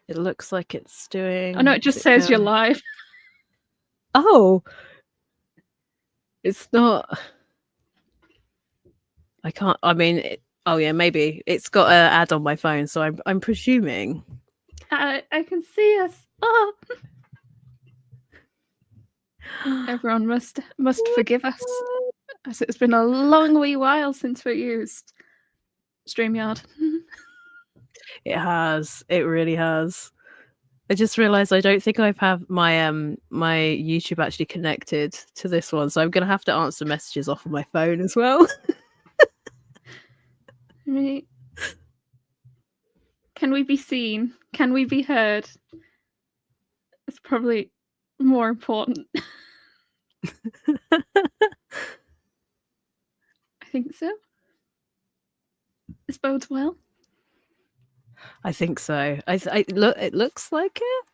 It looks like it's doing... Oh no, it just says you're live. Oh! It's not... I can't... I mean... Oh yeah, maybe. It's got an ad on my phone, so I'm presuming. I can see us. Oh! Everyone must forgive us, as it's been a long wee while since we used StreamYard. It has. It really has. I just realised I don't think I have my my YouTube actually connected to this one, so I'm gonna have to answer messages off of my phone as well. Right. Can we be seen? Can we be heard? It's probably more important. I think so. This bodes well. I think so. It looks like it.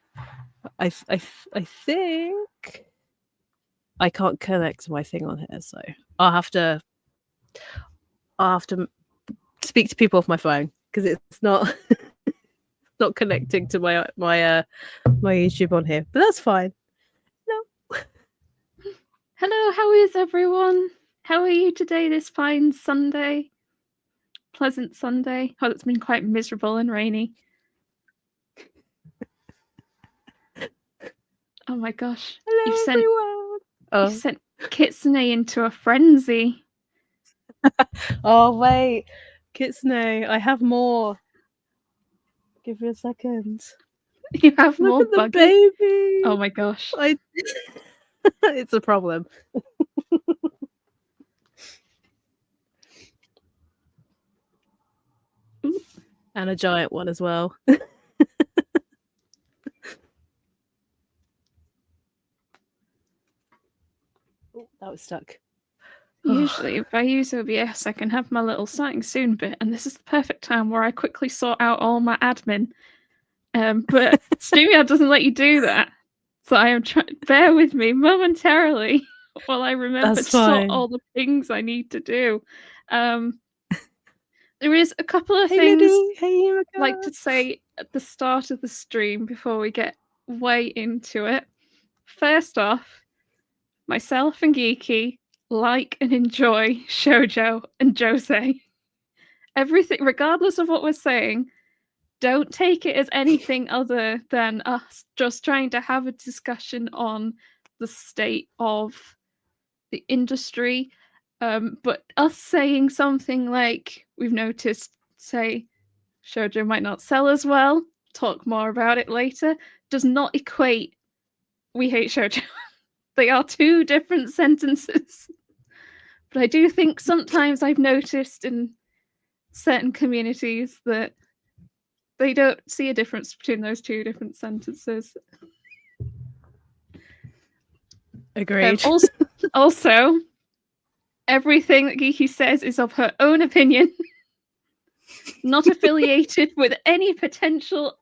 I think I can't connect my thing on here, so I'll have to speak to people off my phone because it's not not connecting to my YouTube on here. But that's fine. No. Hello, how is everyone? How are you today? This fine Sunday, pleasant Sunday. Oh, it's been quite miserable and rainy. Oh my gosh! Hello, you've sent Kitsune into a frenzy. Oh wait, Kitsune, I have more. Give me a second. You have more. Look at the baby. Oh my gosh! It's a problem. And a giant one as well. That was stuck. Usually, if I use OBS, I can have my little starting soon bit, and this is the perfect time where I quickly sort out all my admin. But StreamYard doesn't let you do that, so I am trying. Bear with me momentarily while I remember to sort all the things I need to do. There is a couple of things I'd like to say at the start of the stream before we get way into it. First off, myself and Geeky like and enjoy shoujo and josei. Everything, regardless of what we're saying, don't take it as anything other than us just trying to have a discussion on the state of the industry. But us saying something like we've noticed, say, shoujo might not sell as well, talk more about it later, does not equate we hate shoujo. They are two different sentences. But I do think sometimes I've noticed in certain communities that they don't see a difference between those two different sentences. Agreed. Also, everything that Geeky says is of her own opinion, not affiliated with any potential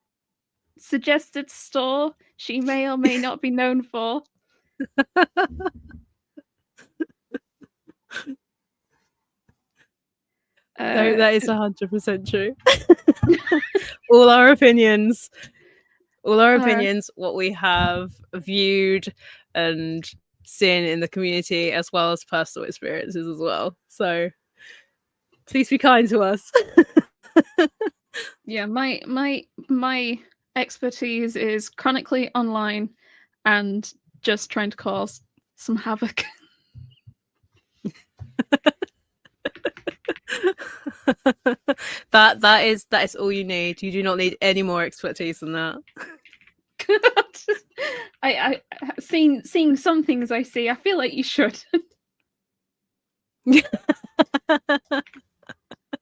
suggested store she may or may not be known for. No, that is 100% true. All our opinions, what we have viewed and seen in the community, as well as personal experiences as well. So please be kind to us. Yeah, my expertise is chronically online and just trying to cause some havoc. that is all you need. You do not need any more expertise than that. I seeing some things I see, I feel like you should.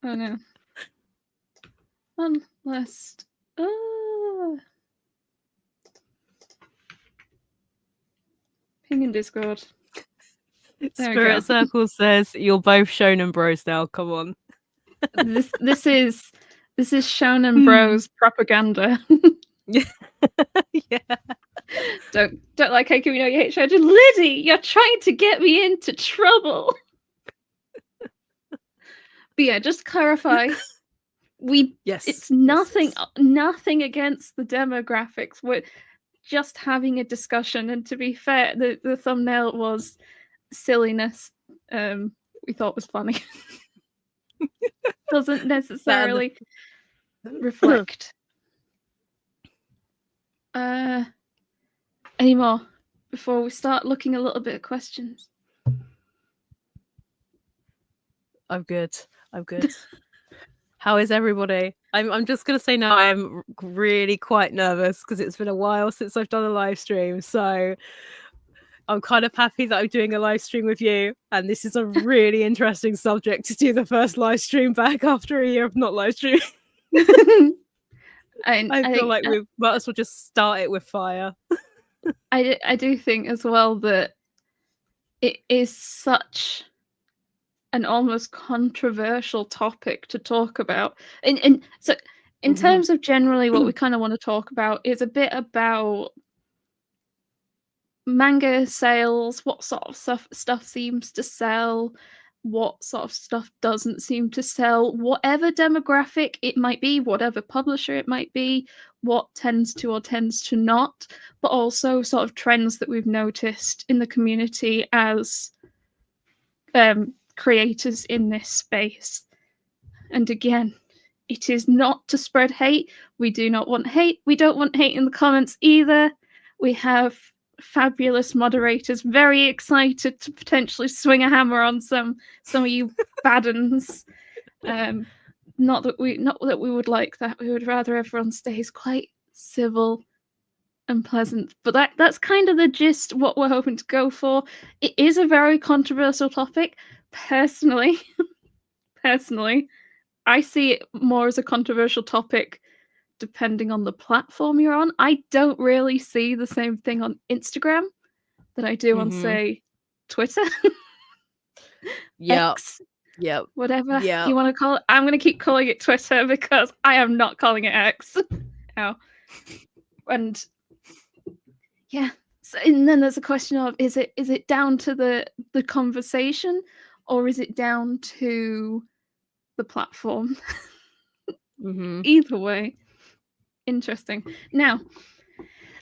Oh no. Unless ping in Discord. Spirit Circle says you're both shonen bros now. Come on. This is shonen bros propaganda. Yeah. Don't like how you know you hate shoujo. Liddy, you're trying to get me into trouble. But yeah, just clarify. It's nothing against the demographics. We're just having a discussion, and to be fair, the thumbnail was silliness. We thought was funny. Doesn't necessarily reflect. Any more before we start looking a little bit at questions? I'm good. How is everybody? I'm just gonna say now I'm really quite nervous because it's been a while since I've done a live stream, so I'm kind of happy that I'm doing a live stream with you, and this is a really interesting subject to do the first live stream back after a year of not live streaming. I feel like we might as well just start it with fire. I do think as well that it is such an almost controversial topic to talk about. And so in terms of generally what we kind of want to talk about is a bit about manga sales, what sort of stuff seems to sell, what sort of stuff doesn't seem to sell, whatever demographic it might be, whatever publisher it might be, what tends to or tends to not, but also sort of trends that we've noticed in the community as creators in this space. And again, it is not to spread hate. We do not want hate. We don't want hate in the comments either. We have fabulous moderators, very excited to potentially swing a hammer on some of you bad uns. Not that we would like that. We would rather everyone stays quite civil and pleasant. But that's kind of the gist, what we're hoping to go for. It is a very controversial topic. Personally, I see it more as a controversial topic depending on the platform you're on. I don't really see the same thing on Instagram that I do on, say, Twitter. X. Yep. Whatever you want to call it. I'm going to keep calling it Twitter because I am not calling it X. Ow. And yeah. So, and then there's a question of is it down to the conversation or is it down to the platform? Either way. Interesting. Now,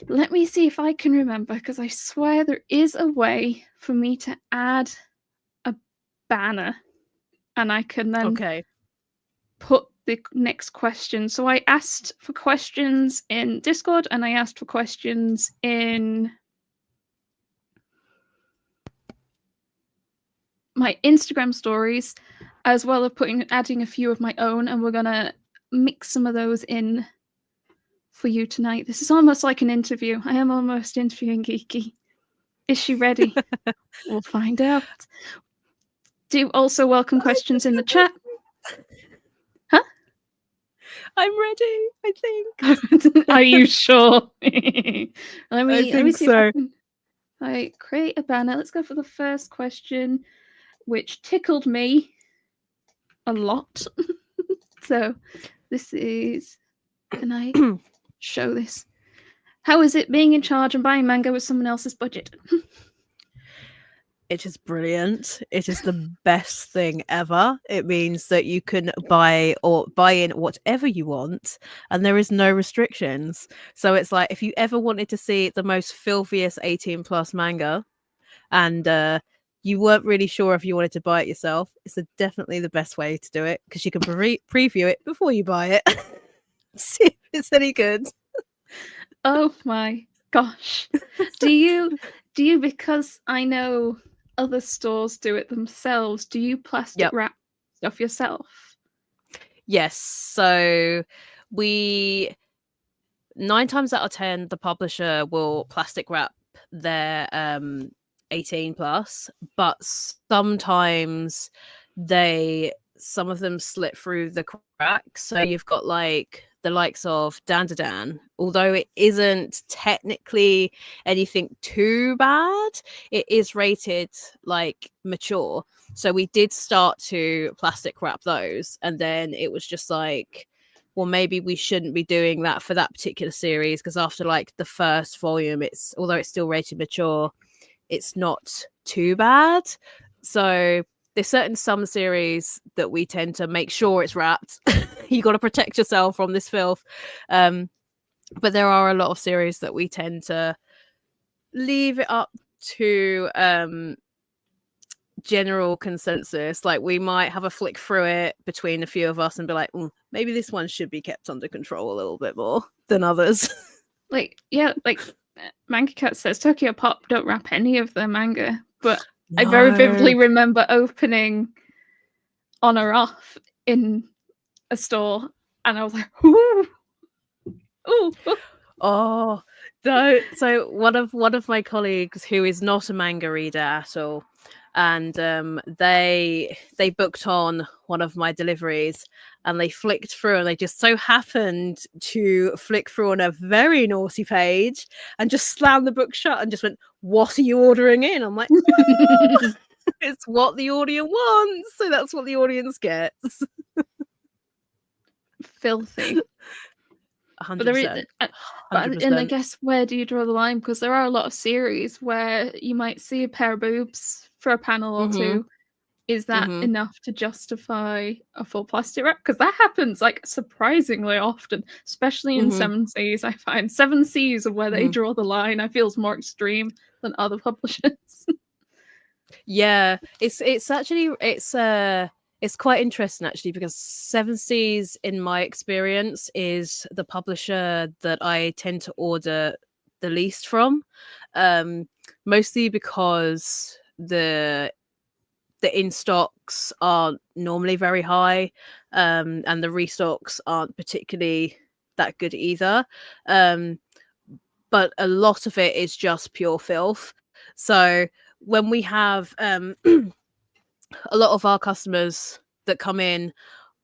let me see if I can remember, because I swear there is a way for me to add a banner and I can then put the next question. So I asked for questions in Discord and I asked for questions in my Instagram stories, as well as adding a few of my own, and we're gonna mix some of those in for you tonight. This is almost like an interview. I am almost interviewing Geeky. Is she ready? We'll find out. Do also welcome questions in the chat. Huh? I'm ready, I think. Are you sure? let me see so. if I create a banner. Let's go for the first question, which tickled me a lot. So this is, can I show this? How is it being in charge and buying manga with someone else's budget? It is brilliant. It is the best thing ever. It means that you can buy in whatever you want and there is no restrictions. So it's like if you ever wanted to see the most filthiest 18 plus manga and you weren't really sure if you wanted to buy it yourself, it's definitely the best way to do it because you can preview it before you buy it. See if it's any good. Oh my gosh. Do you, because I know other stores do it themselves, do you plastic wrap stuff yourself? Yes. So 9 times out of 10, the publisher will plastic wrap their 18 plus, but sometimes some of them slip through the cracks. So you've got like the likes of Dan, although it isn't technically anything too bad, it is rated like mature. So we did start to plastic wrap those, and then it was just like, well, maybe we shouldn't be doing that for that particular series because after like the first volume, although it's still rated mature, it's not too bad. So there's some series that we tend to make sure it's wrapped. You got to protect yourself from this filth. But there are a lot of series that we tend to leave it up to general consensus. Like, we might have a flick through it between a few of us and be like, maybe this one should be kept under control a little bit more than others. Like Manga Cat says, Tokyo Pop don't wrap any of their manga, but no. I very vividly remember opening On or Off in a store, and I was like, ooh. Oh, so one of my colleagues who is not a manga reader at all, and they booked on one of my deliveries, and they flicked through, and they just so happened to flick through on a very naughty page and just slammed the book shut and just went, "What are you ordering in?" I'm like, it's what the audience wants, so that's what the audience gets. Filthy. 100%. But there is, and I guess, where do you draw the line? Because there are a lot of series where you might see a pair of boobs for a panel or two. Is that enough to justify a full plastic wrap? Because that happens like surprisingly often, especially in 7Cs. I find 7Cs of where they draw the line, I feel, is more extreme than other publishers. Yeah, it's actually it's quite interesting, actually, because 7Cs, in my experience, is the publisher that I tend to order the least from, mostly because the in-stocks aren't normally very high, and the restocks aren't particularly that good either. But a lot of it is just pure filth. So when we have a lot of our customers that come in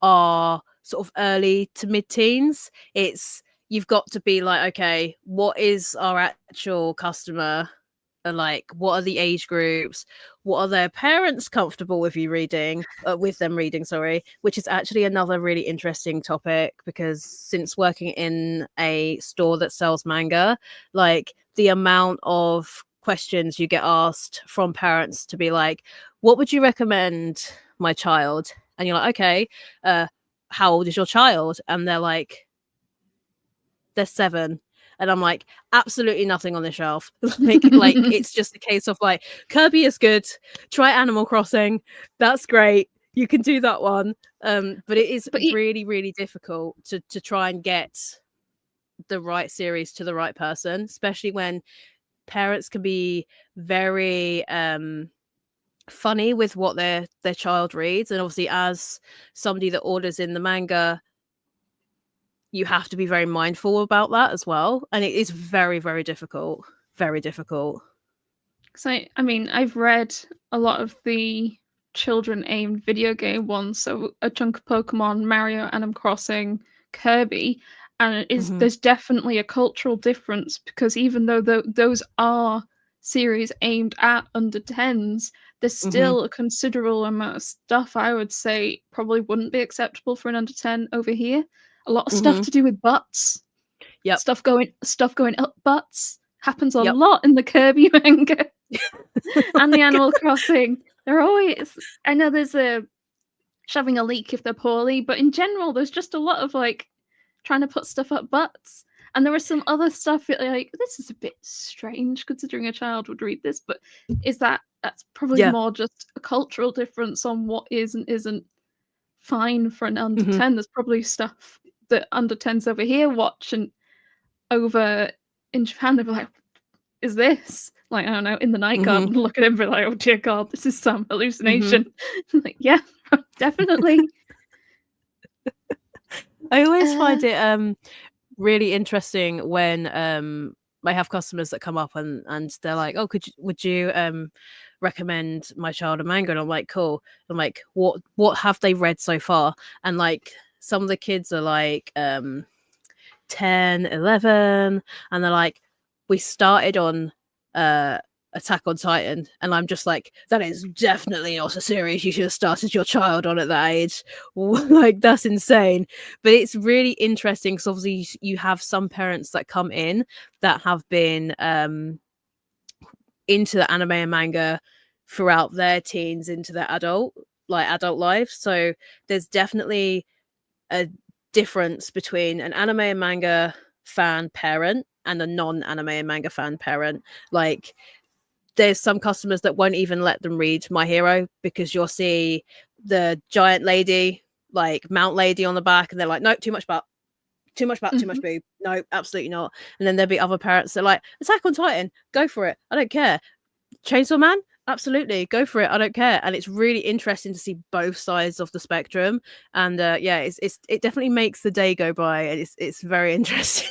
are sort of early to mid-teens, you've got to be like, okay, what is our actual customer like? What are the age groups? What are their parents comfortable with you reading? With them reading, sorry, which is actually another really interesting topic, because since working in a store that sells manga, like, the amount of questions you get asked from parents to be like, what would you recommend my child? And you're like, okay, how old is your child? And they're like, they're 7. And I'm like, absolutely nothing on the shelf. like it's just a case of like, Kirby is good, try Animal Crossing, that's great, you can do that one. But it is really, really difficult to try and get the right series to the right person, especially when parents can be very funny with what their child reads. And obviously, as somebody that orders in the manga, you have to be very mindful about that as well. And it is very, very difficult. Very difficult. So, I mean, I've read a lot of the children-aimed video game ones. So a chunk of Pokemon, Mario, Animal Crossing, Kirby. And it is, there's definitely a cultural difference, because even though those are series aimed at under 10s, there's still a considerable amount of stuff I would say probably wouldn't be acceptable for an under 10 over here. A lot of stuff to do with butts. Yep. Stuff going up butts happens a lot in the Kirby manga. And the Animal Crossing. They're always, I know there's a shoving a leak if they're poorly, but in general there's just a lot of like trying to put stuff up butts. And there was some other stuff that, like, this is a bit strange considering a child would read this, but that's probably more just a cultural difference on what is and isn't fine for an under 10. There's probably stuff that under 10s over here watch, and over in Japan they'll be like, is this, like, I don't know, in the night garden, look at him and be like, oh dear God, this is some hallucination. Like, yeah, definitely. I always find it really interesting when I have customers that come up and they're like, oh, would you recommend my child a manga? And I'm like, cool. I'm like, what have they read so far? And like, some of the kids are like 10, 11, and they're like, we started on Attack on Titan, and I'm just like, that is definitely not a series you should have started your child on at that age. Like, that's insane. But it's really interesting, because obviously you have some parents that come in that have been into the anime and manga throughout their teens into their adult life. So there's definitely a difference between an anime and manga fan parent and a non-anime and manga fan parent. Like, there's some customers that won't even let them read My Hero because you'll see the giant lady, like Mount Lady on the back, and they're like, nope, too much butt, too much butt, too much boob. No, absolutely not. And then there'll be other parents that are like, Attack on Titan, go for it. I don't care. Chainsaw Man, absolutely, go for it. I don't care. And it's really interesting to see both sides of the spectrum. And it definitely makes the day go by, and it's very interesting.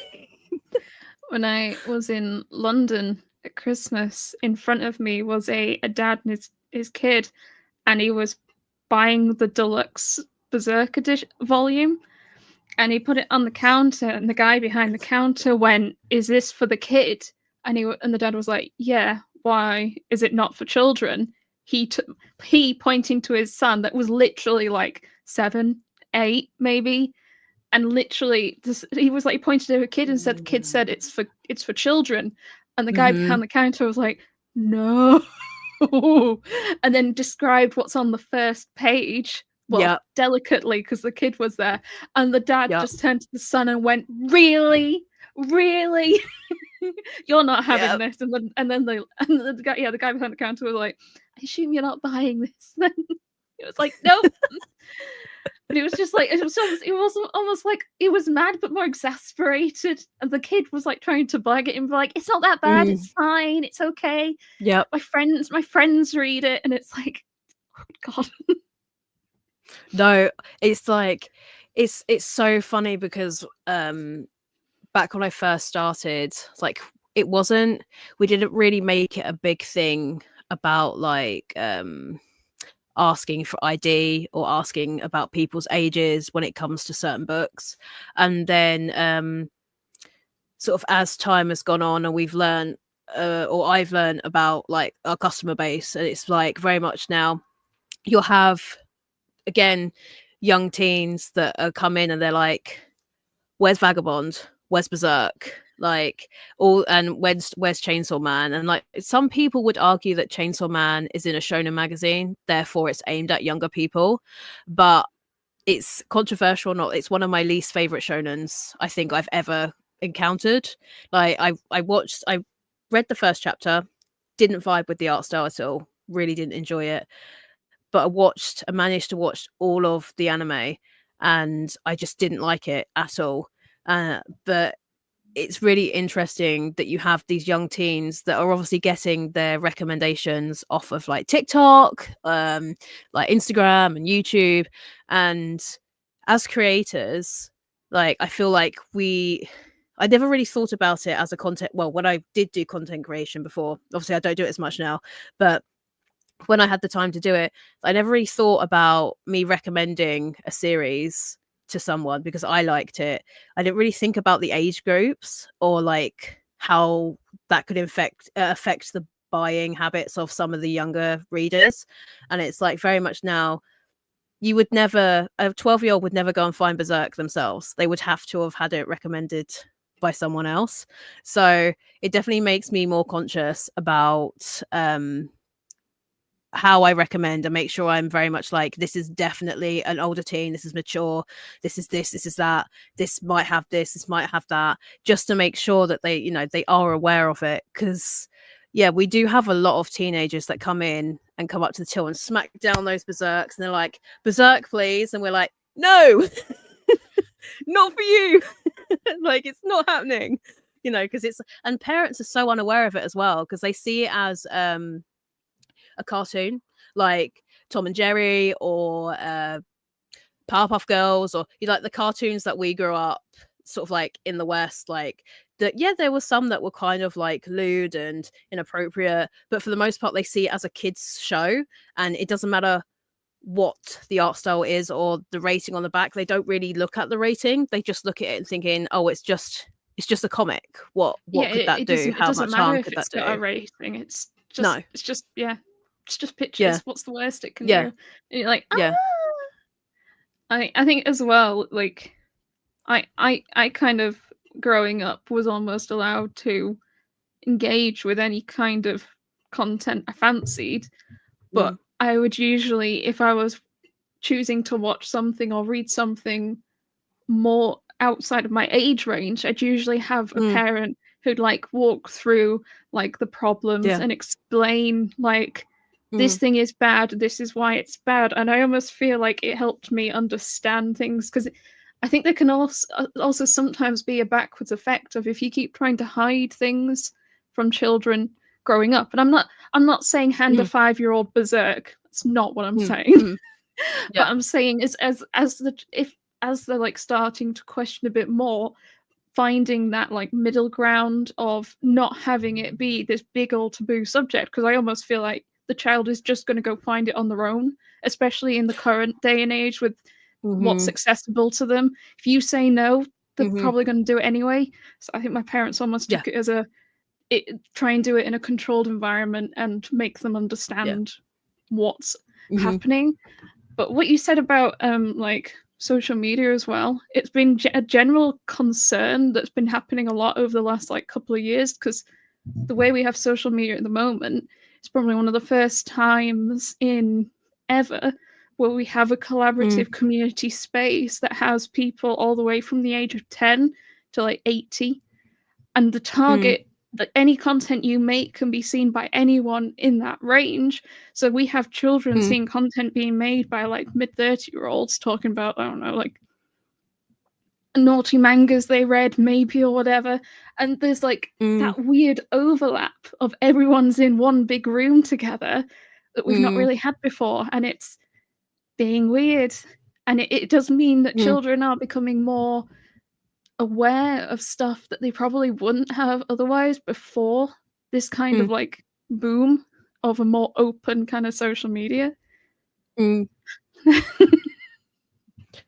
When I was in London at Christmas, in front of me was a dad and his kid, and he was buying the deluxe Berserk edition volume, and he put it on the counter, and the guy behind the counter went, "Is this for the kid?" And the dad was like, "Yeah, why is it not for children?" He pointing to his son that was literally like 7, 8 maybe, and literally he was like, pointed to a kid and said, the kid said it's for children, and the guy behind the counter was like, "No." And then described what's on the first page, delicately, because the kid was there, and the dad just turned to the son and went, "Really, you're not having this." And then the guy behind the counter was like, "I assume you're not buying this then." It was like, "Nope." But it was just like, it was almost like he was mad but more exasperated, and the kid was like trying to blag it and be like, "It's not that bad, it's fine, it's okay. Yeah, my friends read it," and it's like, oh God. No, it's like it's so funny because back when I first started, like, we didn't really make it a big thing about like asking for ID or asking about people's ages when it comes to certain books. And then sort of as time has gone on and we've learned or I've learned about like our customer base, and it's like very much now you'll have, again, young teens that come in and they're like, "Where's Vagabond? Where's Berserk? Like, all, and where's Chainsaw Man?" And like, some people would argue that Chainsaw Man is in a shonen magazine, therefore it's aimed at younger people. But it's controversial or not, it's one of my least favorite shonens I think I've ever encountered. Like, I read the first chapter, didn't vibe with the art style at all, really didn't enjoy it. But I managed to watch all of the anime, and I just didn't like it at all. But it's really interesting that you have these young teens that are obviously getting their recommendations off of like TikTok, like Instagram and YouTube. And as creators, like, I feel like I never really thought about it as a content. Well, when I did do content creation before, obviously I don't do it as much now, but when I had the time to do it, I never really thought about me recommending a series to someone because I liked it. I didn't really think about the age groups or like how that could affect the buying habits of some of the younger readers. And it's like, very much now, you would never, a 12-year-old would never go and find Berserk themselves. They would have to have had it recommended by someone else. So it definitely makes me more conscious about how I recommend, and make sure I'm very much like, this is definitely an older teen, this is mature, this is that, this might have this might have that, just to make sure that they, they are aware of it. Because we do have a lot of teenagers that come in and come up to the till and smack down those Berserks, and they're like, "Berserk, please," and we're like, "No." Not for you. Like, it's not happening, because and parents are so unaware of it as well, because they see it as a cartoon like Tom and Jerry or Powerpuff Girls, or like the cartoons that we grew up sort of like in the West. Like, that, there were some that were kind of like lewd and inappropriate, but for the most part they see it as a kids show, and it doesn't matter what the art style is or the rating on the back. They don't really look at the rating, they just look at it and thinking, "Oh, it's just a comic. What could that do? How much harm could that do?" A rating. It's just pictures. Yeah. What's the worst it can Yeah. do? And you're like, I think as well, like, I kind of, growing up, was almost allowed to engage with any kind of content I fancied, But I would usually, if I was choosing to watch something or read something more outside of my age range, I'd usually have a parent who'd like walk through like the problems and explain like this thing is bad, this is why it's bad. And I almost feel like it helped me understand things, because I think there can also sometimes be a backwards effect of if you keep trying to hide things from children growing up. And I'm not saying hand a 5-year-old berserk. That's not what I'm saying. But I'm saying is as they're like starting to question a bit more, finding that like middle ground of not having it be this big old taboo subject, because I almost feel like the child is just going to go find it on their own, especially in the current day and age with what's accessible to them. If you say no, they're probably going to do it anyway. So I think my parents almost took it as try and do it in a controlled environment and make them understand what's happening. But what you said about like social media as well, it's been a general concern that's been happening a lot over the last like couple of years, because the way we have social media at the moment, it's probably one of the first times in ever where we have a collaborative community space that has people all the way from the age of 10 to like 80, and the target that any content you make can be seen by anyone in that range. So we have children seeing content being made by like mid-30-year-olds talking about, I don't know, like naughty mangas they read maybe or whatever. And there's like that weird overlap of everyone's in one big room together that we've not really had before. And it's being weird. And it does mean that children are becoming more aware of stuff that they probably wouldn't have otherwise before this kind of like boom of a more open kind of social media. No,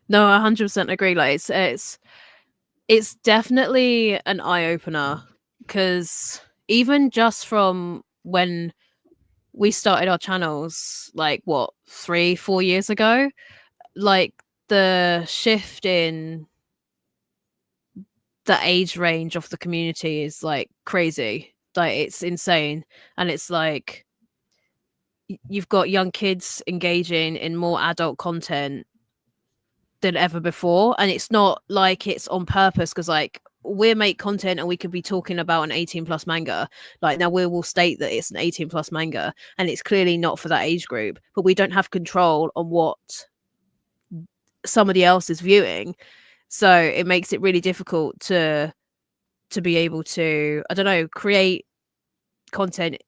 100% agree. Like it's definitely an eye-opener, because even just from when we started our channels, like what, 3-4 years ago, like the shift in the age range of the community is like crazy. Like it's insane. And it's like you've got young kids engaging in more adult content than ever before, and it's not like it's on purpose, because like we make content and we could be talking about an 18+ manga. Like now we will state that it's an 18+ manga and it's clearly not for that age group, but we don't have control on what somebody else is viewing. So it makes it really difficult to be able to, I don't know, create content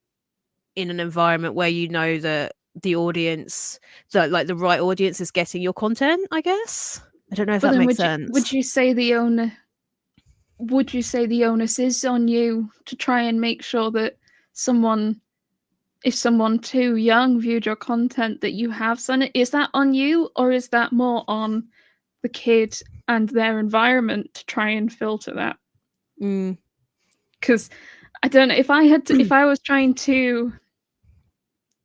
in an environment where you know that the audience, that like the right audience is getting your content, I guess. I don't know if that makes sense. Would you say the onus is on you to try and make sure that if someone too young viewed your content, that you have done it? Is that on you, or is that more on the kid and their environment to try and filter that? Because I don't know, if I was trying to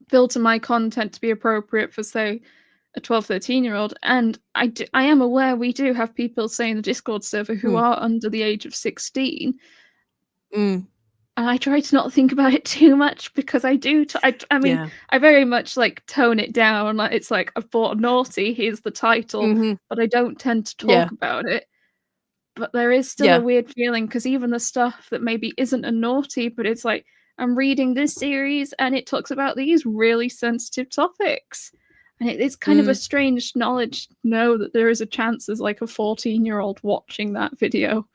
filter my content to be appropriate for, say, a 12-13-year-old, and I am aware we do have people, say, in the Discord server who are under the age of 16, and I try to not think about it too much, because I do I mean, I very much like tone it down. Like it's like, I've bought a naughty, here's the title, but I don't tend to talk about it. But there is still a weird feeling, because even the stuff that maybe isn't a naughty, but it's like, I'm reading this series and it talks about these really sensitive topics. And it's kind of a strange knowledge to know that there is a chance as like a 14-year-old watching that video.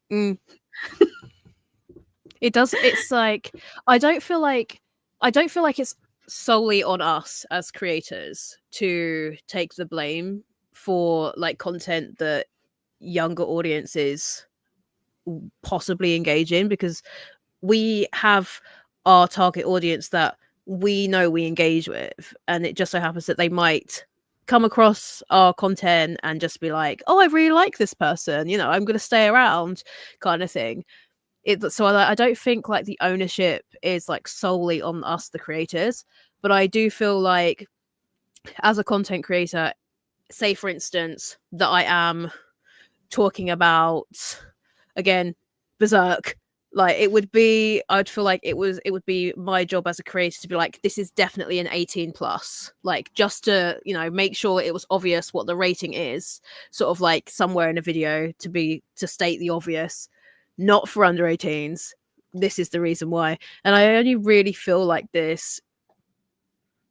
It does. It's like, I don't feel like it's solely on us as creators to take the blame for like content that younger audiences possibly engage in, because we have our target audience that we know we engage with, and it just so happens that they might come across our content and just be like, oh, I really like this person, you know, I'm going to stay around, kind of thing. So I don't think like the ownership is like solely on us, the creators, but I do feel like as a content creator, say for instance that I am talking about, again, Berserk, Like I'd feel like it would be my job as a creator to be like, this is definitely an 18 plus, like just to, you know, make sure it was obvious what the rating is, sort of like somewhere in a video to state the obvious, not for under 18s. This is the reason why. And I only really feel like this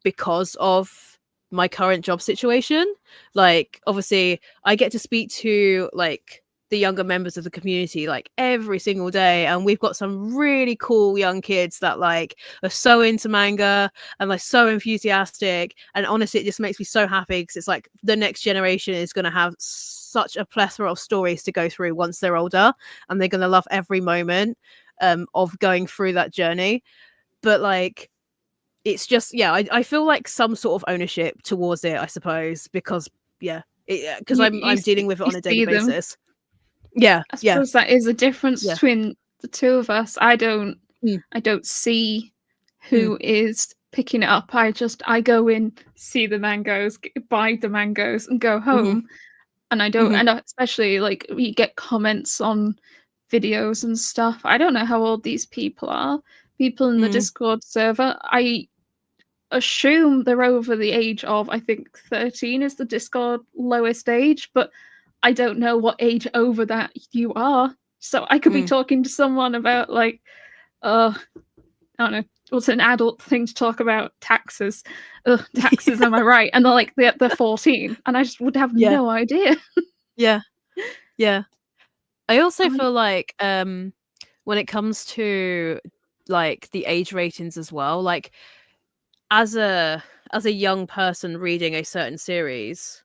because of my current job situation. Like, obviously I get to speak to like the younger members of the community like every single day, and we've got some really cool young kids that like are so into manga and like so enthusiastic, and honestly it just makes me so happy because it's like the next generation is going to have such a plethora of stories to go through once they're older, and they're going to love every moment of going through that journey. But like, it's just, yeah, I feel like some sort of ownership towards it, I suppose, because I'm dealing with it on a daily basis. I suppose that is a difference between the two of us. I don't see who is picking it up. I go in, see the mangoes, buy the mangoes, and go home. And I don't, and especially like we get comments on videos and stuff. I don't know how old these people are. People in the Discord server, I assume they're over the age of, I think 13 is the Discord lowest age, but I don't know what age over that you are. So I could be talking to someone about like, I don't know, what's an adult thing to talk about? Taxes. Taxes, am I right? And they're like, they're 14. And I just would have no idea. Yeah. I also feel like when it comes to like the age ratings as well, like as a young person reading a certain series,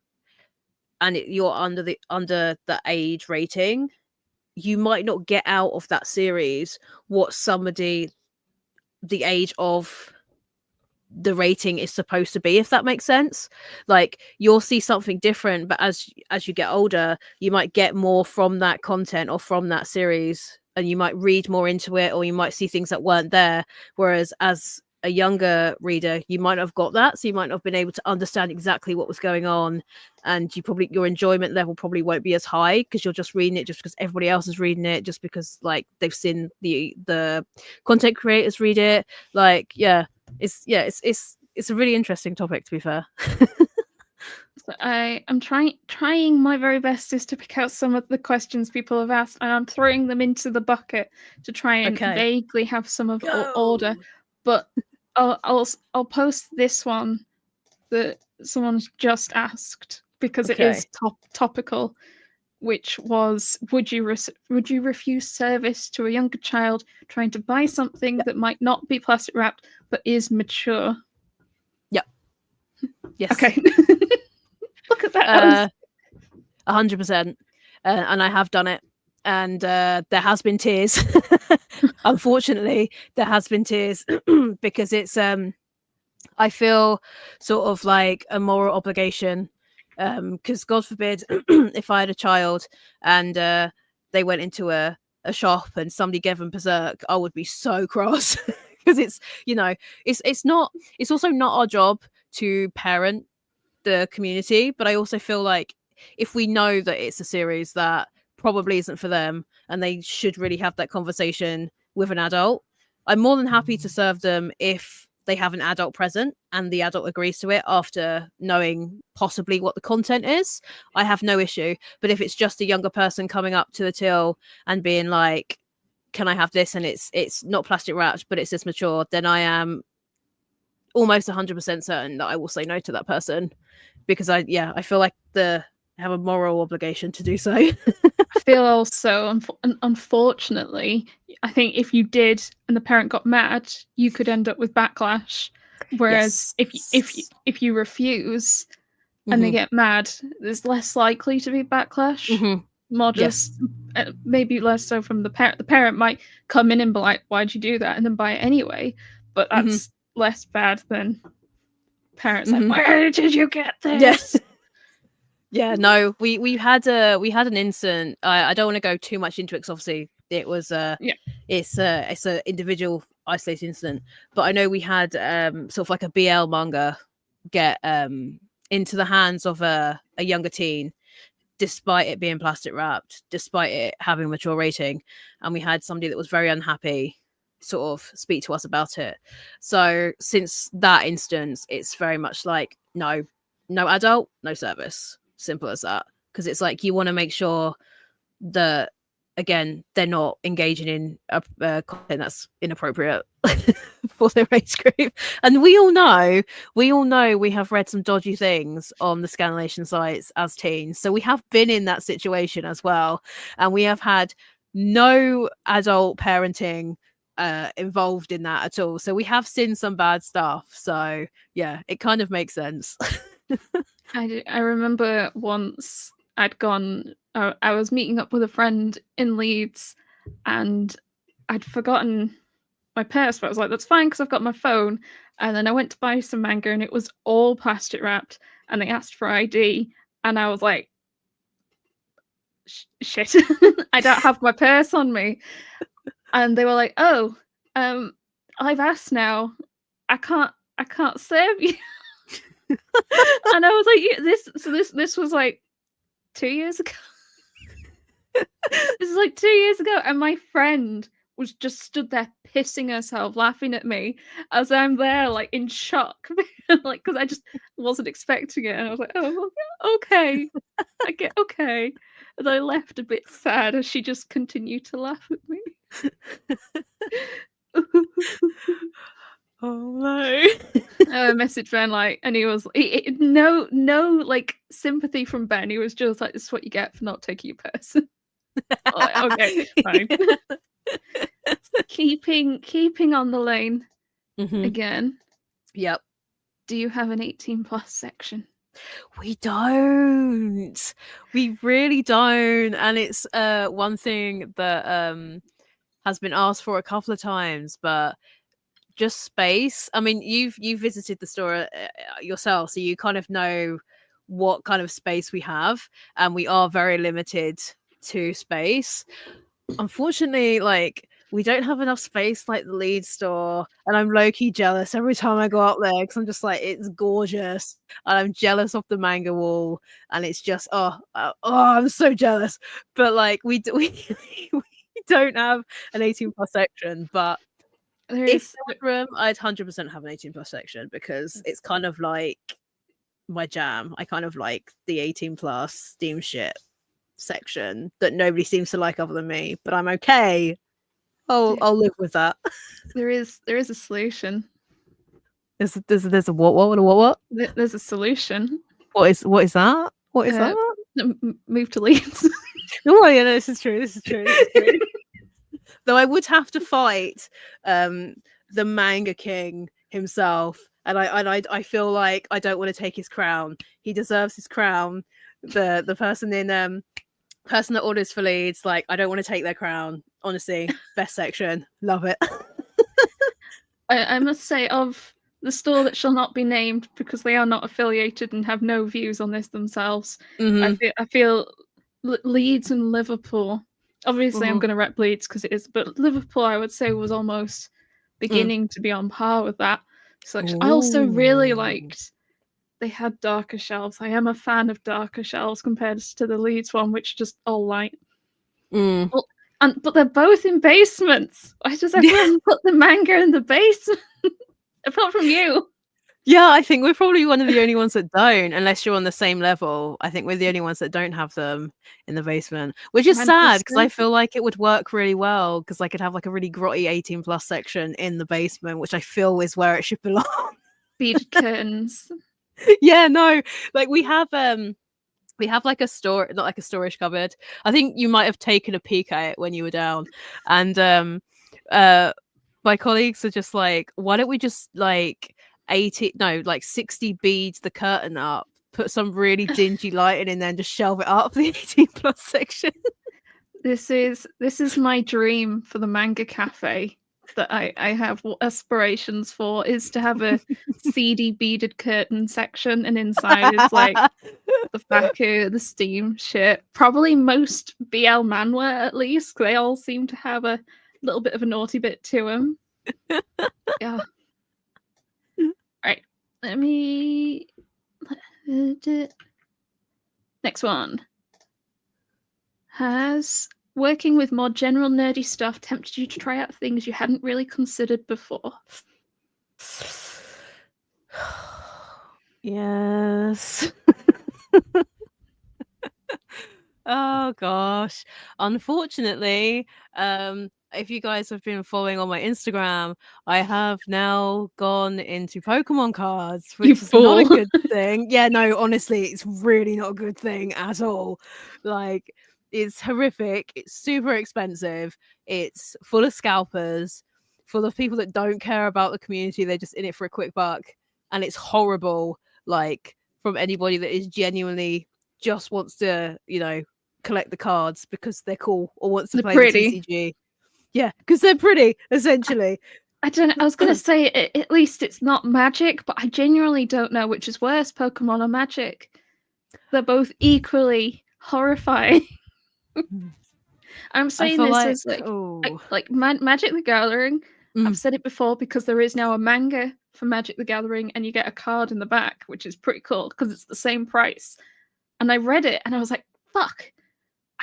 and you're under the age rating, you might not get out of that series what somebody the age of the rating is supposed to be, if that makes sense. Like, you'll see something different, but as you get older, you might get more from that content or from that series, and you might read more into it, or you might see things that weren't there, whereas as a younger reader you might not have got that, so you might not have been able to understand exactly what was going on, and your enjoyment level probably won't be as high because you're just reading it just because everybody else is reading it, just because like they've seen the content creators read it. Like, it's a really interesting topic, to be fair. So I am trying my very best is to pick out some of the questions people have asked, and I'm throwing them into the bucket to try and vaguely have some of order. But I'll post this one that someone's just asked because it is topical, which was, would you refuse service to a younger child trying to buy something that might not be plastic wrapped but is mature? Yes. Okay. Look at that. 100%. And I have done it, and there has been tears. Unfortunately, there has been tears because it's I feel sort of like a moral obligation, because God forbid if I had a child and they went into a shop and somebody gave them berserk, I would be so cross. Because it's, you know, it's also not our job to parent the community, but I also feel like if we know that it's a series that probably isn't for them and they should really have that conversation with an adult, I'm more than happy to serve them if they have an adult present and the adult agrees to it after knowing possibly what the content is. I have no issue. But if it's just a younger person coming up to the till and being like, can I have this, and it's not plastic wrapped but it's this mature, then I am almost 100% certain that I will say no to that person, because I feel like I have a moral obligation to do so. I feel also, unfortunately, I think if you did and the parent got mad, you could end up with backlash. Whereas if you refuse and they get mad, there's less likely to be backlash. More just maybe less so from the parent. The parent might come in and be like, "Why'd you do that?" and then buy it anyway. But that's less bad than parents like, "Where did you get this?" Yeah, no, we had an incident. I don't want to go too much into it because obviously it was it's a individual isolated incident. But I know we had sort of like a BL manga get into the hands of a younger teen, despite it being plastic wrapped, despite it having a mature rating. And we had somebody that was very unhappy sort of speak to us about it. So since that instance, it's very much like, no adult, no service. Simple as that. Because it's like, you want to make sure that, again, they're not engaging in content that's inappropriate for their age group. And we all know we have read some dodgy things on the Scanlation sites as teens. So we have been in that situation as well. And we have had no adult parenting involved in that at all. So we have seen some bad stuff. So yeah, it kind of makes sense. I remember once I'd gone, I was meeting up with a friend in Leeds and I'd forgotten my purse, but I was like, that's fine because I've got my phone. And then I went to buy some manga and it was all plastic wrapped and they asked for ID. And I was like, shit, I don't have my purse on me. And they were like, oh, I've asked now. I can't serve you. And I was like, this was like 2 years ago. This is like 2 years ago, and my friend was just stood there pissing herself, laughing at me as I'm there, like in shock, like because I just wasn't expecting it, and I was like, oh, okay, I get okay, and I left a bit sad as she just continued to laugh at me. Oh no. I messaged Ben like, and he was no like sympathy from Ben. He was just like, this is what you get for not taking your person. Like, okay, fine. keeping on the lane again. Yep. Do you have an 18+ section? We don't. We really don't. And it's one thing that has been asked for a couple of times, but just space. I mean, you've visited the store yourself, so you kind of know what kind of space we have, and we are very limited to space. Unfortunately, like, we don't have enough space like the Leeds store, and I'm low-key jealous every time I go up there because I'm just like, it's gorgeous, and I'm jealous of the manga wall, and it's just I'm so jealous. But like, we don't have an 18+ section, but if there was room, I'd 100% have an 18+ section because it's kind of like my jam. I kind of like the 18+ Steam shit section that nobody seems to like other than me, but I'm okay. I'll live with that. There is a solution. There's a what? There's a solution. What is that? What is that? Move to Leeds. Oh yeah, no, this is true. Though I would have to fight the manga king himself, and I feel like I don't want to take his crown. He deserves his crown. The person that orders for Leeds, like, I don't want to take their crown. Honestly, best section, love it. I must say, of the store that shall not be named because they are not affiliated and have no views on this themselves, I feel Leeds and Liverpool. Obviously, I'm going to rep Leeds because it is, but Liverpool, I would say, was almost beginning to be on par with that. So I also really liked. They had darker shelves. I am a fan of darker shelves compared to the Leeds one, which just all light. Well, but they're both in basements. Why does everyone put the manga in the basement? Apart from you. Yeah, I think we're probably one of the only ones that don't, unless you're on the same level. I think we're the only ones that don't have them in the basement, which is sad because I feel like it would work really well because I could have like a really grotty 18+ section in the basement, which I feel is where it should belong. Beaded curtains. Yeah, no, like we have like a store, not like a storage cupboard. I think you might have taken a peek at it when you were down, and my colleagues are just like, why don't we just like 60 beads the curtain up, put some really dingy lighting in there and just shelve it up the 18+ section. This is my dream for the manga cafe that I have aspirations for, is to have a seedy beaded curtain section, and inside is like the Faku, the Steam shit. Probably most BL manhwa, at least, because they all seem to have a little bit of a naughty bit to them. Yeah. Right. Let me. Next one. Has working with more general nerdy stuff tempted you to try out things you hadn't really considered before? Yes. Oh gosh. Unfortunately, if you guys have been following on my Instagram, I have now gone into Pokemon cards, which is not a good thing. Yeah, no, honestly, it's really not a good thing at all. Like, it's horrific. It's super expensive. It's full of scalpers, full of people that don't care about the community. They're just in it for a quick buck. And it's horrible, like, from anybody that is genuinely just wants to, collect the cards because they're cool or wants to play the TCG. Yeah, because they're pretty, essentially. I don't know. I was going to say, at least it's not Magic, but I genuinely don't know which is worse, Pokemon or Magic. They're both equally horrifying. I'm saying this as like Magic the Gathering. I've said it before because there is now a manga for Magic the Gathering, and you get a card in the back, which is pretty cool because it's the same price. And I read it, and I was like, "Fuck,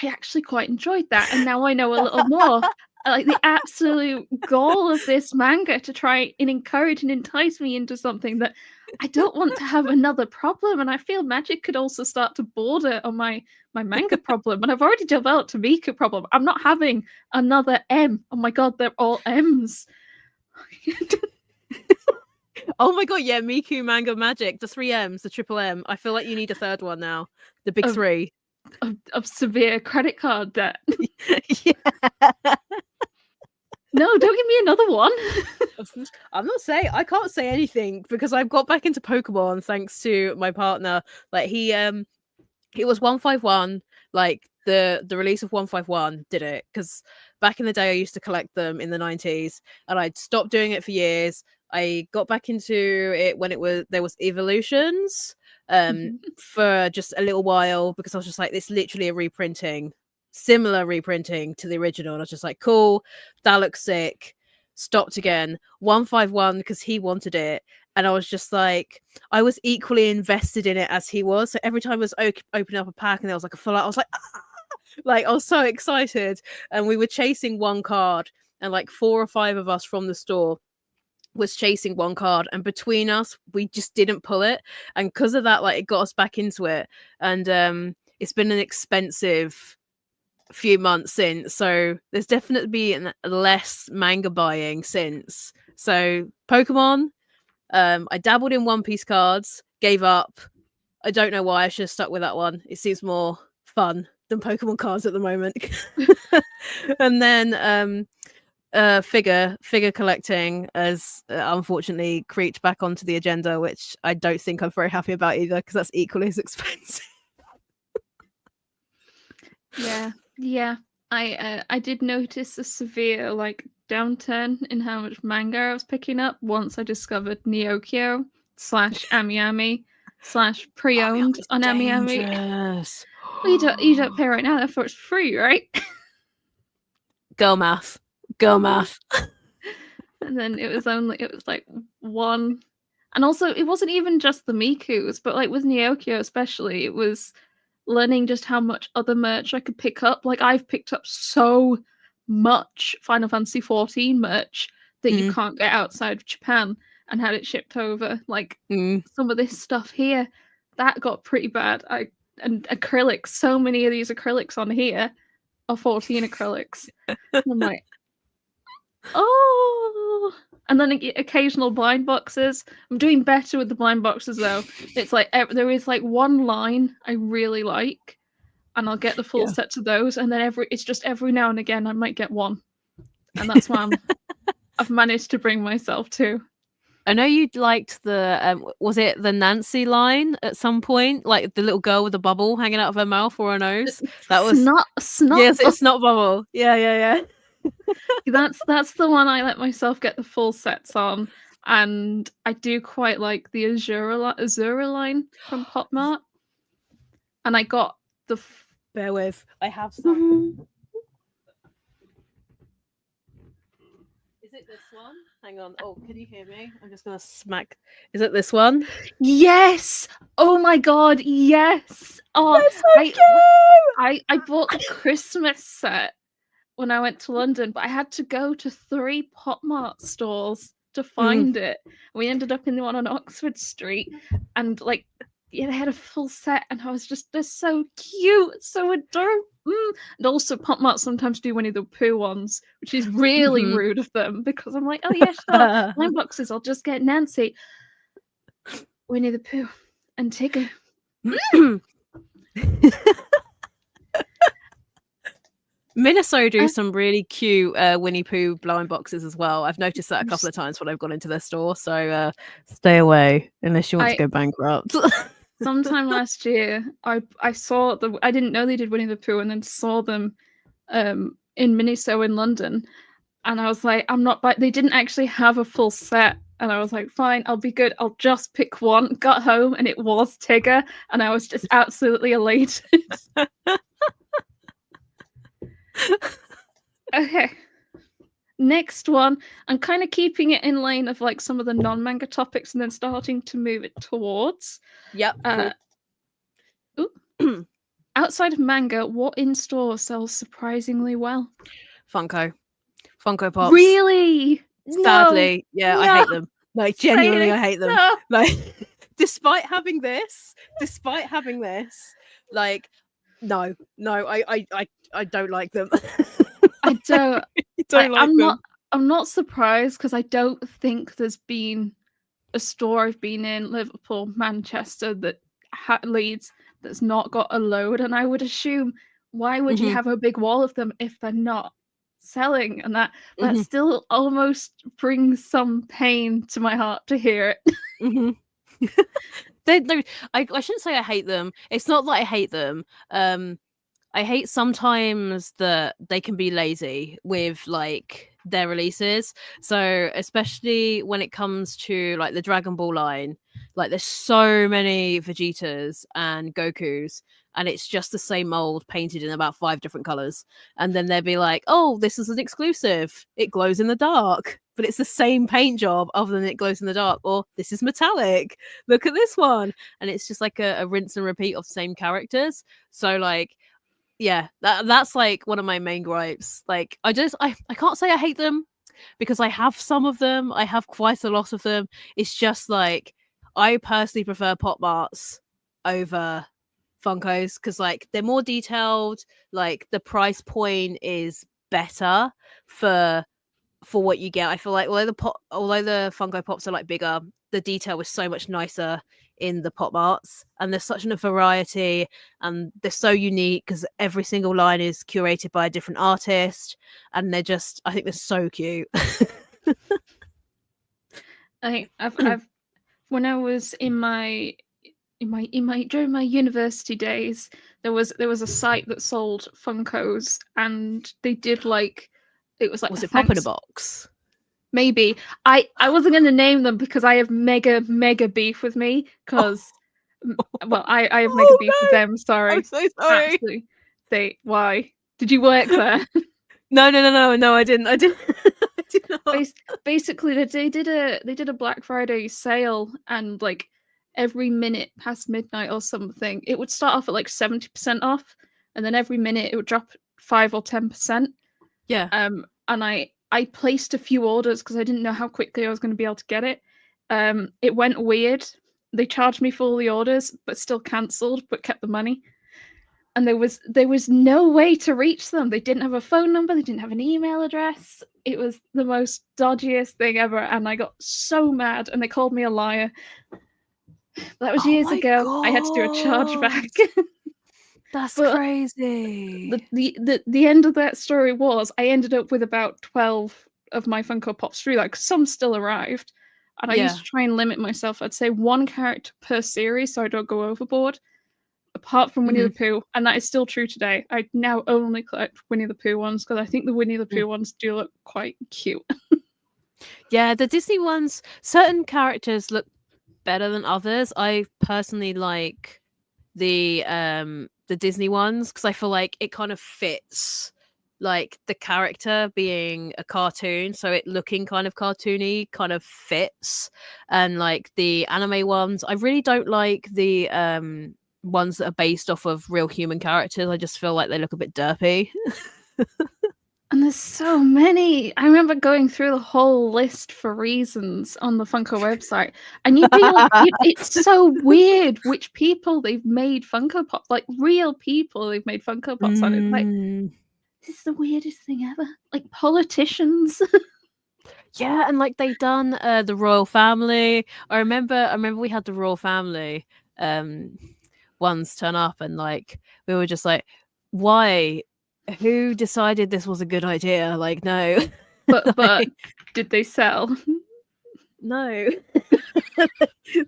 I actually quite enjoyed that." And now I know a little more. Like the absolute goal of this manga to try and encourage and entice me into something that I don't want to have another problem. And I feel Magic could also start to border on my manga problem. And I've already developed a Miku problem. I'm not having another M. Oh my god, they're all M's. Oh my god, yeah, Miku, Manga, Magic, the 3 M's, the triple M. I feel like you need a third one now. The big three. Of severe credit card debt. Yeah. No, don't give me another one. I'm not saying, I can't say anything because I've got back into Pokemon thanks to my partner. Like it was 151, like the release of 151 did it, because back in the day I used to collect them in the 90s and I'd stopped doing it for years. I got back into it when there was evolutions for just a little while because I was just like, this literally a reprinting, similar reprinting to the original, and I was just like, cool, that looks sick. Stopped again. 151 because he wanted it, and I was just like, I was equally invested in it as he was. So every time I was opening up a pack and there was like a full out, I was like, ah! Like I was so excited. And we were chasing one card, and like 4 or 5 of us from the store was chasing one card, and between us we just didn't pull it, and because of that, like, it got us back into it. And it's been an expensive few months since, so there's definitely been less manga buying since. So Pokemon, I dabbled in One Piece cards, gave up. I don't know why. I should have stuck with that one. It seems more fun than Pokemon cards at the moment. And then figure collecting has unfortunately creeped back onto the agenda, which I don't think I'm very happy about either, because that's equally as expensive. Yeah. I did notice a severe downturn in how much manga I was picking up once I discovered Neokyo / Ami / pre-owned on Ami. Well, you don't pay right now, therefore it's free, right? Girl math. And then it was like one, and also it wasn't even just the Mikus, but like with Neokyo especially, it was learning just how much other merch I could pick up. Like I've picked up so much Final Fantasy 14 merch that you can't get outside of Japan, and had it shipped over. Like some of this stuff here, that got pretty bad. And acrylics, so many of these acrylics on here are 14 acrylics. I'm like, oh. And then occasional blind boxes. I'm doing better with the blind boxes though. It's like there is like one line I really like, and I'll get the full sets of those. And then it's just every now and again I might get one, and that's why I've managed to bring myself to. I know you liked the was it the Nancy line at some point, like the little girl with the bubble hanging out of her mouth or her nose? That was snot. Yes, it's Snot Bubble. Yeah. That's the one I let myself get the full sets on, and I do quite like the Azura line from Pop Mart, and I got the. Bear with, I have some. Is it this one? Hang on. Oh, can you hear me? I'm just gonna smack. Is it this one? Yes. Oh my god. Yes. Oh, That's so cute. I bought the Christmas set when I went to London, but I had to go to 3 Pop Mart stores to find it. We ended up in the one on Oxford Street, and like, yeah, they had a full set, and I was just, they're so cute, so adorable. And also, Pop Mart sometimes do Winnie the Pooh ones, which is really rude of them, because I'm like, oh yeah, sure, 9 boxes, I'll just get Nancy, Winnie the Pooh, and Tigger. Miniso do some really cute Winnie Pooh blind boxes as well. I've noticed that a couple of times when I've gone into their store. So stay away unless you want to go bankrupt. Sometime last year, I saw I didn't know they did Winnie the Pooh, and then saw them in Miniso in London, and I was like, I'm not. But they didn't actually have a full set, and I was like, fine, I'll be good. I'll just pick one. Got home, and it was Tigger, and I was just absolutely elated. Okay. Next one, I'm kind of keeping it in line of like some of the non-manga topics and then starting to move it towards. Yep. Outside of manga, what in-store sells surprisingly well? Funko Pops. Really? Sadly, no, yeah, no. I hate them. Like, genuinely, I hate them. No. Like, despite having this, like, no, I don't like them. I don't. like them. I'm not surprised, because I don't think there's been a store I've been in, Liverpool, Manchester, that Leeds, that's not got a load. And I would assume, why would you have a big wall of them if they're not selling? And that still almost brings some pain to my heart to hear it. I shouldn't say I hate them. It's not that I hate them. I hate sometimes that they can be lazy with like their releases. So especially when it comes to like the Dragon Ball line, like there's so many Vegetas and Gokus, and it's just the same mold painted in about 5 different colors. And then they'll be like, oh, this is an exclusive. It glows in the dark. But it's the same paint job other than it glows in the dark. Or this is metallic. Look at this one. And it's just like a rinse and repeat of the same characters. So like, yeah, that's like one of my main gripes. Like, I can't say I hate them, because I have some of them. I have quite a lot of them. It's just like, I personally prefer Pop Marts over Funkos, because like they're more detailed. Like the price point is better for what you get. I feel like although the Funko Pops are like bigger, the detail is so much nicer in the Pop Marts, and there's such a variety, and they're so unique because every single line is curated by a different artist, and I think they're so cute. I've when I was during my university days, there was a site that sold Funkos, and they did like, it was like, was it Pop in a Box? Maybe. I wasn't going to name them because I have mega beef with me, because well, I have mega beef with them. Sorry. I'm so sorry. Actually, why? Did you work there? No, I didn't. I did not. Basically, they did a Black Friday sale, and like every minute past midnight or something, it would start off at like 70% off, and then every minute it would drop 5 or 10%. Yeah. And I placed a few orders because I didn't know how quickly I was going to be able to get it. It went weird. They charged me for all the orders, but still cancelled, but kept the money. And there was no way to reach them. They didn't have a phone number. They didn't have an email address. It was the most dodgiest thing ever, and I got so mad. And they called me a liar. That was years ago. God. I had to do a chargeback. That's crazy. The end of that story was, I ended up with about 12 of my Funko Pops through that, because some still arrived. And I used to try and limit myself. I'd say 1 character per series so I don't go overboard, apart from Winnie the Pooh. And that is still true today. I now only collect Winnie the Pooh ones, because I think the Winnie the Pooh ones do look quite cute. Yeah, the Disney ones, certain characters look better than others. I personally like the Disney ones, because I feel like it kind of fits like the character being a cartoon, so it looking kind of cartoony kind of fits. And like the anime ones, I really don't like the ones that are based off of real human characters. I just feel like they look a bit derpy. And there's so many. I remember going through the whole list for reasons on the Funko website, and you'd be like, it's so weird which people they've made Funko Pop, like real people they've made Funko Pops on. It's like, this is the weirdest thing ever. Like politicians. Yeah, and like they done the royal family. I remember we had the royal family ones turn up, and like we were just like, why? Who decided this was a good idea? Like, no. But did they sell? No. they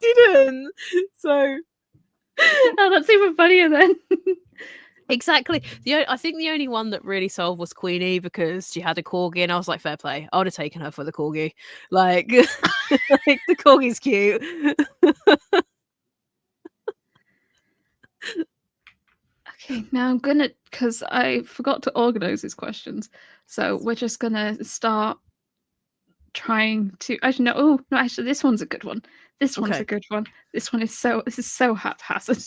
didn't. So oh, that's even funnier then. Exactly. I think the only one that really sold was Queenie, because she had a corgi, and I was like, fair play. I would have taken her for the corgi. Like, like the corgi's cute. Okay, now I'm gonna, because I forgot to organize these questions, so we're just gonna start trying to. Actually, no. Oh no, actually, this one's a good one. This one's a good one. This is so haphazard.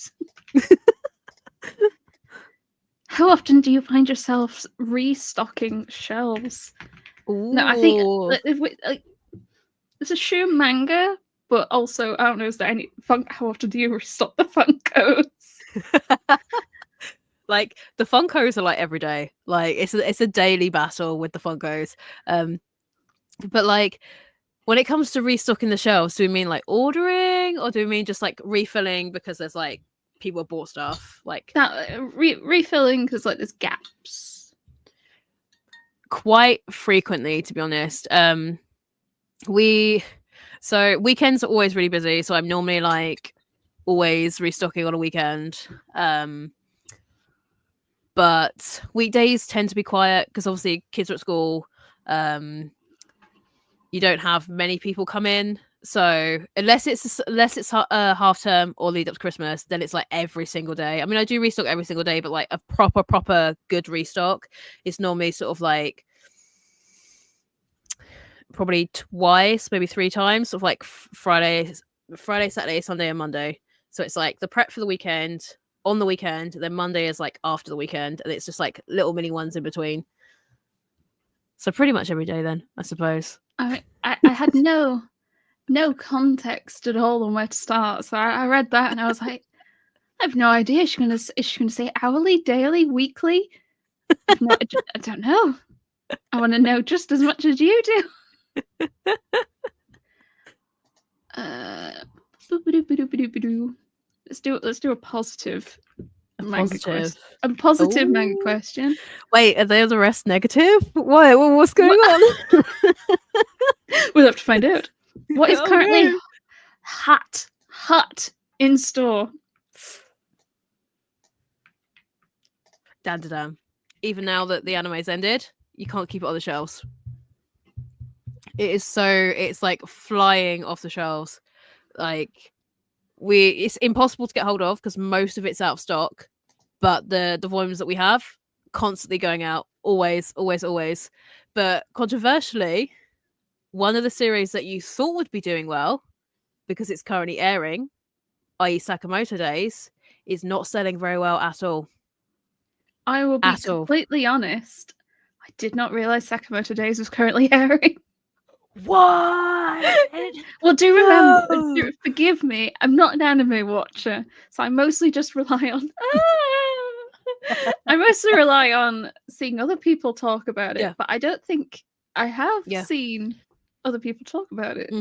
How often do you find yourselves restocking shelves? Ooh. No, I think it's a shoe manga, but also I don't know. Is there any how often do you restock the Funkos? Like the Funkos are like every day. Like it's a daily battle with the Funkos. But like when it comes to restocking the shelves, do we mean like ordering, or do we mean just like refilling because there's like people have bought stuff? Like that refilling because like there's gaps. Quite frequently, to be honest. So weekends are always really busy, so I'm normally like always restocking on a weekend. But weekdays tend to be quiet because obviously kids are at school. You don't have many people come in, so unless it's half term or lead up to Christmas, then it's like every single day. I mean, I do restock every single day, but like a proper good restock is normally sort of like probably twice, maybe 3 times, sort of like Friday, Saturday, Sunday, and Monday. So it's like the prep for the weekend, on the weekend, then Monday is like after the weekend, and it's just like little mini ones in between. So pretty much every day then, I suppose. I had no context at all on where to start, so I read that and I was like, I have no idea. Is she gonna say hourly, daily, weekly? I don't know. I want to know just as much as you do. Let's do a positive manga question. A positive manga question. Wait, are they the rest negative? Why? What's going on? We'll have to find out. What is currently hot in store? Damn. Even now that the anime's ended, you can't keep it on the shelves. It's like flying off the shelves. Like it's impossible to get hold of because most of it's out of stock. But the volumes that we have constantly going out, always. But controversially, one of the series that you thought would be doing well because it's currently airing, i.e. Sakamoto Days, is not selling very well at all. I will be completely honest. I did not realize Sakamoto Days was currently airing. What? Well, do remember, forgive me, I'm not an anime watcher, so I mostly just rely on seeing other people talk about it, but I don't think I have seen other people talk about it.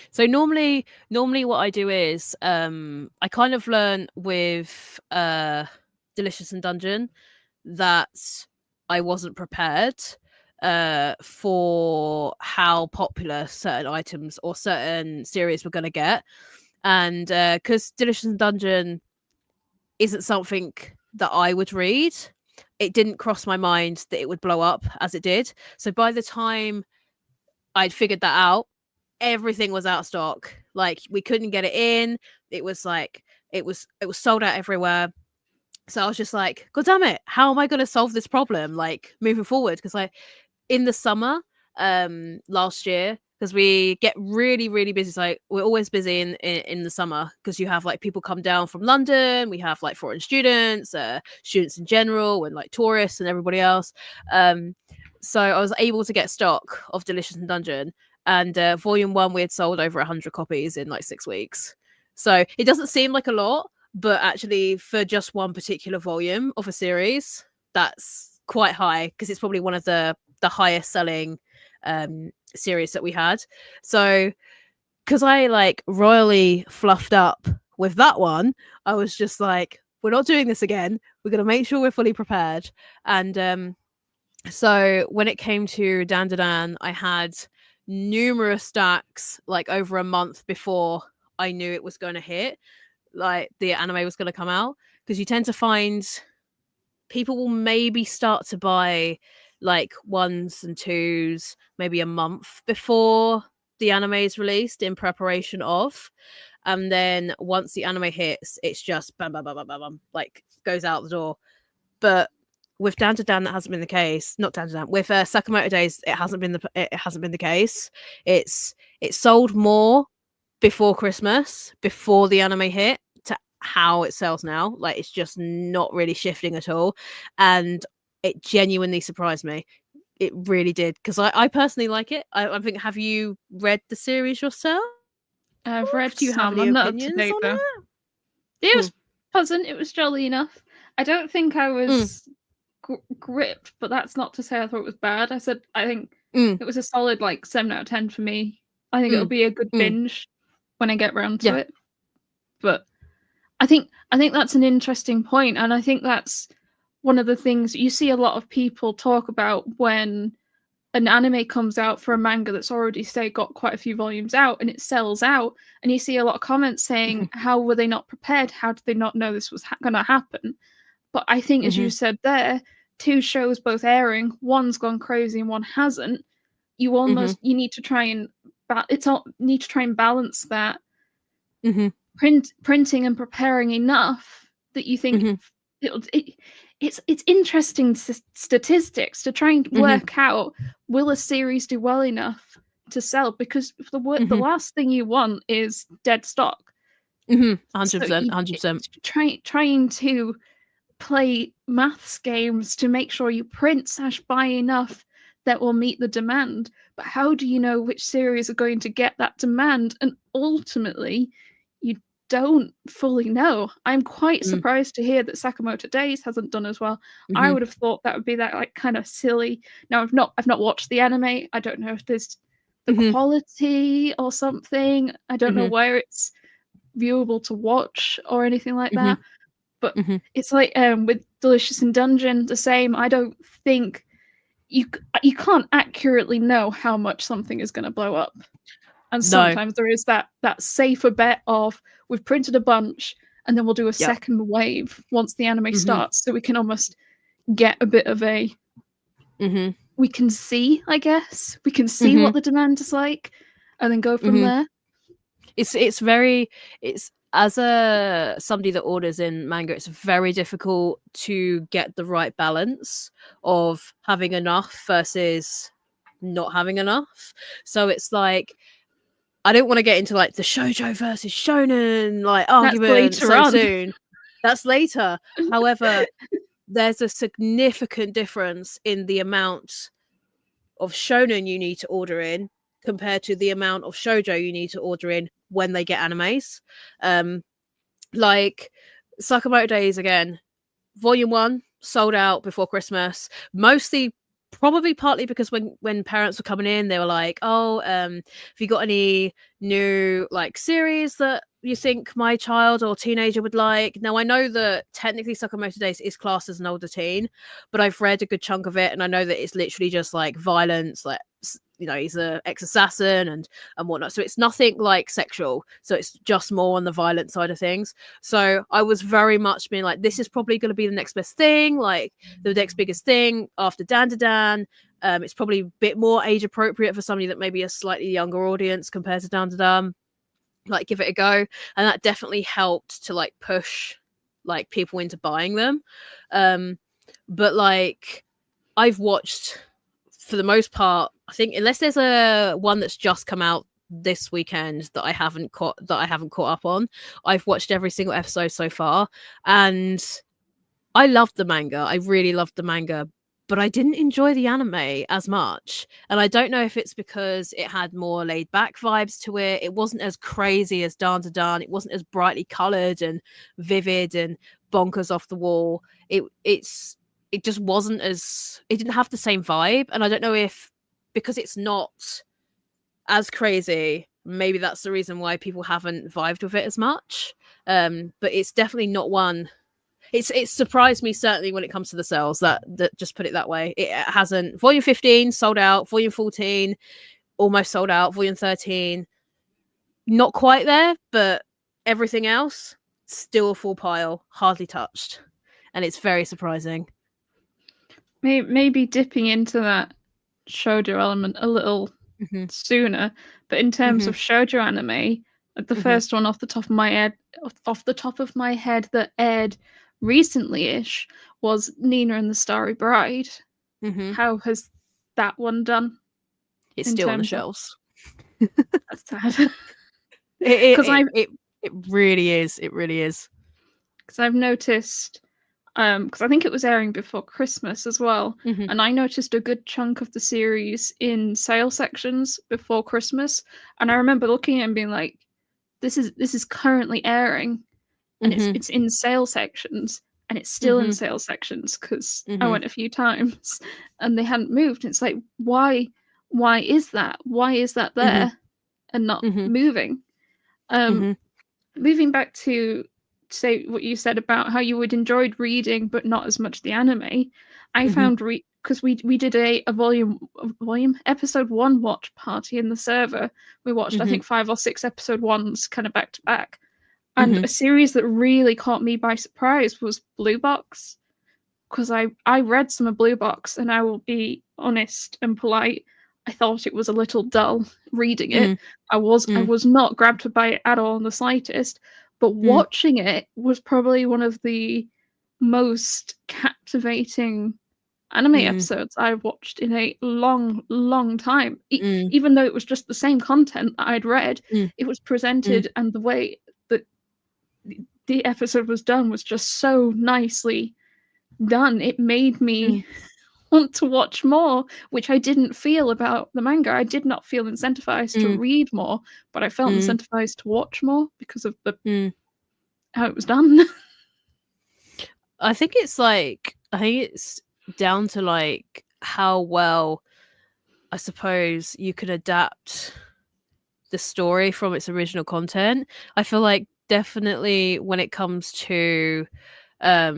So normally what I do is I kind of learn with Delicious and Dungeon that I wasn't prepared for how popular certain items or certain series were going to get. And because Delicious and Dungeon isn't something that I would read, it didn't cross my mind that it would blow up as it did. So by the time I'd figured that out, everything was out of stock. Like we couldn't get it in. It was like it was sold out everywhere. So I was just like, God damn it, how am I going to solve this problem, like, moving forward? Because in the summer last year, because we get really, really busy. So we're always busy in the summer because you have like people come down from London. We have like foreign students, students in general, and like tourists and everybody else. So I was able to get stock of Delicious and Dungeon, and volume 1 we had sold over 100 copies in like 6 weeks. So it doesn't seem like a lot, but actually for just one particular volume of a series, that's quite high, because it's probably one of the highest selling series that we had. So because I like royally fluffed up with that one, I was just like, we're not doing this again. We're going to make sure we're fully prepared. And so when it came to Dan, I had numerous stacks like over a month before I knew it was going to hit, like the anime was going to come out, because you tend to find people will maybe start to buy like 1s and 2s maybe a month before the anime is released in preparation of, and then once the anime hits, it's just bam bam bam bam bam, bam, like goes out the door. But with Dan that hasn't been the case. Not Dan with Sakamoto Days, it hasn't been the case. It's sold more before Christmas, before the anime hit, to how it sells now. Like, it's just not really shifting at all, and it genuinely surprised me. It really did, because I personally like it. I think, have you read the series yourself? I've read Do you some. have any I'm not up to opinions date on though. it? It was pleasant. It was jolly enough. I don't think I was gripped, but that's not to say I thought it was bad. I said I think it was a solid like 7 out of 10 for me. I think it'll be a good binge when I get round to it. But I think that's an interesting point, and I think that's one of the things you see a lot of people talk about when an anime comes out for a manga that's already, say, got quite a few volumes out and it sells out, and you see a lot of comments saying, how were they not prepared? How did they not know this was going to happen? But I think, as you said there, 2 shows both airing, one's gone crazy and one hasn't. You almost you need to try and need to try and balance that printing and preparing enough that you think it's interesting statistics to try and work out, will a series do well enough to sell, because the last thing you want is dead stock. 100%, 100%. Trying to play maths games to make sure you print/buy enough that will meet the demand, but how do you know which series are going to get that demand? And ultimately you don't fully know. I'm quite surprised to hear that Sakamoto Days hasn't done as well. I would have thought that would be that like kind of silly. Now I've not watched the anime. I don't know if there's the quality or something. I don't know where it's viewable to watch or anything like that. But it's like with Delicious in Dungeon, the same. I don't think you can't accurately know how much something is going to blow up. And sometimes there is that safer bet of, we've printed a bunch and then we'll do a second wave once the anime starts, so we can almost get a bit of a we can see, I guess. We can see what the demand is like and then go from there. It's as somebody that orders in manga, it's very difficult to get the right balance of having enough versus not having enough. So it's like, I don't want to get into like the shoujo versus shonen like argument soon. That's later. However, there's a significant difference in the amount of shonen you need to order in compared to the amount of shoujo you need to order in when they get animes. Like Sakamoto Days, again, volume 1 sold out before Christmas, mostly probably partly because when parents were coming in, they were like, have you got any new like series that you think my child or teenager would like? Now I know that technically Sakamoto Days is classed as an older teen, but I've read a good chunk of it and I know that it's literally just like violence, like, you know, he's an ex-assassin and whatnot, so it's nothing like sexual, so it's just more on the violent side of things. So I was very much being like, this is probably going to be the next best thing, like the next biggest thing after Dan. It's probably a bit more age appropriate for somebody that maybe a slightly younger audience compared to Dan. Like, give it a go. And that definitely helped to like push like people into buying them. But like I've watched, for the most part, I think, unless there's a one that's just come out this weekend that I haven't caught up on, I've watched every single episode so far, and I loved the manga. I really loved the manga, but I didn't enjoy the anime as much. And I don't know if it's because it had more laid back vibes to it. It wasn't as crazy as Dan to Dan. It wasn't as brightly colored and vivid and bonkers off the wall. It just wasn't as, it didn't have the same vibe. And I don't know if because it's not as crazy, maybe that's the reason why people haven't vibed with it as much. But it's definitely not one. It's surprised me, certainly when it comes to the sales, that just put it that way. It hasn't. Volume 15 sold out, volume 14 almost sold out, volume 13 not quite there, but everything else still a full pile, hardly touched, and it's very surprising. Maybe dipping into that shoujo element a little sooner, but in terms of shoujo anime, like the first one off the top of my head that aired recently-ish was Nina and the Starry Bride. How has that one done? It's still on the shelves. That's sad. It really is. It really is. Because I've noticed, because I think it was airing before Christmas as well, and I noticed a good chunk of the series in sale sections before Christmas, and I remember looking at it and being like, this is currently airing, and it's in sale sections, and it's still in sale sections, because I went a few times and they hadn't moved. And it's like, why is that? Why is that there and not moving? Moving back to say what you said about how you would enjoyed reading but not as much the anime, I found because we did a volume episode 1 watch party in the server. We watched I think 5 or 6 episode 1s kind of back to back. And a series that really caught me by surprise was Blue Box, because I read some of Blue Box, and I will be honest and polite, I thought it was a little dull reading it. I was not grabbed by it at all in the slightest, but watching it was probably one of the most captivating anime episodes I've watched in a long time. Even though it was just the same content that I'd read, it was presented, and the way that the episode was done was just so nicely done. It made me want to watch more, which I didn't feel about the manga. I did not feel incentivized to read more, but I felt incentivized to watch more because of the how it was done. I think it's down to like how well, I suppose, you can adapt the story from its original content. I feel like definitely when it comes to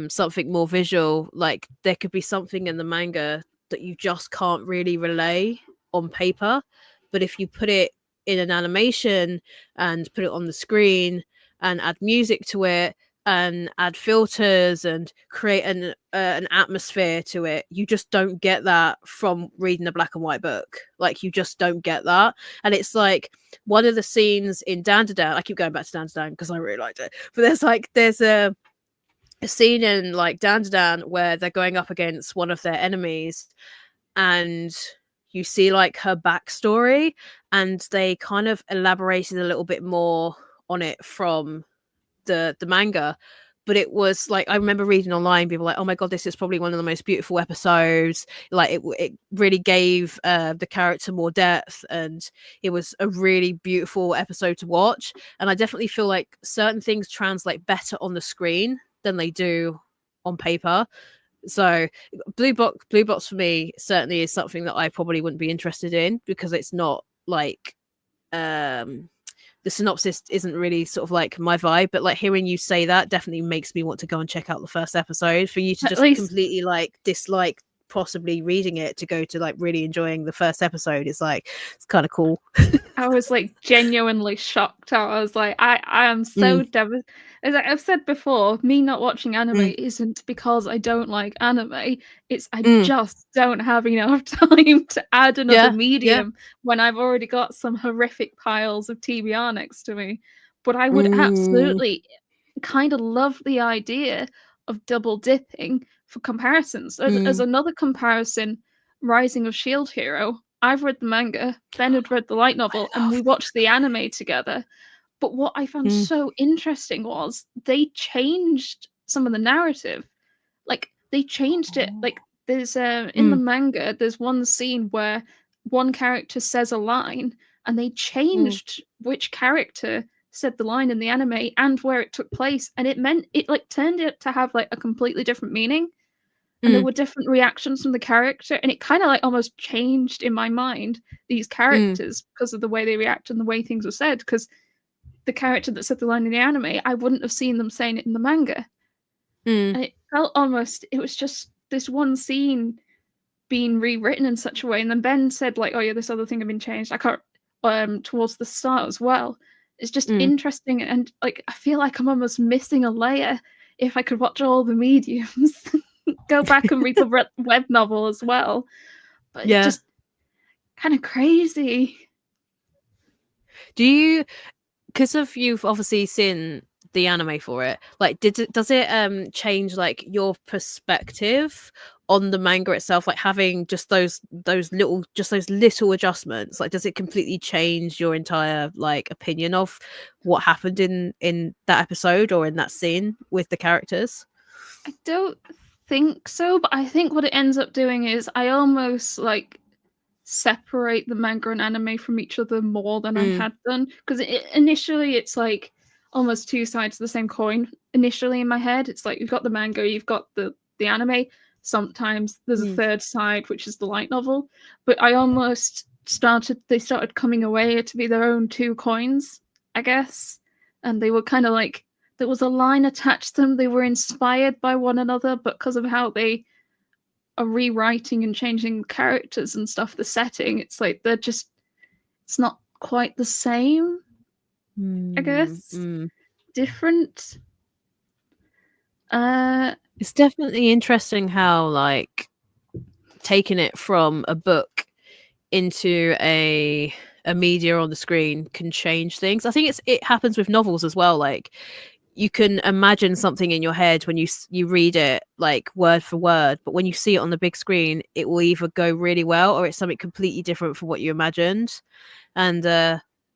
something more visual, like there could be something in the manga that you just can't really relay on paper, but if you put it in an animation and put it on the screen and add music to it and add filters and create an atmosphere to it, you just don't get that from reading a black and white book. Like, you just don't get that. And it's like one of the scenes in Dan to Dan, I keep going back to Dan to Dan because I really liked it, but there's a scene in like Dan to Dan where they're going up against one of their enemies, and you see like her backstory, and they kind of elaborated a little bit more on it from the manga. But it was like, I remember reading online, people like, oh my god, this is probably one of the most beautiful episodes. Like it really gave the character more depth, and it was a really beautiful episode to watch. And I definitely feel like certain things translate better on the screen than they do on paper. So Blue Box for me certainly is something that I probably wouldn't be interested in, because it's not like the synopsis isn't really sort of like my vibe. But like hearing you say that definitely makes me want to go and check out the first episode. For you to just completely like dislike possibly reading it to go to like really enjoying the first episode, it's like, it's kind of cool. I was like genuinely shocked. I was like, I am so devastated. As I've said before, me not watching anime isn't because I don't like anime. It's I just don't have enough time to add another medium when I've already got some horrific piles of TBR next to me. But I would absolutely kind of love the idea of double dipping for comparisons. As another comparison, Rising of Shield Hero. I've read the manga, Ben had read the light novel, and we watched the anime together. But what I found so interesting was they changed some of the narrative. Like, they changed it. Like, there's in the manga, there's one scene where one character says a line, and they changed which character said the line in the anime and where it took place, and it meant it like turned it to have like a completely different meaning. And there were different reactions from the character, and it kind of like almost changed in my mind these characters because of the way they react and the way things were said. Because the character that said the line in the anime, I wouldn't have seen them saying it in the manga. And it felt almost, it was just this one scene being rewritten in such a way. And then Ben said like, oh yeah, this other thing had been changed. I can't, towards the start as well. It's just interesting, and like I feel like I'm almost missing a layer if I could watch all the mediums. Go back and read the web novel as well. But it's just kind of crazy. Do you, because of you've obviously seen the anime for it, like does it change like your perspective on the manga itself, like having just those little adjustments? Like, does it completely change your entire like opinion of what happened in that episode or in that scene with the characters? I don't think so, but I think what it ends up doing is I almost like separate the manga and anime from each other more than I had done, because initially it's like almost two sides of the same coin. Initially in my head, it's like you've got the manga, you've got the anime. Sometimes there's a third side, which is the light novel. But I almost they started coming away to be their own two coins, I guess, and they were kind of like, there was a line attached to them. They were inspired by one another, but because of how they are rewriting and changing characters and stuff, the setting, it's like it's not quite the same, I guess. Different. It's definitely interesting how like taking it from a book into a media on the screen can change things. I think it happens with novels as well. Like, you can imagine something in your head when you read it like word for word, but when you see it on the big screen, it will either go really well or it's something completely different from what you imagined. And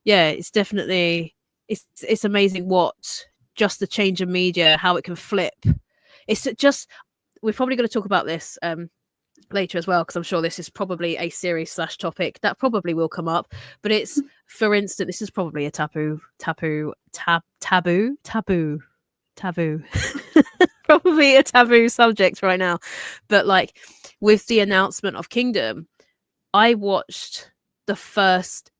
it's definitely it's amazing what just the change of media, how it can flip. It's just, we're probably going to talk about this later as well, because I'm sure this is probably a series / topic that probably will come up. But it's, for instance, this is probably a taboo probably a taboo subject right now. But like, with the announcement of Kingdom, I watched the first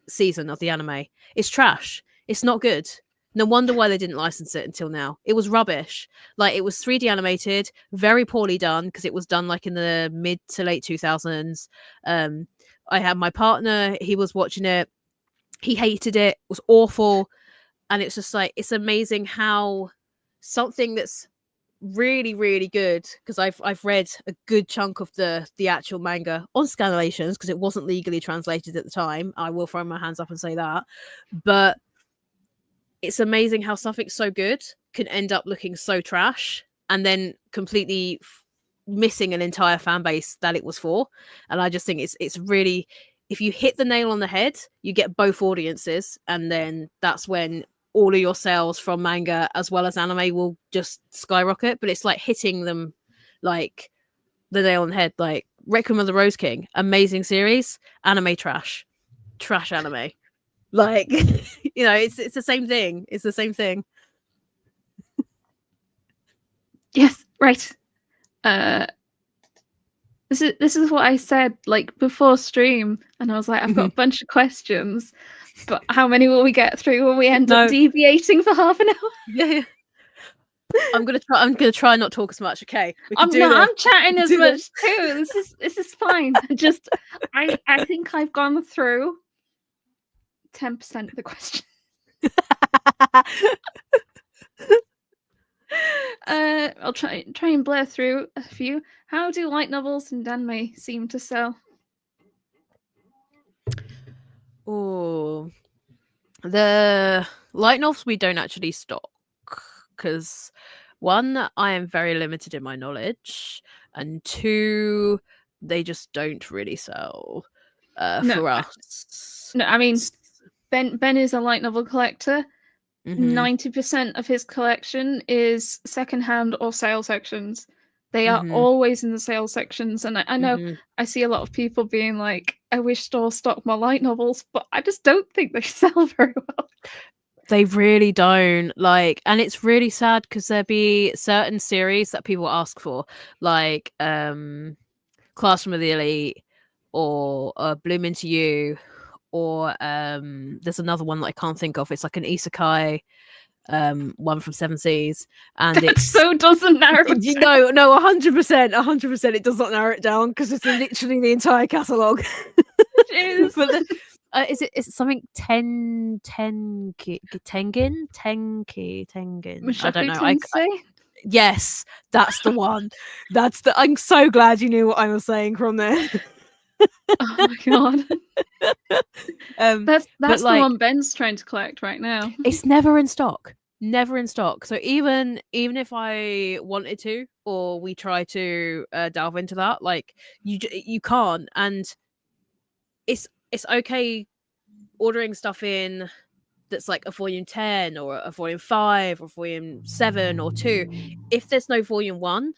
season of the anime. It's trash. It's not good. No wonder why they didn't license it until now. It was rubbish. Like, it was 3D animated, very poorly done, because it was done like in the mid to late 2000s. I had my partner, he was watching it. He hated it. It was awful. And it's just like, it's amazing how something that's really, really good, because I've read a good chunk of the actual manga on scanlations, because it wasn't legally translated at the time. I will throw my hands up and say that. But it's amazing how something so good can end up looking so trash and then completely missing an entire fan base that it was for. And I just think it's really, if you hit the nail on the head, you get both audiences, and then that's when all of your sales from manga as well as anime will just skyrocket. But it's like hitting them like the nail on the head. Like Requiem of the Rose King, amazing series, anime trash anime. Like, you know, it's the same thing. It's the same thing. Yes, right. This is what I said like before stream, and I was like, I've got a bunch of questions, but how many will we get through when we end up deviating for half an hour? Yeah. I'm gonna try not talk as much. Okay, I'm chatting as much too. This is fine. Just I think I've gone through 10% of the question. I'll try and blur through a few. How do light novels and anime seem to sell? Oh, the light novels we don't actually stock because one, I am very limited in my knowledge, and two, they just don't really sell for us. No, I mean, Ben is a light novel collector. 90% of his collection is secondhand or sale sections. They are always in the sale sections, and I know I see a lot of people being like, I wish stores stock more light novels, but I just don't think they sell very well. They really don't, like, and it's really sad because there be certain series that people ask for, like Classroom of the Elite or Bloom Into You, or there's another one that I can't think of. It's like an isekai one from Seven Seas, and it so doesn't narrow it down. No 100% it does not narrow it down because it's literally the entire catalogue. It is. But is it something Tengen? I don't know. Yes, that's the one. I'm so glad you knew what I was saying from there. Oh my god. That's the one Ben's trying to collect right now. It's never in stock. So even if I wanted to, or we try to delve into that, like you can't. And it's okay ordering stuff in that's like a volume 10 or a volume 5 or volume 7 or 2. If there's no volume 1,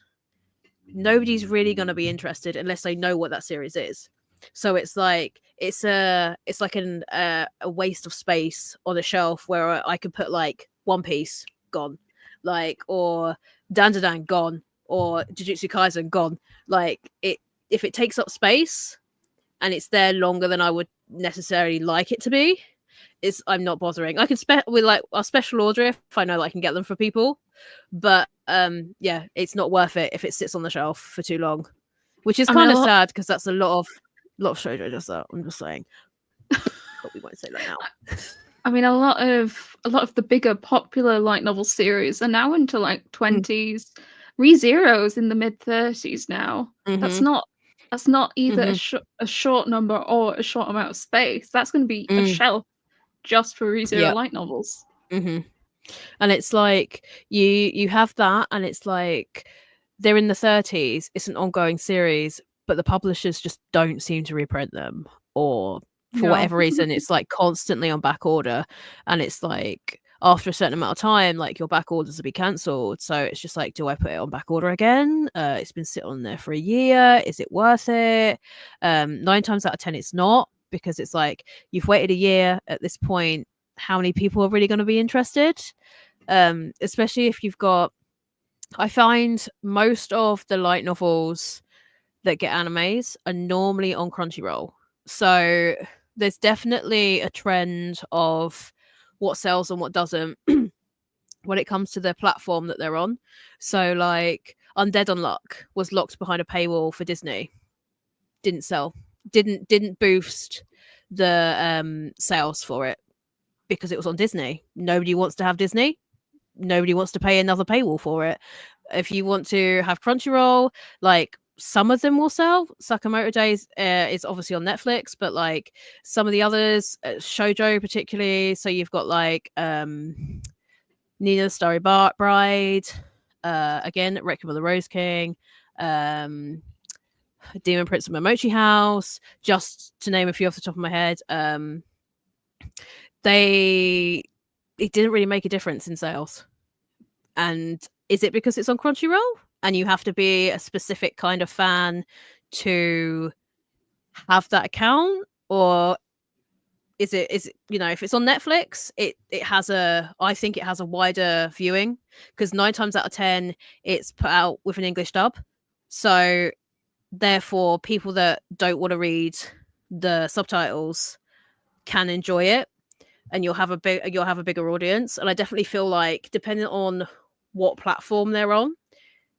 nobody's really going to be interested unless they know what that series is. So it's like a waste of space on a shelf where I could put like One Piece, gone, like, or Dandadan, gone, or Jujutsu Kaisen, gone. Like, if it takes up space and it's there longer than I would necessarily like it to be, I'm not bothering. I can I'll special order if I know that I can get them for people, but yeah, it's not worth it if it sits on the shelf for too long, which is kind of sad because that's a lot of shoujo just that. I'm just saying, but we won't say that now. I mean, a lot of the bigger popular light novel series are now into like 20s. ReZero's in the mid 30s now. That's not either a short number or a short amount of space. That's going to be a shelf just for ReZero light novels. And it's like you have that, and it's like they're in the 30s. It's an ongoing series, but the publishers just don't seem to reprint them, or for whatever reason, it's like constantly on back order, and it's like after a certain amount of time, like your back orders will be cancelled. So it's just like, do I put it on back order again? It's been sitting on there for a year. Is it worth it? 9 times out of 10, it's not, because it's like you've waited a year at this point. How many people are really going to be interested? Especially if you've got, I find most of the light novels that get animes are normally on Crunchyroll. So there's definitely a trend of what sells and what doesn't when it comes to the platform that they're on. So like Undead Unluck was locked behind a paywall for Disney. Didn't sell. Didn't boost the sales for it because it was on Disney. Nobody wants to have Disney. Nobody wants to pay another paywall for it. If you want to have Crunchyroll, like, some of them will sell. Sakamoto Days is obviously on Netflix, but like some of the others, shoujo particularly. So you've got like Nina Starry Bride, again Requiem of the Rose King, Demon Prince of Momochi House, just to name a few off the top of my head. It didn't really make a difference in sales. And is it because it's on Crunchyroll and you have to be a specific kind of fan to have that account? Or is it, if it's on Netflix, I think it has a wider viewing, because 9 times out of 10 it's put out with an English dub. So therefore people that don't want to read the subtitles can enjoy it, and you'll have a bigger audience. And I definitely feel like, depending on what platform they're on,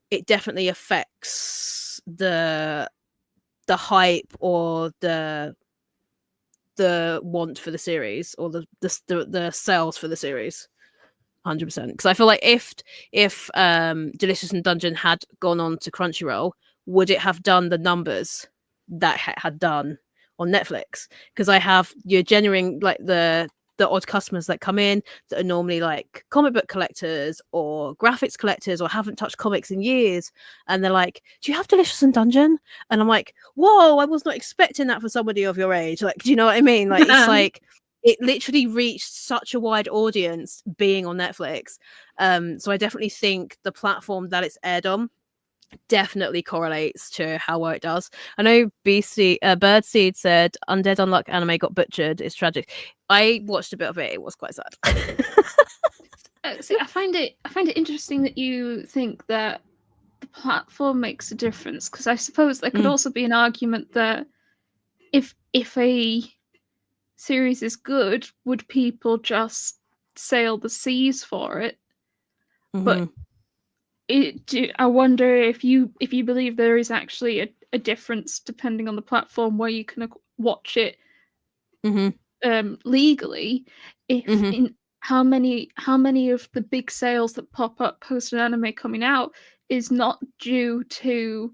it definitely affects the hype or the want for the series, or the sales for the series. 100%. Because I feel like if Delicious in Dungeon had gone on to Crunchyroll, would it have done the numbers that had done on Netflix? Because you're generating like the the odd customers that come in that are normally like comic book collectors or graphics collectors or haven't touched comics in years, and they're like, do you have Delicious and Dungeon? And I'm like, whoa, I was not expecting that for somebody of your age. Like, do you know what I mean? Like, it's like it literally reached such a wide audience being on Netflix. So I definitely think the platform that it's aired on definitely correlates to how well it does. I know Birdseed said Undead Unluck anime got butchered. It's tragic. I watched a bit of it. It was quite sad. See, I find it interesting that you think that the platform makes a difference, because I suppose there could also be an argument that if a series is good, would people just sail the seas for it? But I wonder if you believe there is actually a difference depending on the platform where you can watch it legally. If in how many of the big sales that pop up post an anime coming out is not due to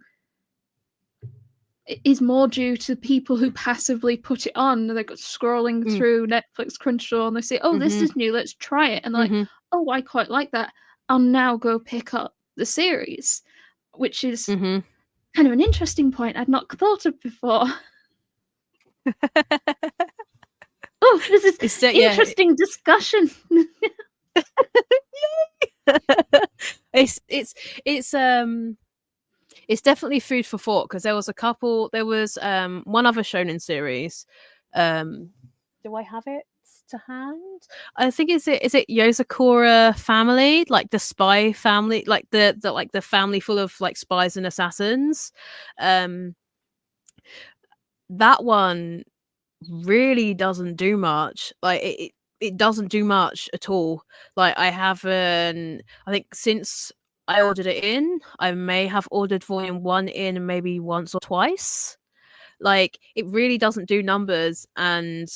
is more due to people who passively put it on. They're scrolling through Netflix, Crunchyroll, and they say, "Oh, this is new. Let's try it." And they're like, "Oh, I quite like that. I'll now go pick up the series," which is kind of an interesting point I'd not thought of before. Oh, this is interesting discussion. It's definitely food for thought, because there was one other shonen series. Do I have it to hand? I think is it Yozakura Family, like the spy family, like the family full of like spies and assassins. That one really doesn't do much. Like it doesn't do much at all. Like I think since I ordered it in, I may have ordered volume 1 in maybe once or twice. Like, it really doesn't do numbers, and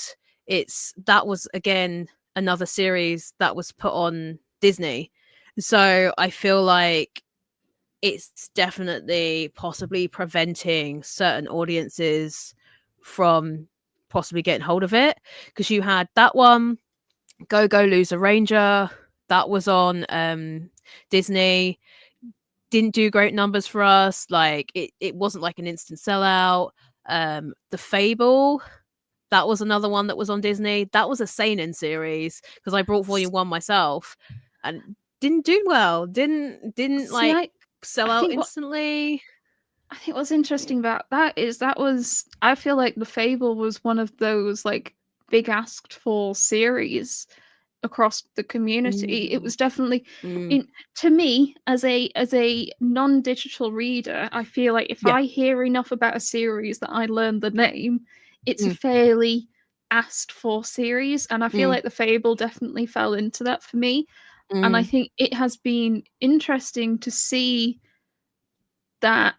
that was again another series that was put on Disney. So I feel like it's definitely possibly preventing certain audiences from possibly getting hold of it, because you had that one, Go Loser Ranger, that was on Disney, didn't do great numbers for us. Like it wasn't like an instant sellout. The Fable, that was another one that was on Disney. That was a seinen series, because I brought volume 1 myself and didn't do well. Didn't sell out instantly. I think what's interesting about that is I feel like The Fable was one of those like big asked for series across the community. It was definitely to me as a non-digital reader, I feel like if I hear enough about a series that I learn the name, it's a fairly asked for series, and I feel like The Fable definitely fell into that for me. And I think it has been interesting to see that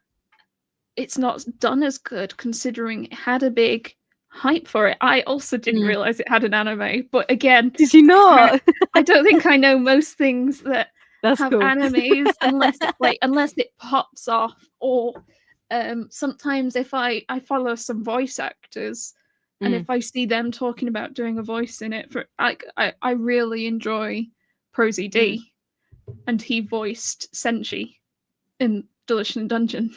it's not done as good, considering it had a big hype for it. I also didn't realize it had an anime, but again, did you not? I don't think I know most things that have cool. Animes unless it pops off, or sometimes if I follow some voice actors, and if I see them talking about doing a voice in it, for I really enjoy Prosy D, and he voiced Senshi in Delicious and Dungeon.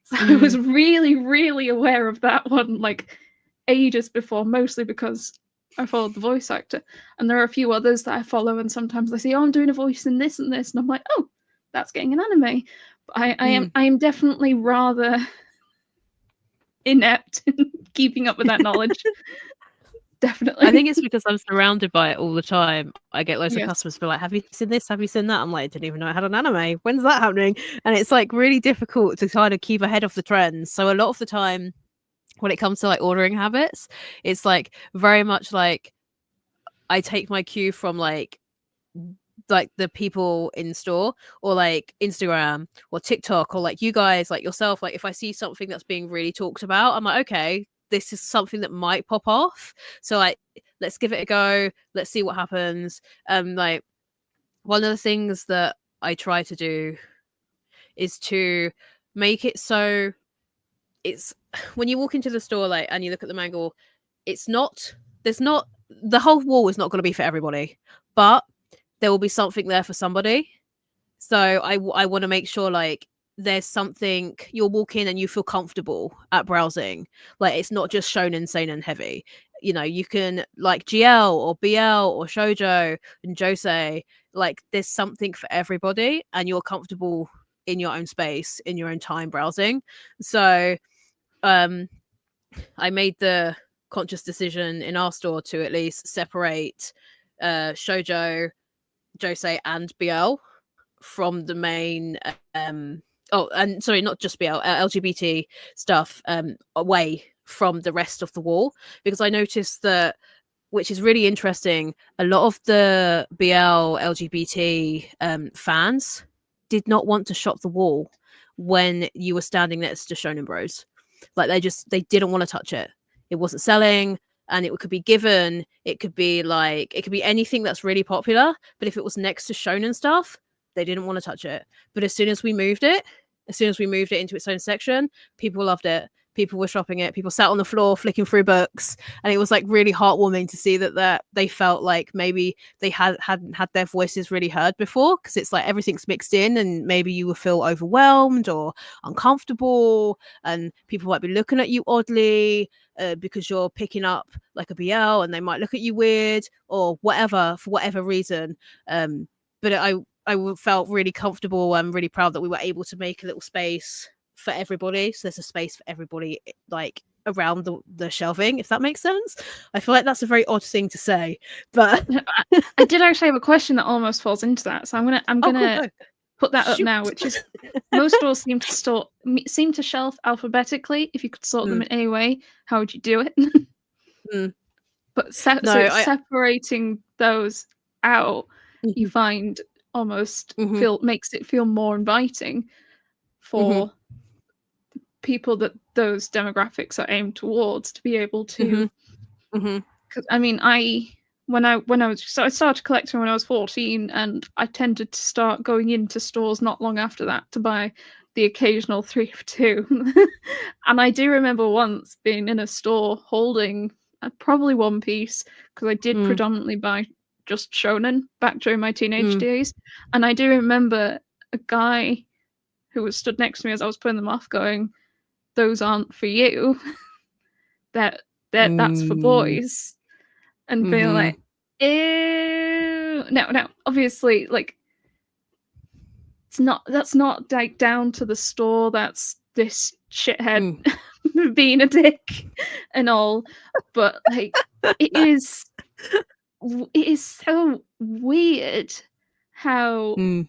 So I was really, really aware of that one, like ages before, mostly because I followed the voice actor. And there are a few others that I follow, and sometimes they say, "Oh, I'm doing a voice in this and this," and I'm like, "Oh, that's getting an anime." But I am definitely rather inept in keeping up with that knowledge. Definitely. I think it's because I'm surrounded by it all the time. I get loads of customers be like, "Have you seen this? Have you seen that?" I'm like, "I didn't even know I had an anime. When's that happening?" And it's like really difficult to kind of keep ahead of the trends. So a lot of the time when it comes to like ordering habits, it's like very much like I take my cue from like the people in store, or like Instagram or TikTok, or like you guys, like yourself. Like if I see something that's being really talked about, I'm like, okay, this is something that might pop off, so like let's give it a go, let's see what happens. Like one of the things that I try to do is to make it so it's when you walk into the store, like, and you look at the manga, it's not the whole wall is not going to be for everybody, but there will be something there for somebody. So I want to make sure like there's something, you'll walk in and you feel comfortable at browsing. Like it's not just shonen, seinen heavy. You know, you can like GL or BL or shoujo and josei. Like there's something for everybody, and you're comfortable in your own space, in your own time browsing. So I made the conscious decision in our store to at least separate shoujo, josei, and BL from the main and sorry, not just BL, LGBT stuff away from the rest of the wall, because I noticed that, which is really interesting, a lot of the BL LGBT fans did not want to shop the wall when you were standing next to Shonen Bros. Like they didn't want to touch it. It wasn't selling, and it could be given. It could be anything that's really popular. But if it was next to shonen stuff, they didn't want to touch it. But as soon as we moved it into its own section, people loved it. People were shopping it. People sat on the floor flicking through books, and it was like really heartwarming to see that they felt like maybe they hadn't had their voices really heard before, because it's like everything's mixed in, and maybe you will feel overwhelmed or uncomfortable, and people might be looking at you oddly because you're picking up like a BL, and they might look at you weird or whatever for whatever reason. But I felt really comfortable. I'm really proud that we were able to make a little space for everybody. So there's a space for everybody like around the shelving, if that makes sense. I feel like that's a very odd thing to say, but I did actually have a question that almost falls into that. So I'm gonna put that up now, which is most stores seem to shelf alphabetically. If you could sort them in any way, how would you do it? But separating those out, you find almost makes it feel more inviting for people that those demographics are aimed towards to be able to. Because I mean, I started collecting when I was 14, and I tended to start going into stores not long after that to buy the occasional 3 for 2. And I do remember once being in a store holding probably One Piece, because I did predominantly buy just shonen back during my teenage days. And I do remember a guy who was stood next to me as I was putting them off going, "Those aren't for you. That's for boys." And being like, ew. No, obviously, like, that's not like down to the store. That's this shithead being a dick and all. But like, it is so weird how I'm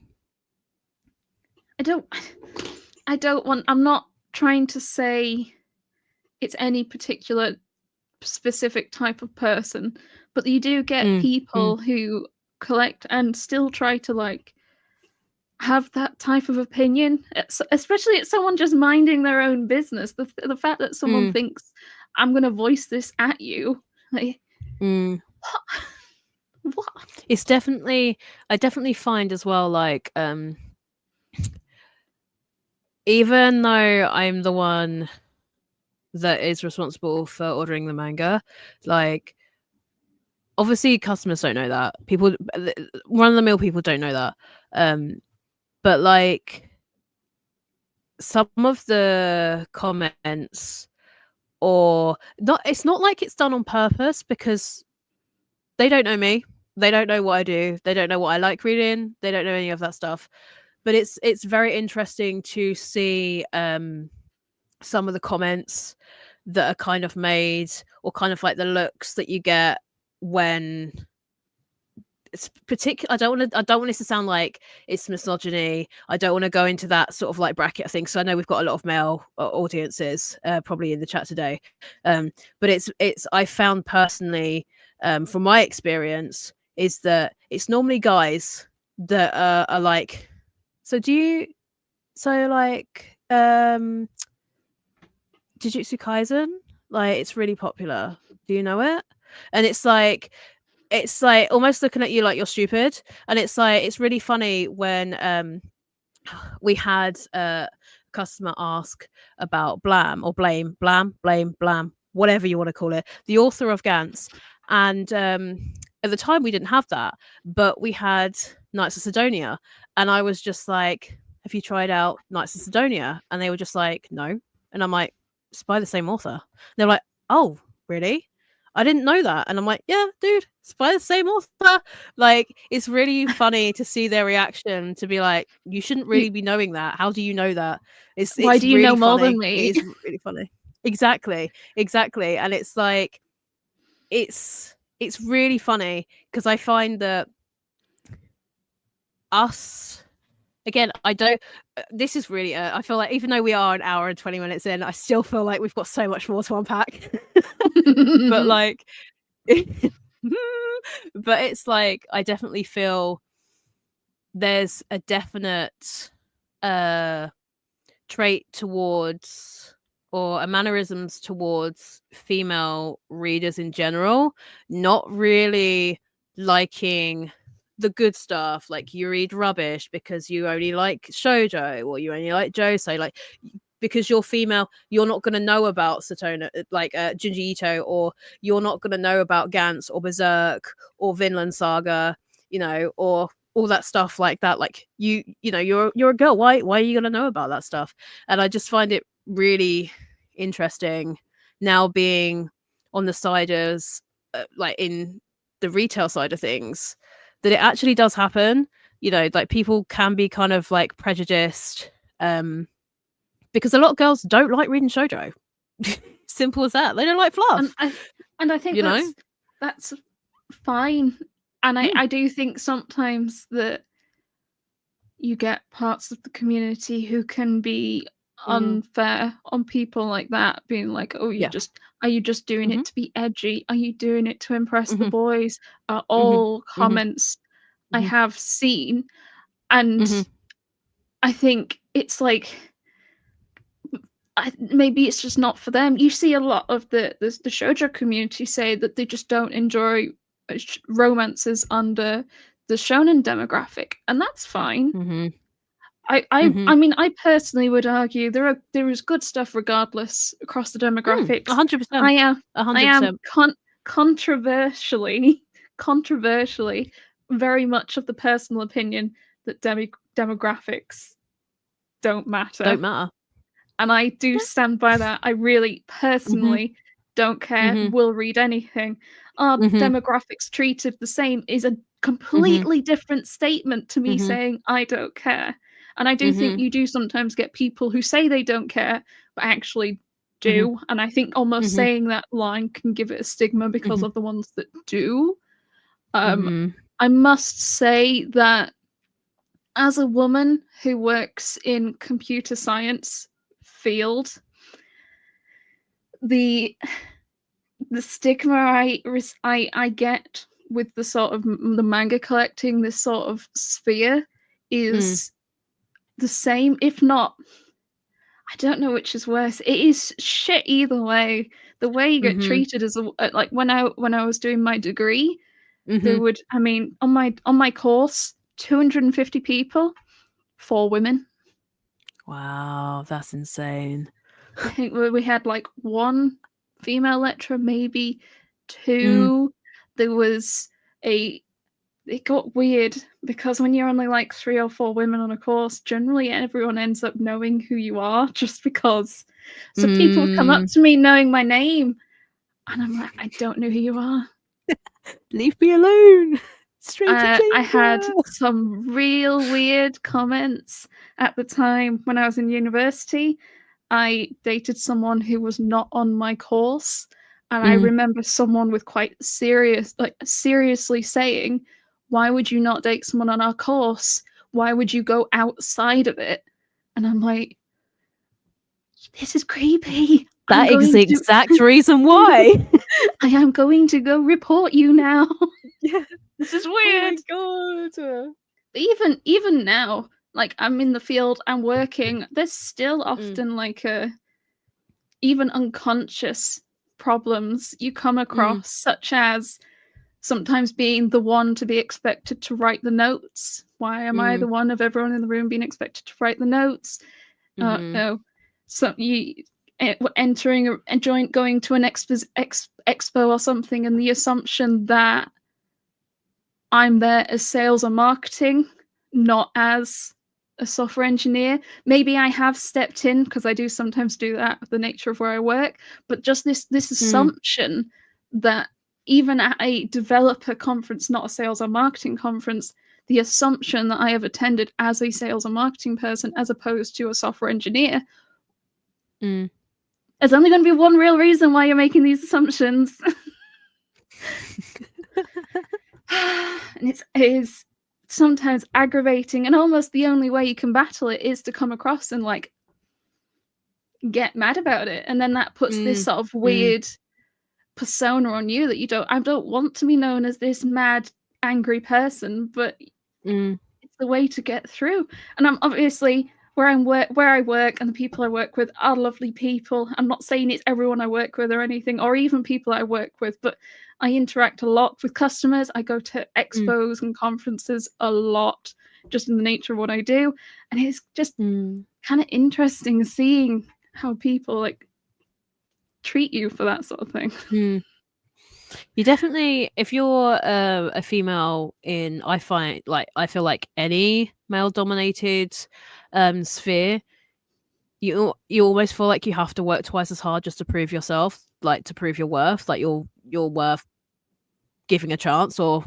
not trying to say it's any particular specific type of person, but you do get people who collect and still try to like have that type of opinion, especially at someone just minding their own business. The fact that someone thinks I'm gonna voice this at you, like what? It's definitely, I definitely find as well, like even though I'm the one that is responsible for ordering the manga, like obviously customers don't know that. People, run-of-the-mill people don't know that. But like some of the comments, or not, it's not like it's done on purpose, because they don't know me. They don't know what I do. They don't know what I like reading. They don't know any of that stuff. But it's very interesting to see some of the comments that are kind of made, or kind of like the looks that you get when it's particular. I don't want this to sound like it's misogyny. I don't want to go into that sort of like bracket thing. So I know we've got a lot of male audiences probably in the chat today, but it's I found personally from my experience is that it's normally guys that are like, Jujutsu Kaisen, like it's really popular, do you know it? And it's like almost looking at you like you're stupid. And it's like, it's really funny when we had a customer ask about Blam, or Blame, Blam, Blame, Blam, whatever you want to call it, the author of Gantz. And at the time we didn't have that, but we had Knights of Sidonia, and I was just like, have you tried out Knights of Sidonia? And they were just like, no. And I'm like, it's by the same author. They're like, oh, really? I didn't know that. And I'm like, yeah, dude, it's by the same author. Like, it's really funny to see their reaction, to be like, you shouldn't really be knowing that. How do you know that? Why do you really know more funny. than me? It is really funny. Exactly. And it's like, it's really funny, because I find that us, again, I don't, this is really, I feel like even though we are an hour and 20 minutes in, I still feel like we've got so much more to unpack. But like, but it's like, I definitely feel there's a definite trait towards, or a mannerisms towards, female readers in general not really liking the good stuff. Like, you read rubbish because you only like shoujo, or you only like josei, like, because you're female, you're not going to know about Satona, like Junji Ito, or you're not going to know about Gantz or Berserk or Vinland Saga, you know, or all that stuff like that. Like, you know, you're a girl. Why are you going to know about that stuff? And I just find it really interesting now, being on the side as like in the retail side of things, that it actually does happen. You know, like, people can be kind of like prejudiced, because a lot of girls don't like reading shoujo. Simple as that. They don't like fluff. And I think that's fine. And I do think sometimes that you get parts of the community who can be unfair on people like that, being like, oh, are you just doing it to be edgy? Are you doing it to impress the boys? Are all comments I have seen. And I think it's like, maybe it's just not for them. You see a lot of the shoujo community say that they just don't enjoy romances under the shonen demographic, and that's fine. I mean, I personally would argue there is good stuff regardless across the demographics. 100%. I am controversially very much of the personal opinion that demographics don't matter. And I do stand by that. I really personally don't care. Will read anything. Are demographics treated the same is a completely different statement to me saying I don't care. And I do think you do sometimes get people who say they don't care, but actually do. And I think almost saying that line can give it a stigma because of the ones that do. I must say that as a woman who works in computer science field, the stigma I get with the sort of the manga collecting, this sort of sphere, is the same, if not, I don't know which is worse. It is shit either way. The way you get treated as like when I was doing my degree, there would, I mean, on my course, 250 people, 4 women. Wow, that's insane. I think we had like 1 female lecturer, maybe 2. There was it got weird because when you're only like 3 or 4 women on a course, generally everyone ends up knowing who you are just because. So people come up to me knowing my name, and I'm like, I don't know who you are. Leave me alone. I had some real weird comments at the time when I was in university. I dated someone who was not on my course, and I remember someone with quite seriously saying, why would you not date someone on our course? Why would you go outside of it? And I'm like, this is creepy. That is the exact reason why. I am going to go report you now. Yeah, this is weird. Oh my god. But even now, like, I'm in the field, I'm working, there's still often like even unconscious problems you come across, such as sometimes being the one to be expected to write the notes. Why am I the one of everyone in the room being expected to write the notes? No. So entering going to an expo or something, and the assumption that I'm there as sales or marketing, not as a software engineer. Maybe I have stepped in, because I do sometimes do that with the nature of where I work, but just this assumption that even at a developer conference, not a sales or marketing conference, the assumption that I have attended as a sales or marketing person as opposed to a software engineer, there's only going to be one real reason why you're making these assumptions. And it is sometimes aggravating, and almost the only way you can battle it is to come across and like get mad about it, and then that puts this sort of weird persona on you that I don't want to be known as this mad, angry person, but it's the way to get through. And I'm obviously where I work and the people I work with are lovely people. I'm not saying it's everyone I work with or anything, or even people I work with, but I interact a lot with customers. I go to expos and conferences a lot, just in the nature of what I do. And it's just kind of interesting seeing how people like treat you for that sort of thing. You definitely, if you're a female in, I feel like any male-dominated sphere, you almost feel like you have to work twice as hard just to prove yourself, like to prove your worth, like you're worth giving a chance, or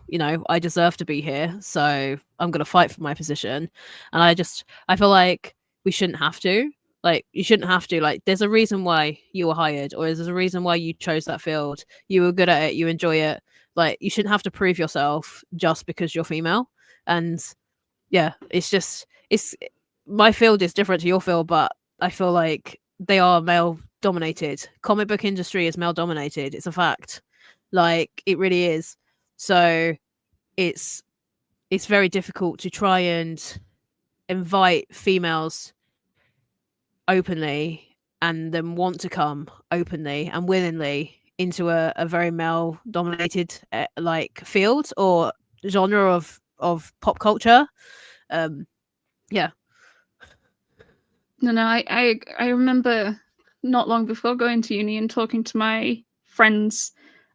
I deserve to be here, so I'm gonna fight for my position. And I feel like we shouldn't have to. Like, you shouldn't have to. Like, there's a reason why you were hired, or there's a reason why you chose that field. You were good at it. You enjoy it. Like, you shouldn't have to prove yourself just because you're female. And yeah, it's my field is different to your field, but I feel like they are male dominated. Comic book industry is male dominated. It's a fact. Like, it really is. So it's very difficult to try and invite females openly and then want to come openly and willingly into a very male dominated like field or genre of pop culture. Yeah. No, I remember not long before going to uni and talking to my friends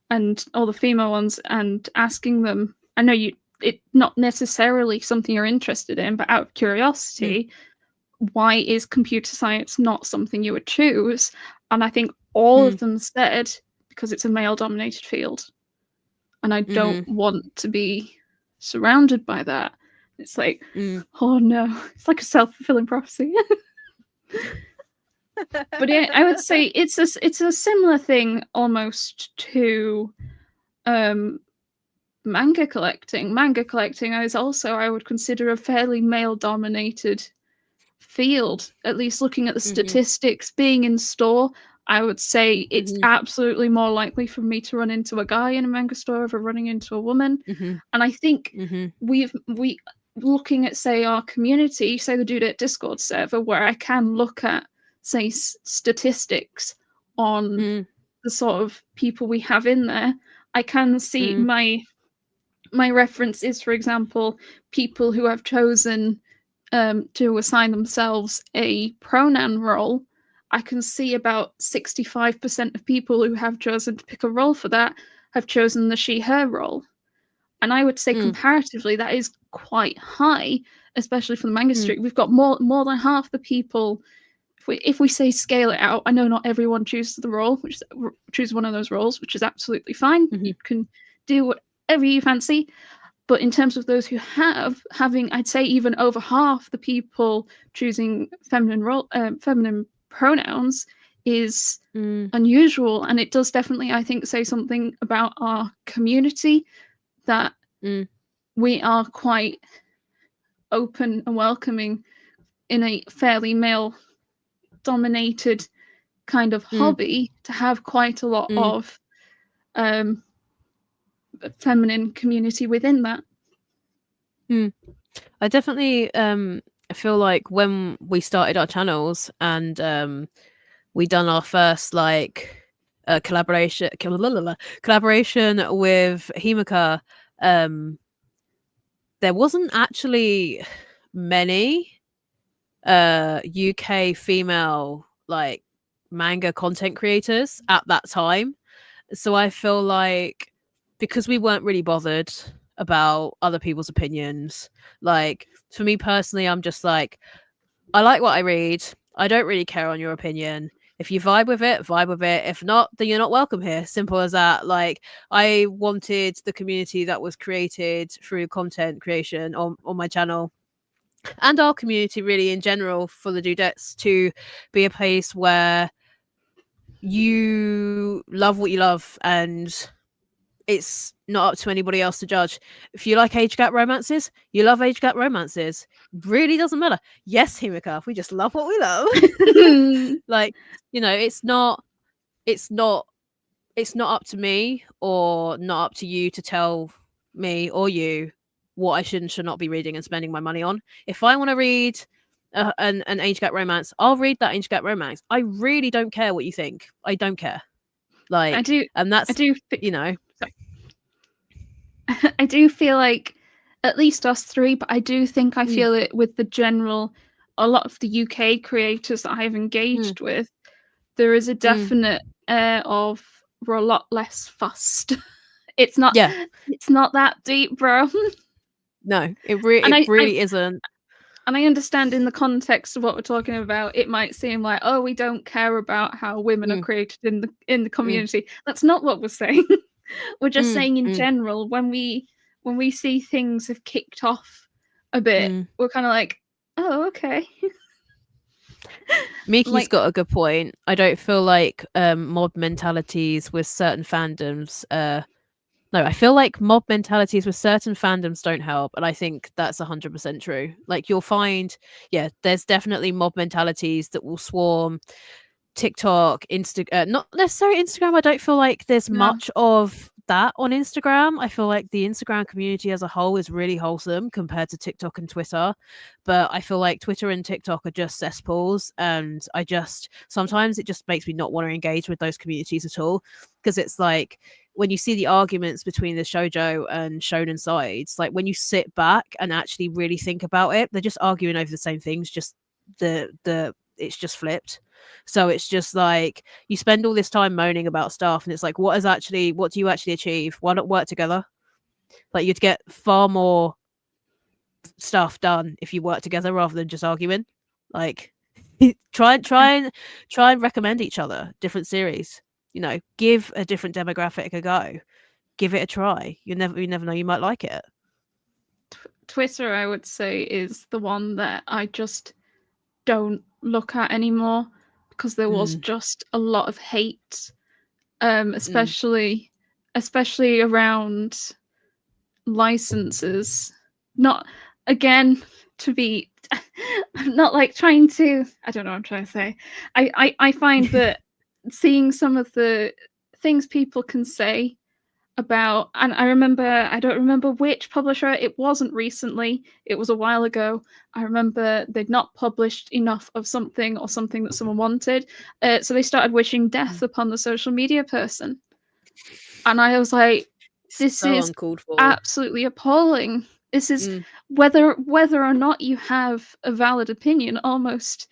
and all the female ones and asking them, I know it's not necessarily something you're interested in, but out of curiosity, why is computer science not something you would choose? And I think all of them said, because it's a male-dominated field. And I don't want to be surrounded by that. It's like, oh no, it's like a self-fulfilling prophecy. But yeah, I would say it's a similar thing almost to manga collecting. Manga collecting is also, I would consider, a fairly male-dominated field, at least looking at the statistics. Being in store, I would say it's absolutely more likely for me to run into a guy in a manga store over running into a woman. And I think we looking at, say, our community, say the Dude It Discord server, where I can look at, say, statistics on the sort of people we have in there, I can see my reference is, for example, people who have chosen to assign themselves a pronoun role. I can see about 65% of people who have chosen to pick a role for that have chosen the she/her role. And I would say comparatively that is quite high, especially for the manga street. We've got more than half the people. If we say scale it out, I know not everyone chooses the role, choose one of those roles, which is absolutely fine. You can do whatever you fancy. But in terms of those who having, I'd say even over half the people choosing feminine pronouns is unusual. And it does definitely, I think, say something about our community, that we are quite open and welcoming in a fairly male-dominated kind of hobby to have quite a lot of feminine community within that. I definitely feel like when we started our channels and we done our first like collaboration with Himika, there wasn't actually many UK female like manga content creators at that time. So I feel like because we weren't really bothered about other people's opinions, like for me personally, I'm just like, I like what I read. I don't really care on your opinion. If you vibe with it, vibe with it. If not, then you're not welcome here. Simple as that. Like, I wanted the community that was created through content creation on my channel and our community really in general for the dudettes to be a place where you love what you love and it's not up to anybody else to judge. If you like age gap romances, you love age gap romances. Really doesn't matter. Yes, Himika, we just love what we love. Like, you know, it's not up to me or not up to you to tell me or you what I should and should not be reading and spending my money on. If I want to read an age gap romance, I'll read that age gap romance. I really don't care what you think. I don't care. Like, and that's, you know. I do feel like at least us three, but I do think I feel it with a lot of the UK creators that I have engaged with. There is a definite air of we're a lot less fussed. It's not that deep, bro. No, it really isn't. And I understand in the context of what we're talking about, it might seem like, oh, we don't care about how women are created in the community. That's not what we're saying. We're just saying in general, when we see things have kicked off a bit, we're kind of like, oh, okay. Miki's got a good point. I don't feel like mob mentalities with certain fandoms. No, I feel like mob mentalities with certain fandoms don't help, and I think that's 100% true. Like you'll find, there's definitely mob mentalities that will swarm TikTok, not necessarily Instagram. I don't feel like there's much of that on Instagram. I feel like the Instagram community as a whole is really wholesome compared to TikTok and Twitter. But I feel like Twitter and TikTok are just cesspools. And sometimes it just makes me not want to engage with those communities at all. Because it's like, when you see the arguments between the shoujo and shonen sides, like when you sit back and actually really think about it, they're just arguing over the same things, just it's just flipped. So it's just like you spend all this time moaning about stuff and it's like, what do you actually achieve? Why not work together? Like you'd get far more stuff done if you work together rather than just arguing. Like try and recommend each other different series. You know, give a different demographic a go. Give it a try. You never know, you might like it. Twitter, I would say, is the one that I just don't look at anymore because there was just a lot of hate, especially around licenses. Not again to be. I'm not like trying to. I don't know what I'm trying to say. I find that seeing some of the things people can say about, and I don't remember which publisher, it wasn't recently, it was a while ago. I remember they'd not published enough of something or something that someone wanted, so they started wishing death upon the social media person. And I was like, this is absolutely appalling. This is whether or not you have a valid opinion almost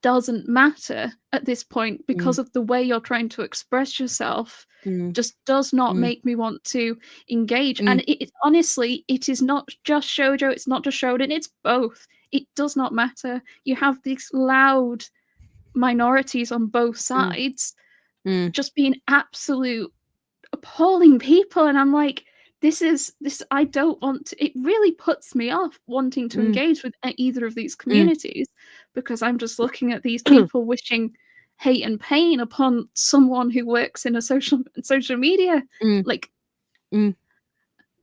doesn't matter at this point because of the way you're trying to express yourself. Just does not make me want to engage. And it honestly, it is not just shoujo, it's not just shonen, it's both. It does not matter. You have these loud minorities on both sides just being absolute appalling people, and I'm like, this I don't want to, it really puts me off wanting to engage with either of these communities because I'm just looking at these people wishing hate and pain upon someone who works in a social media. Like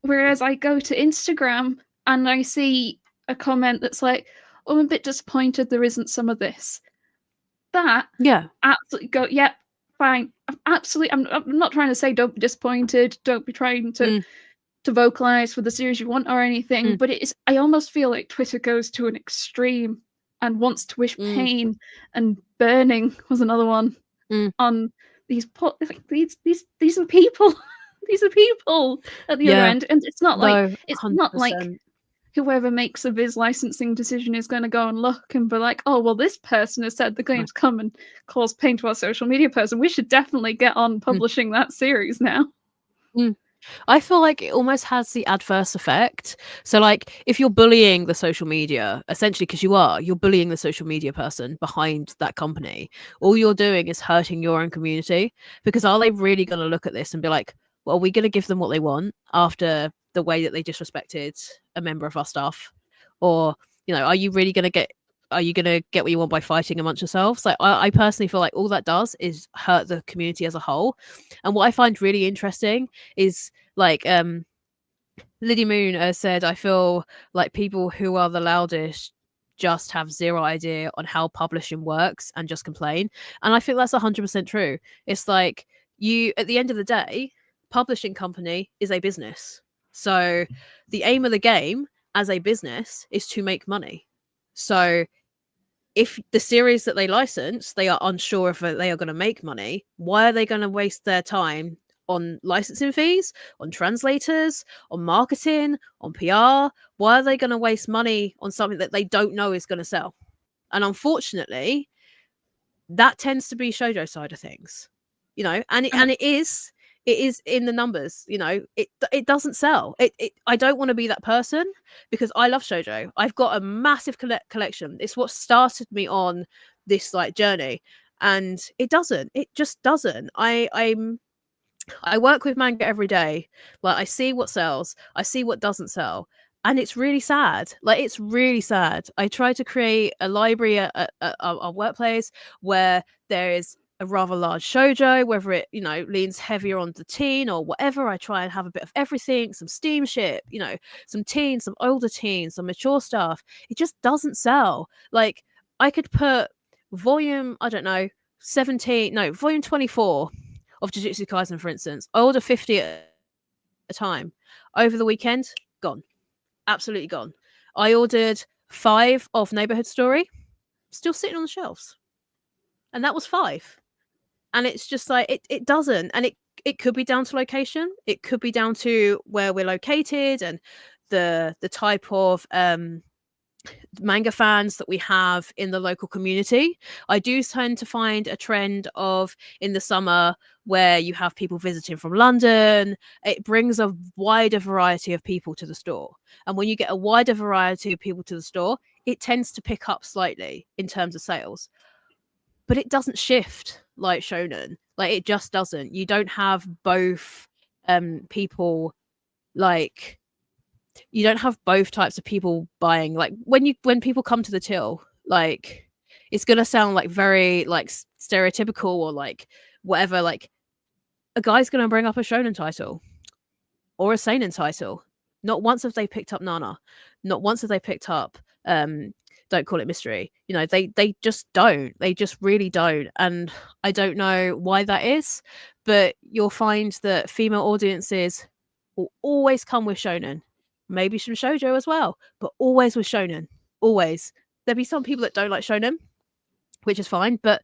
whereas I go to Instagram and I see a comment that's like, oh, I'm a bit disappointed there isn't some of this. That absolutely go, yep, fine. Absolutely, I'm not trying to say don't be disappointed, don't be trying to vocalize for the series you want or anything, but it is, I almost feel like Twitter goes to an extreme and wants to wish pain, and burning was another one on these these are people. These are people at the other end, and it's not like whoever makes a Viz licensing decision is going to go and look and be like, oh, well, this person has said they're going to come and cause pain to our social media person. We should definitely get on publishing that series now. I feel like it almost has the adverse effect. So, like, if you're bullying the social media, essentially, because you're bullying the social media person behind that company, all you're doing is hurting your own community. Because are they really going to look at this and be like, well, are we going to give them what they want after the way that they disrespected a member of our staff? Or, you know, are you really going to get what you want by fighting amongst yourselves? Like, I personally feel like all that does is hurt the community as a whole. And what I find really interesting is, like, Liddy Moon said, I feel like people who are the loudest just have zero idea on how publishing works and just complain. And I think that's 100% true. It's like, you, at the end of the day, publishing company is a business. So the aim of the game as a business is to make money. So if the series that they license, they are unsure if they are going to make money, why are they going to waste their time on licensing fees, on translators, on marketing, on PR? Why are they going to waste money on something that they don't know is going to sell? And unfortunately, that tends to be shoujo side of things, you know, and it is in the numbers, you know, it doesn't sell. I don't want to be that person, because I love shoujo. I've got a massive collection. It's what started me on this, like, journey, and it just doesn't. I work with manga every day. Like, I see what sells, I see what doesn't sell, and it's really sad. Like, it's really sad. I try to create a library at our workplace where there is a rather large shoujo, whether it, you know, leans heavier on the teen or whatever. I try and have a bit of everything, some steamship, you know, some teens, some older teens, some mature stuff. It just doesn't sell. Like, I could put volume, I don't know, volume 24 of Jujutsu Kaisen, for instance. I order 50 at a time. Over the weekend, gone. Absolutely gone. I ordered 5 of Neighborhood Story, still sitting on the shelves. And that was 5. And it's just like, it doesn't. And it could be down to location. It could be down to where we're located and the type of manga fans that we have in the local community. I do tend to find a trend of, in the summer, where you have people visiting from London. It brings a wider variety of people to the store. And when you get a wider variety of people to the store, it tends to pick up slightly in terms of sales. But it doesn't shift like shonen. Like, it just doesn't. You don't have both people, like, you don't have both types of people buying. Like, when people come to the till, like, it's gonna sound like very, like, stereotypical or like whatever. Like, a guy's gonna bring up a shonen title or a seinen title. Not once have they picked up Nana. Not once have they picked up Don't Call It Mystery. You know, they just don't. They just really don't. And I don't know why that is, but you'll find that female audiences will always come with shonen. Maybe some shoujo as well, but always with shonen. Always. There'll be some people that don't like shonen, which is fine, but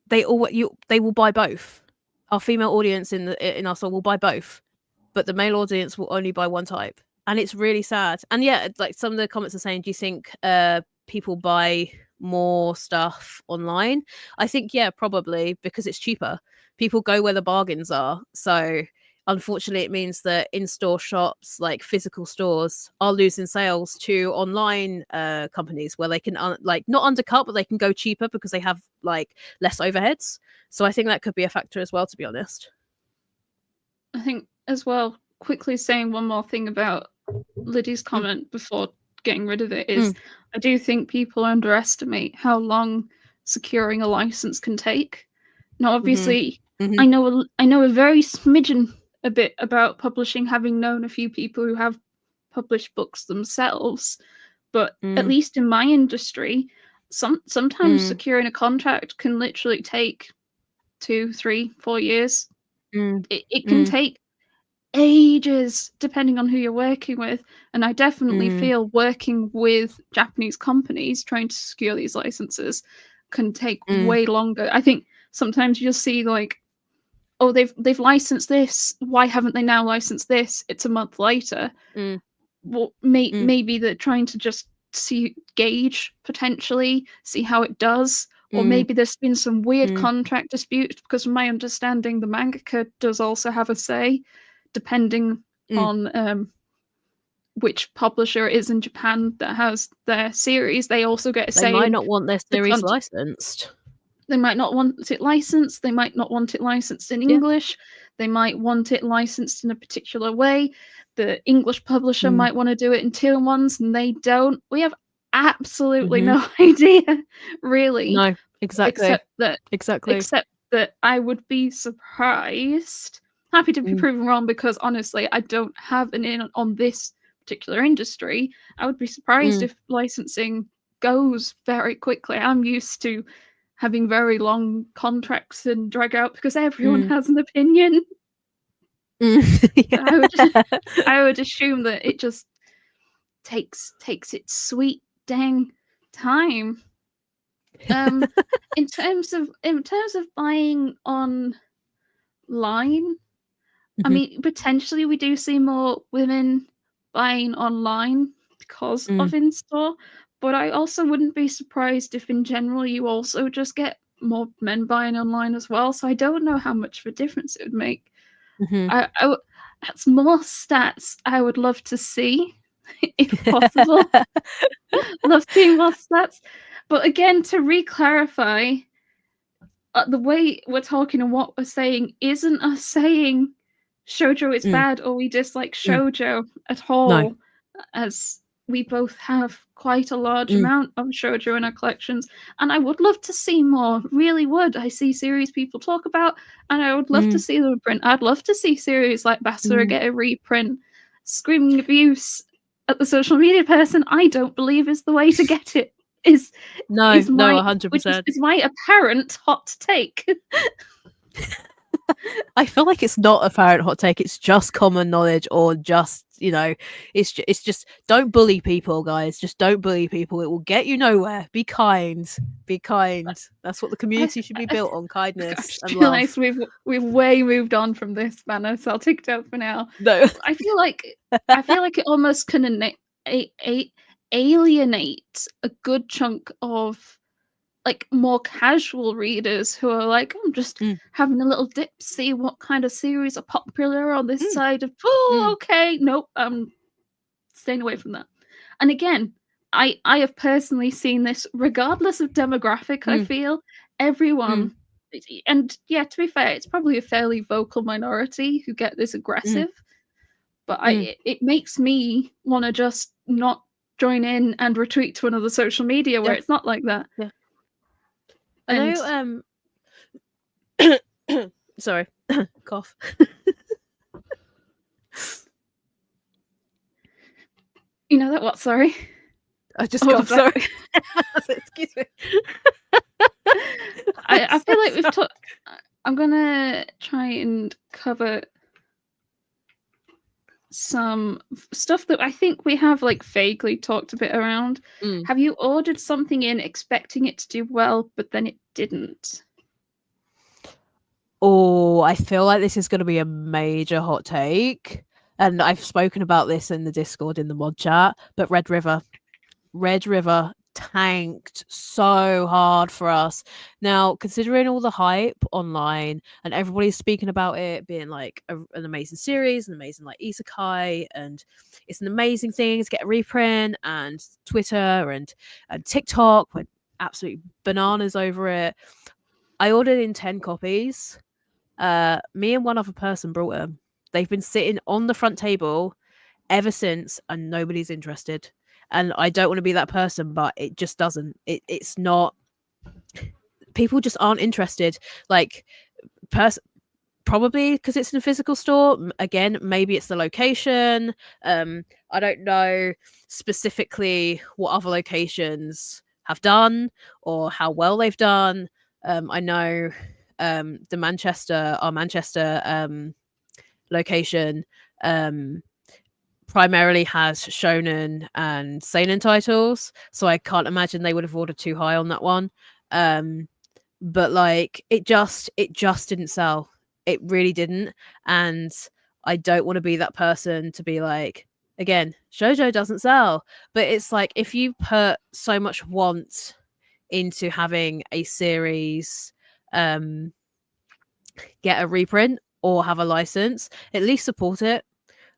they will buy both. Our female audience in our store will buy both, but the male audience will only buy one type. And it's really sad. And yeah, like, some of the comments are saying, do you think people buy more stuff online? I think, yeah, probably, because it's cheaper. People go where the bargains are. So unfortunately, it means that in-store shops, like physical stores, are losing sales to online companies where they can like, not undercut, but they can go cheaper because they have, like, less overheads. So I think that could be a factor as well, to be honest. I think as well, quickly saying one more thing about Liddy's comment before getting rid of it is, I do think people underestimate how long securing a license can take. Now, obviously, I know a very smidgen a bit about publishing, having known a few people who have published books themselves, but at least in my industry, sometimes securing a contract can literally take 2, 3, 4 years. It can take ages depending on who you're working with, and I definitely feel working with Japanese companies trying to secure these licenses can take way longer. I think sometimes you'll see, like, oh, they've licensed this, why haven't they now licensed this? It's a month later. maybe they're trying to just gauge potentially, see how it does, or maybe there's been some weird contract disputes, because from my understanding, the mangaka does also have a say, depending on which publisher it is in Japan that has their series. They also get a say. They might not want their series licensed. They might not want it licensed. They might not want it licensed in English. They might want it licensed in a particular way. The English publisher might want to do it in tier ones, and they don't. We have absolutely no idea, really. No, exactly. Except that I would be surprised. Happy to be proven wrong, because honestly, I don't have an in on this particular industry. I would be surprised if licensing goes very quickly. I'm used to having very long contracts and drag out because everyone has an opinion. I would assume that it just takes its sweet dang time. In terms of buying online, I mean, potentially we do see more women buying online because of in-store, but I also wouldn't be surprised if in general you also just get more men buying online as well. So I don't know how much of a difference it would make. That's more stats I would love to see, if possible. Love seeing more stats. But again, to re-clarify, the way we're talking and what we're saying isn't us saying shoujo is bad or we dislike shoujo at all. No. As we both have quite a large amount of shoujo in our collections, and I would love to see more. Really would. I see series people talk about, and I would love to see the reprint. I'd love to see series like Basura get a reprint. Screaming abuse at the social media person, I don't believe is the way to get it. Is my 100%. Is my apparent hot take. I feel like it's not a apparent hot take. It's just common knowledge, or just, you know, it's just don't bully people, guys. Just don't bully people. It will get you nowhere. Be kind. Be kind. That's what the community should be built on: kindness and love. We've way moved on from this, Banner, so I'll take it out for now. No, I feel like it almost can alienate a good chunk of like more casual readers who are like, I'm just having a little dip, see what kind of series are popular on this side of, okay, nope, I'm staying away from that. And again, I have personally seen this regardless of demographic. I feel everyone, and yeah, to be fair, it's probably a fairly vocal minority who get this aggressive, but it makes me want to just not join in and retreat to another social media where it's not like that. Yeah. And I know, sorry, cough. You know that what? Sorry, I just coughed. Sorry. Excuse me. I feel like we've talked. I'm gonna try and cover some stuff that I think we have like vaguely talked a bit around. Have you ordered something in expecting it to do well, but then it didn't? Oh, I feel like this is going to be a major hot take, and I've spoken about this in the Discord in the mod chat, but Red River tanked so hard for us. Now, considering all the hype online and everybody's speaking about it being like an amazing series, an amazing like isekai, and it's an amazing thing to get a reprint, and Twitter and TikTok went absolutely bananas over it. I ordered in 10 copies. Me and one other person brought them. They've been sitting on the front table ever since, and nobody's interested. And I don't want to be that person, but it just doesn't. It's not. People just aren't interested. Like, probably because it's in a physical store. Again, maybe it's the location. I don't know specifically what other locations have done or how well they've done. I know our Manchester location primarily has shonen and seinen titles, so I can't imagine they would have ordered too high on that one. But like it just didn't sell. It really didn't, and I don't want to be that person to be like, again, shoujo doesn't sell. But it's like, if you put so much want into having a series get a reprint or have a license, at least support it.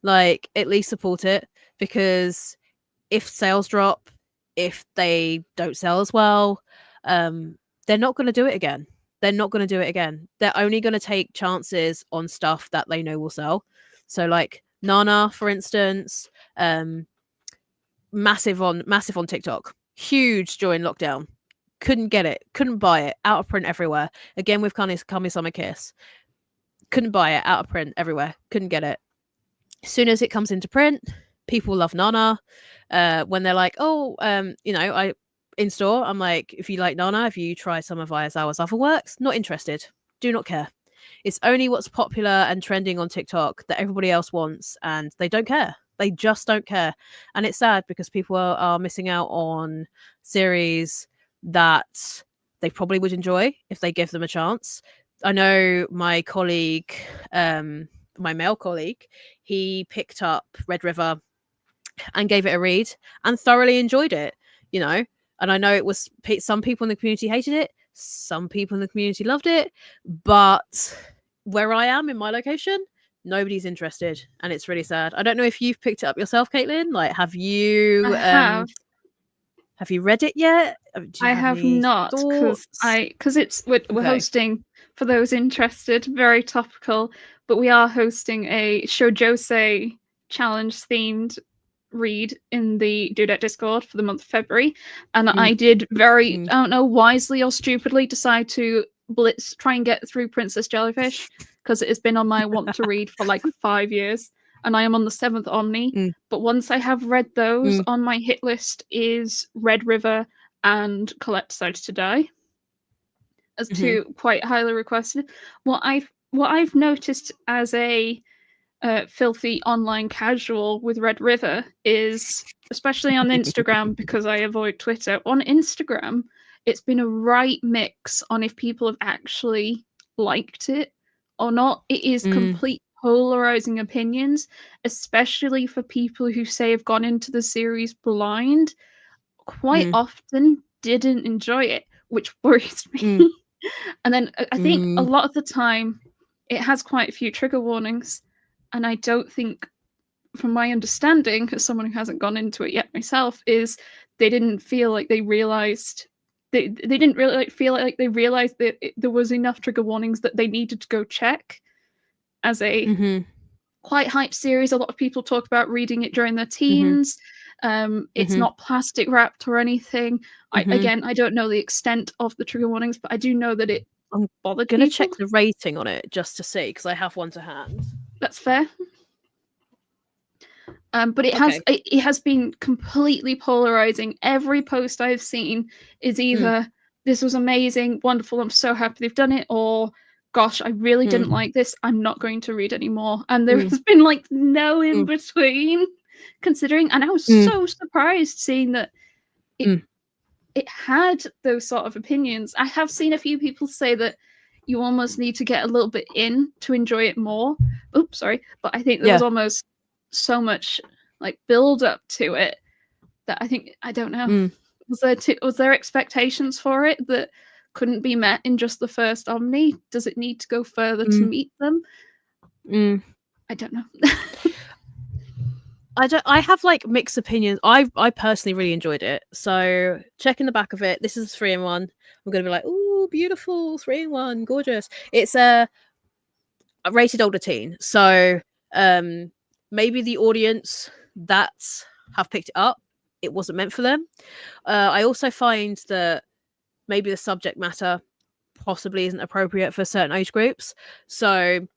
Like, at least support it, because if sales drop, if they don't sell as well, they're not going to do it again. They're not going to do it again. They're only going to take chances on stuff that they know will sell. So like Nana, for instance, massive on TikTok, huge during lockdown. Couldn't get it, couldn't buy it, out of print everywhere. Again with Kami-sama Kiss, couldn't buy it, out of print everywhere, couldn't get it. As soon as it comes into print, people love Nana. When they're like, oh, I in store, I'm like, if you like Nana, if you try some of Ayazawa's other works, not interested, do not care. It's only what's popular and trending on TikTok that everybody else wants, and they don't care. They just don't care. And it's sad, because people are missing out on series that they probably would enjoy if they give them a chance. I know my colleague, my male colleague, he picked up Red River and gave it a read and thoroughly enjoyed it, and I know it was, some people in the community hated it, some people in the community loved it, but where I am in my location, nobody's interested, and it's really sad. I don't know if you've picked it up yourself, Caitlin. Like, have you read it yet? I have not, because we're hosting, for those interested, very topical, but we are hosting a Shoujosei challenge themed read in the Dudette Discord for the month of February, and I did I don't know, wisely or stupidly decide to try and get through Princess Jellyfish, because it has been on my want to read for like 5 years, and I am on the 7th Omni. But once I have read those, on my hit list is Red River and Colette Decided to Die as two quite highly requested. What I've noticed as a filthy online casual with Red River is, especially on Instagram, because I avoid Twitter, on Instagram it's been a right mix on if people have actually liked it or not. It is complete polarizing opinions, especially for people who say have gone into the series blind, quite often didn't enjoy it, which worries me. And then I think a lot of the time it has quite a few trigger warnings, and I don't think, from my understanding, as someone who hasn't gone into it yet myself, is they didn't feel like they realized they didn't really feel like they realized that there was enough trigger warnings that they needed to go check. As a quite hype series, a lot of people talk about reading it during their teens. It's not plastic wrapped or anything. I don't know the extent of the trigger warnings, but I do know that it bothered people. I'm gonna check the rating on it just to see, because I have one to hand. That's fair. But it has been completely polarizing. Every post I've seen is either this was amazing, wonderful, I'm so happy they've done it, or gosh, I really didn't like this, I'm not going to read anymore. And there has been like no in between, considering, and I was so surprised seeing that it had those sort of opinions. I have seen a few people say that you almost need to get a little bit in to enjoy it more. Oops, sorry. But I think there was almost so much like build up to it that I think, I don't know, was there expectations for it that couldn't be met in just the first Omni? Does it need to go further to meet them? I don't know. I have like mixed opinions. I personally really enjoyed it. So checking the back of it, this is 3-in-1. I'm gonna be like, ooh, beautiful, 3-in-1, gorgeous. It's a rated older teen. So maybe the audience that have picked it up, it wasn't meant for them. I also find that maybe the subject matter possibly isn't appropriate for certain age groups. So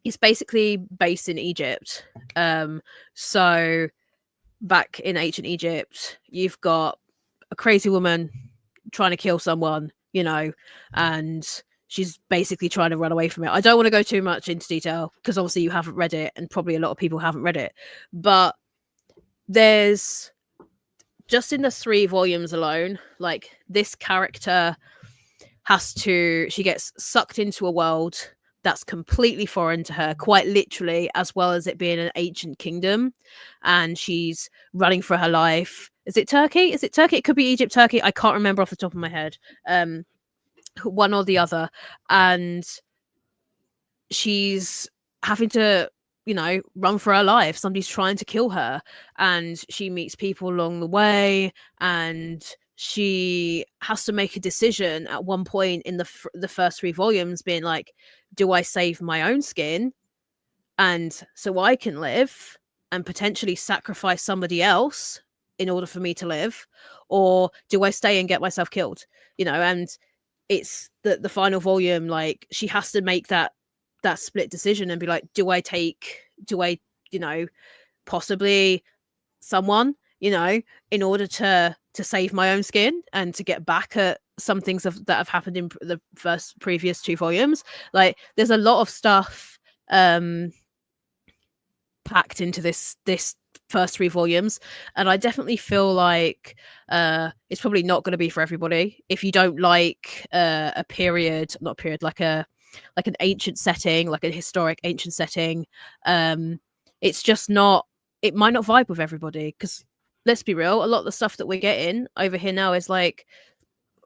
it's basically based in Egypt. So back in ancient Egypt, you've got a crazy woman trying to kill someone, and she's basically trying to run away from it. I don't want to go too much into detail, because obviously you haven't read it, and probably a lot of people haven't read it. But there's, just in the 3 volumes alone, like, this character she gets sucked into a world that's completely foreign to her, quite literally, as well as it being an ancient kingdom, and she's running for her life. Is it Turkey? It could be Egypt, Turkey. I can't remember off the top of my head. One or the other. And she's having to, run for her life. Somebody's trying to kill her, and she meets people along the way, and she has to make a decision at one point in the first 3 volumes, being like, do I save my own skin and so I can live and potentially sacrifice somebody else in order for me to live, or do I stay and get myself killed? And it's the final volume, like, she has to make that split decision and be like, do I possibly someone, in order to save my own skin and to get back at some things that have happened in the previous 2 volumes. Like, there's a lot of stuff packed into this first 3 volumes, and I definitely feel like it's probably not going to be for everybody. If you don't like a period, not a period, like an ancient setting, like a historic ancient setting, it's just not, it might not vibe with everybody, because let's be real, a lot of the stuff that we're getting over here now is like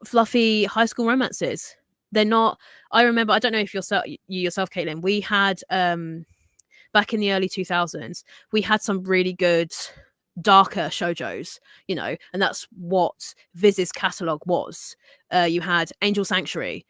fluffy high school romances. They're not, I remember, I don't know if you yourself, Caitlin, we had back in the early 2000s, we had some really good darker shoujos, and that's what Viz's catalogue was. You had Angel Sanctuary,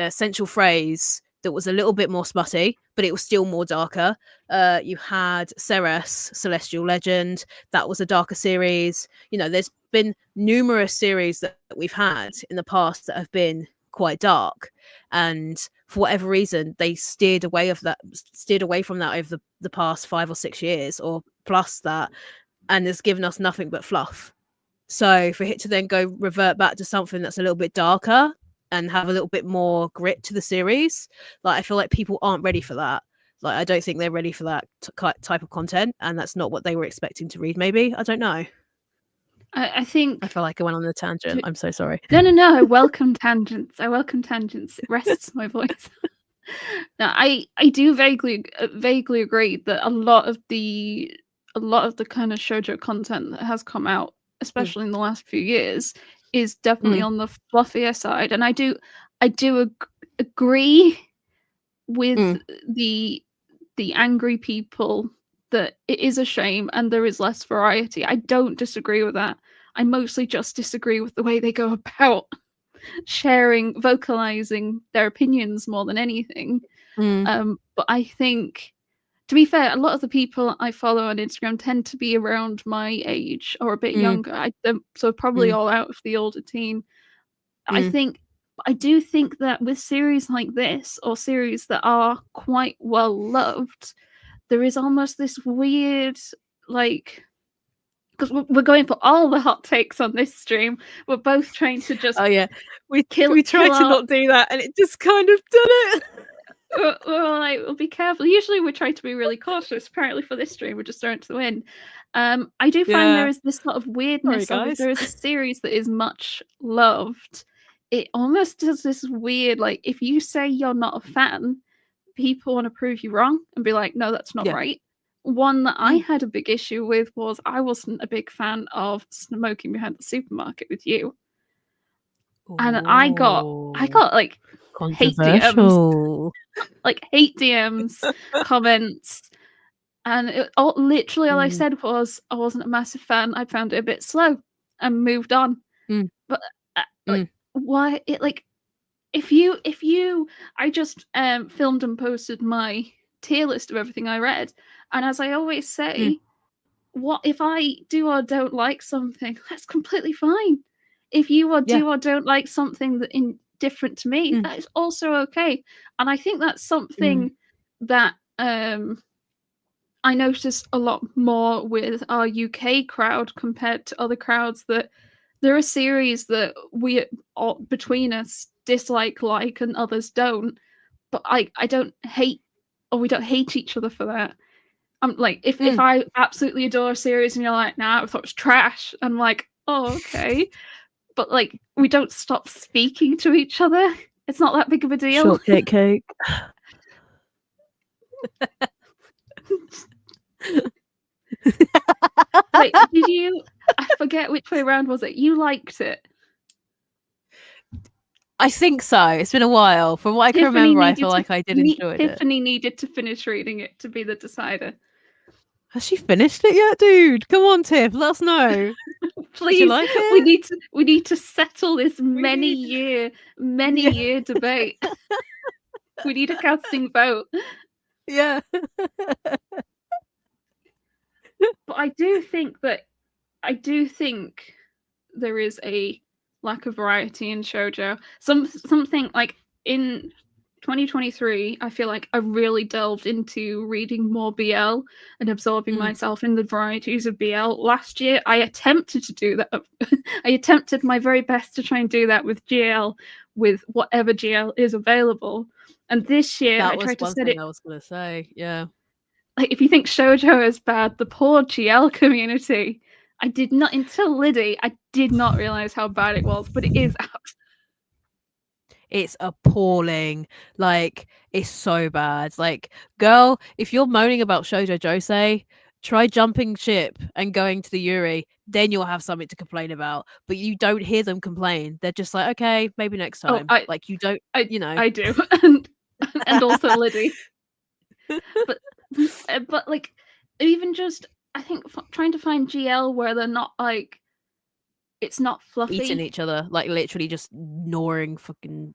Central Phrase, that was a little bit more smutty, but it was still more darker. You had Ceres, Celestial Legend, that was a darker series. There's been numerous series that we've had in the past that have been quite dark, and for whatever reason they steered away from that over the past 5 or 6 years or plus that, and has given us nothing but fluff. So for it to then go revert back to something that's a little bit darker and have a little bit more grit to the series, like, I feel like people aren't ready for that. Like, I don't think they're ready for that type of content, and that's not what they were expecting to read. Maybe, I don't know. I think I feel like I went on a tangent. I'm so sorry. No. I welcome tangents. It rests my voice. Now, I do vaguely agree that a lot of the kind of shoujo content that has come out, especially in the last few years, is definitely on the fluffier side, and I do agree with the angry people that it is a shame and there is less variety. I don't disagree with that. I mostly just disagree with the way they go about vocalizing their opinions more than anything. But I think, to be fair, a lot of the people I follow on Instagram tend to be around my age or a bit younger. So probably all out of the older teen. I do think that with series like this, or series that are quite well loved, there is almost this weird, like, because we're going for all the hot takes on this stream. We're both trying to just we tried to not do that, and it just kind of done it. We're like, we'll be careful. Usually we try to be really cautious. Apparently for this stream, we're just throwing it to the wind. I do find there is this sort of weirdness of, if there is a series that is much loved, it almost does this weird, like, if you say you're not a fan, people want to prove you wrong and be like, no, that's not right. One that I had a big issue with was I wasn't a big fan of Smoking Behind the Supermarket with You. And I got like hate DMs, comments, and literally all I said was I wasn't a massive fan. I found it a bit slow and moved on. But like, why it, like, if you I just filmed and posted my tier list of everything I read, and as I always say, what if I do or don't like something, that's completely fine. If you do or don't like something that different to me, that is also okay. And I think that's something that I notice a lot more with our UK crowd compared to other crowds, that there are series that we between us dislike, and others don't. But I don't hate, or we don't hate each other for that. I'm like, if I absolutely adore a series and you're like, nah, I thought it was trash, I'm like, oh, okay. But like, we don't stop speaking to each other. It's not that big of a deal. Shortcake cake. Wait, did you? I forget which way around was it. You liked it. I think so. It's been a while. From what I can remember, I feel like I did enjoy it. Tiffany needed to finish reading it to be the decider. Has she finished it yet, dude? Come on, Tiff, let us know. Please, you like it? we need to settle this many year debate. We need a casting vote. Yeah. But I do think there is a lack of variety in shoujo. Something like in 2023, I feel like I really delved into reading more BL and absorbing myself in the varieties of BL. Last year, I attempted to do that. I attempted my very best to try and do that with GL, with whatever GL is available. And this year, I tried to set it. I was going to say, yeah. Like, if you think shoujo is bad, the poor GL community. I did not, until Liddy, I did not realize how bad it was, but it is out. It's appalling. Like, it's so bad. Like, girl, if you're moaning about shoujo josei, try jumping ship and going to the Yuri. Then you'll have something to complain about. But you don't hear them complain. They're just like, okay, maybe next time. Like, you don't, you know. I do. and also Liddy. But like, even just, I think trying to find GL where they're not like, it's not fluffy. Eating each other, like literally just gnawing fucking.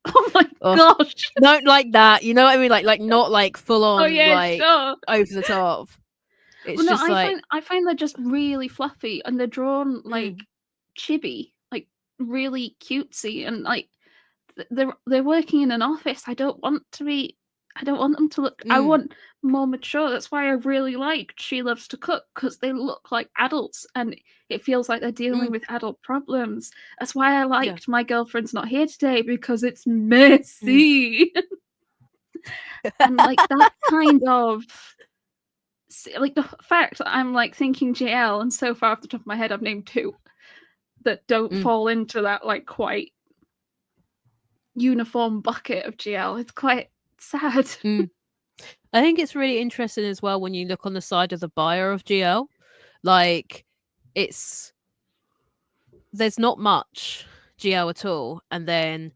Oh my gosh! Not like that. You know what I mean? Like not like full on. Oh yeah, like, sure. Over the top. It's just I find they're just really fluffy and they're drawn like chibi, like really cutesy, and like they're working in an office. I don't want them to look. I want more mature. That's why I really like She Loves to Cook, because they look like adults and it feels like they're dealing with adult problems. That's why I liked My Girlfriend's Not Here Today, because it's messy. And like that kind of, like the fact that I'm like thinking GL, and so far off the top of my head I've named 2 that don't fall into that like quite uniform bucket of GL. It's quite sad. I think it's really interesting as well when you look on the side of the buyer of GL. Like, there's not much GL at all, and then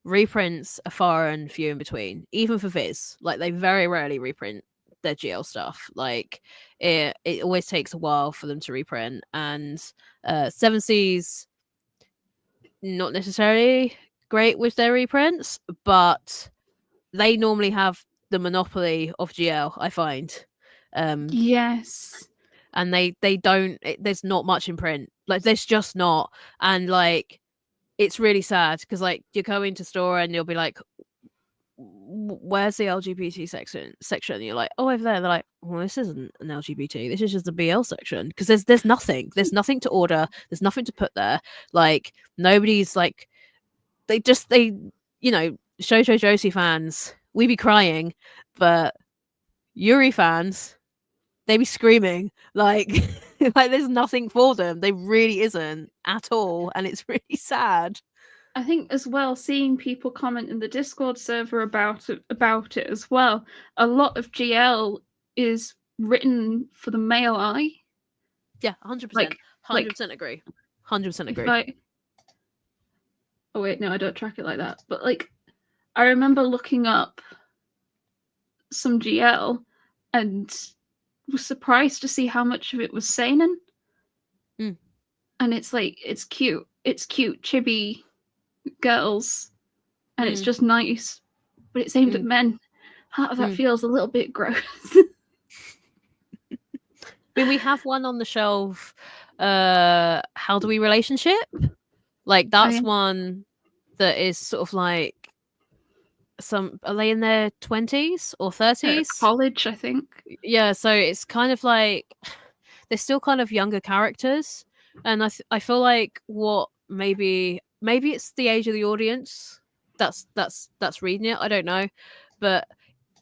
reprints are far and few in between. Even for Viz, like they very rarely reprint their GL stuff. Like it always takes a while for them to reprint, and 7C's not necessarily great with their reprints, but they normally have the monopoly of GL, I find. Yes. And they don't, there's not much in print. Like, there's just not. And like, it's really sad because like you go into store and you'll be like, where's the LGBT section? And you're like, oh, over there. They're like, well, this isn't an LGBT. This is just the BL section, because there's nothing. There's nothing to order. There's nothing to put there. Like, nobody's like, they you know, Shoujo Josie fans, we be crying, but Yuri fans, they be screaming. Like, like there's nothing for them. There really isn't at all, and it's really sad. I think as well, seeing people comment in the Discord server about it as well. A lot of GL is written for the male eye. Yeah, 100%. 100% agree. 100% agree. Oh wait, no, I don't track it like that. But like, I remember looking up some GL and was surprised to see how much of it was seinen. And it's like, it's cute chibi girls, and it's just nice, but it's aimed at men. Part of that feels a little bit gross. I mean, we have one on the shelf, How Do We Relationship? Like, that's one that is sort of like, are they in their 20s or 30s? College, I think. Yeah, so it's kind of like, they're still kind of younger characters, and I feel like what maybe it's the age of the audience that's reading it. I don't know, but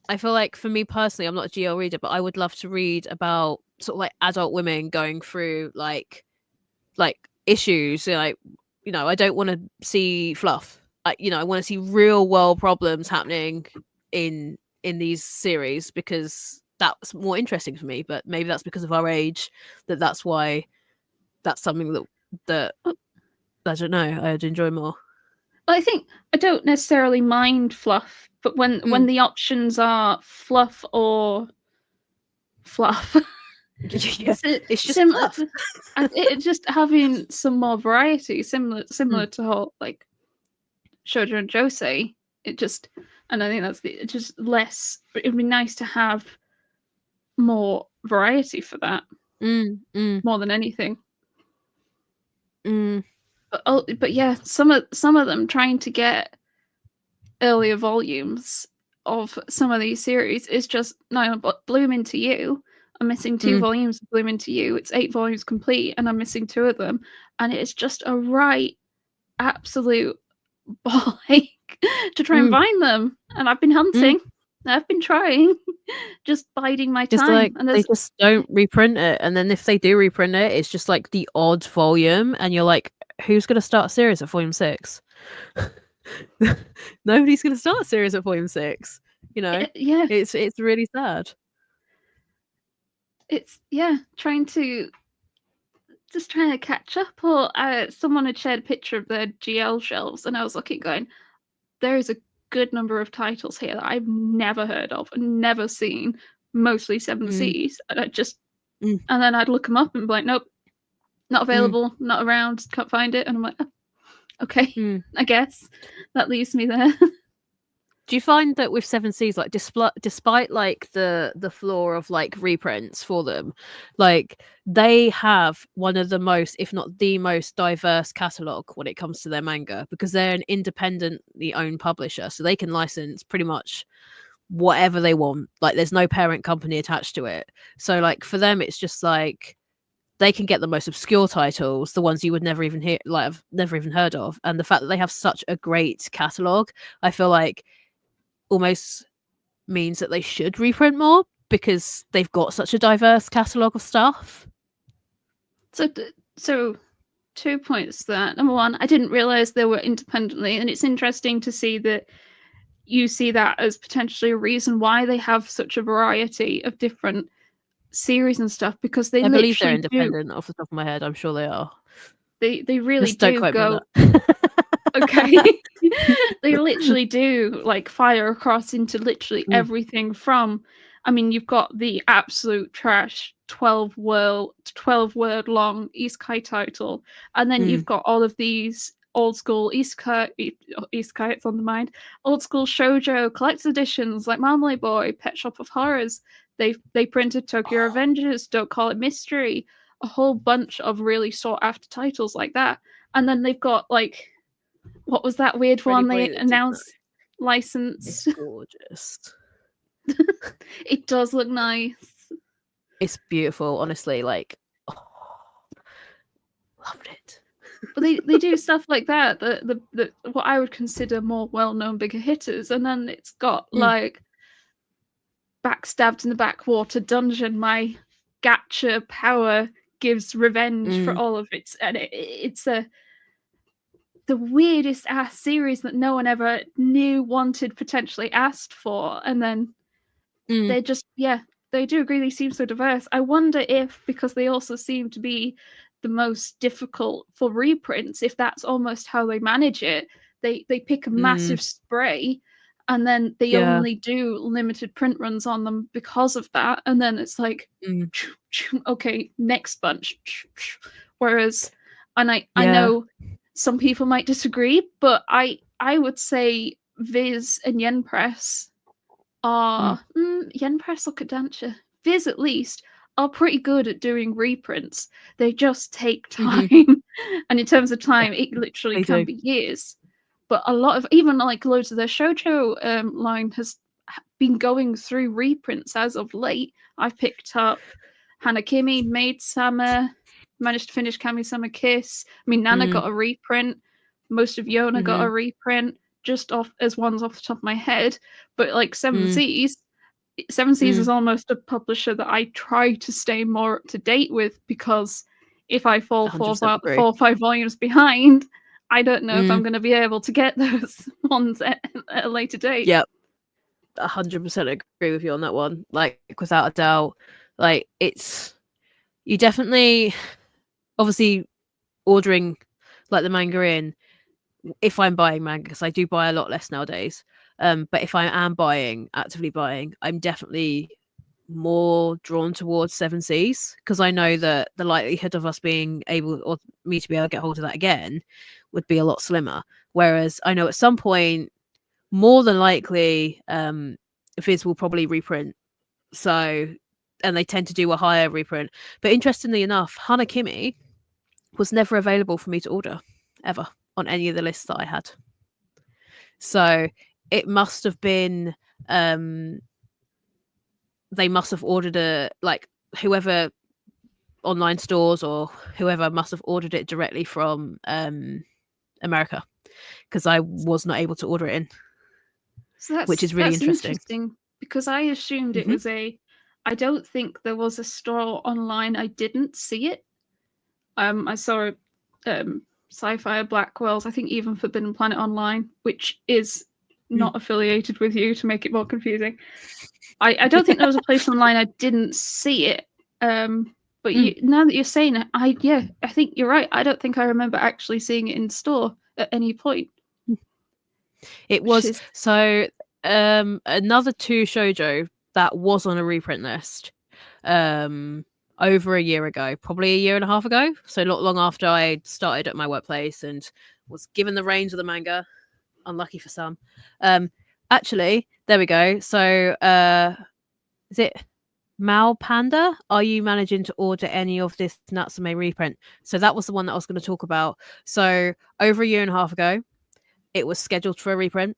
I feel like for me personally, I'm not a GL reader, but I would love to read about sort of like adult women going through like issues. Like, you know, I don't want to see fluff. I want to see real world problems happening in these series, because that's more interesting for me. But maybe that's because of our age, that's why that's something that I don't know, I'd enjoy more. Well, I think I don't necessarily mind fluff, but when the options are fluff or fluff, Yeah, it's just similar. fluff. It just having some more variety, similar to whole like Shoujo and Josei. It just, and I think that's just less. It'd be nice to have more variety for that, more than anything. But yeah, some of them trying to get earlier volumes of some of these series is just no. But Bloom Into You, I'm missing 2 volumes of Bloom Into You. It's 8 volumes complete, and I'm missing 2 of them, and it's just a right absolute ball ache to try and find them. And I've been hunting. I've been trying, just biding my time. Like, and they just don't reprint it, and then if they do reprint it, it's just like the odd volume, and you're like, who's going to start a series at volume 6? Nobody's going to start a series at volume 6. Yeah, it's really sad. It's trying to catch up. Or someone had shared a picture of their GL shelves, and I was looking, going, there is a good number of titles here that I've never heard of and never seen, mostly 7 Seas. And I just and then I'd look them up and be like, nope, not available, not around, can't find it. And I'm like, oh, okay, I guess that leaves me there. Do you find that with 7 Seas, like despite like the flaw of like reprints for them, like they have one of the most, if not the most diverse catalog when it comes to their manga, because they're an independently owned publisher, so they can license pretty much whatever they want. Like there's no parent company attached to it. So like for them, it's just like they can get the most obscure titles, the ones you would never even hear, like I've never even heard of. And the fact that they have such a great catalog, I feel like almost means that they should reprint more, because they've got such a diverse catalogue of stuff. So 2 points to that. Number one, I didn't realise they were independently, and it's interesting to see that you see that as potentially a reason why they have such a variety of different series and stuff, because they believe they're independent off the top of my head. I'm sure they are. They really just do go. Okay. They literally do like fire across into literally everything from, I mean, you've got the absolute trash 12 word long isekai title, and then you've got all of these old school isekai, it's on the mind, old school shoujo collector's editions like Marmalade Boy, Pet Shop of Horrors. They printed Tokyo Revengers, Don't Call It Mystery, a whole bunch of really sought after titles like that. And then they've got like, what was that weird one they announced? License. It's gorgeous. It does look nice. It's beautiful, honestly. Like, loved it. But they do stuff like that. The what I would consider more well-known bigger hitters, and then it's got like Backstabbed in the Backwater Dungeon. My gacha power gives revenge for all of its, and it's the weirdest ass series that no one ever knew, wanted, potentially asked for, and then they just they do agree they seem so diverse. I wonder if, because they also seem to be the most difficult for reprints, if that's almost how they manage it. They pick a massive spray, and then they only do limited print runs on them because of that, and then it's like okay, next bunch. Whereas, and I know some people might disagree, but I would say Viz and Yen Press are Yen Press or Kodansha, Viz at least, are pretty good at doing reprints. They just take time. And in terms of time, it literally can be years. But a lot of, even like loads of their shoujo line has been going through reprints as of late. I've picked up Hanakimi, Maid Sama, managed to finish Kami-sama Kiss. I mean, Nana got a reprint. Most of Yona got a reprint, just off as ones off the top of my head. But like 7 Seas is almost a publisher that I try to stay more up to date with, because if I fall 4 or 5 volumes behind, I don't know if I'm going to be able to get those ones at a later date. Yep. 100% agree with you on that one. Like, without a doubt, like, it's, you definitely, obviously, ordering like the manga in, if I'm buying manga, because I do buy a lot less nowadays, but if I am actively buying, I'm definitely more drawn towards 7Cs, because I know that the likelihood of us being able, or me to be able to get hold of that again, would be a lot slimmer. Whereas I know at some point, more than likely, Viz will probably reprint. So, and they tend to do a higher reprint. But interestingly enough, Hanakimi was never available for me to order ever on any of the lists that I had. So it must have been, they must have ordered whoever online stores or whoever must have ordered it directly from America, because I was not able to order it in. So which is really interesting. Because I assumed it was I don't think there was a store online. I didn't see it. I saw Sci-Fi Blackwell's, I think even Forbidden Planet Online, which is not affiliated with you to make it more confusing. I don't think there was a place online I didn't see it. But now that you're saying it, I think you're right. I don't think I remember actually seeing it in store at any point. It was another 2 shoujo that was on a reprint list over a year ago, probably a year and a half ago, so not long after I started at my workplace and was given the reins of the manga. Unlucky for some. Actually, there we go. So is it Mal Panda? Are you managing to order any of this Natsume reprint? So that was the one that I was going to talk about. So over a year and a half ago, it was scheduled for a reprint.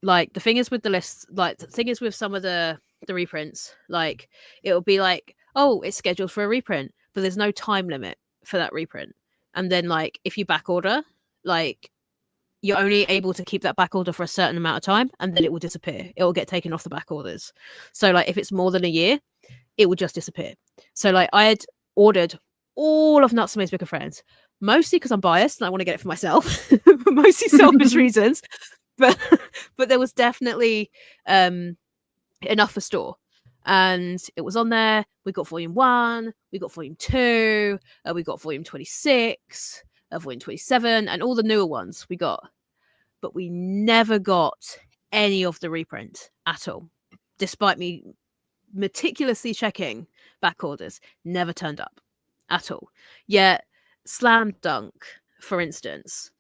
Like, the thing is with the lists, like, the thing is with some of the reprints, like, it'll be like, oh, it's scheduled for a reprint, but there's no time limit for that reprint. And then, like, if you back order, like, you're only able to keep that back order for a certain amount of time, and then it will disappear. It will get taken off the back orders. So, like, if it's more than a year, it will just disappear. So, like, I had ordered all of Natsume's Book of Friends, mostly because I'm biased and I want to get it for myself, mostly selfish reasons. But there was definitely enough for store, and it was on there. We got volume 1, we got volume 2, we got volume 26, volume 27, and all the newer ones we got, but we never got any of the reprint at all, despite me meticulously checking back orders. Never turned up at all. Yet Slam Dunk, for instance,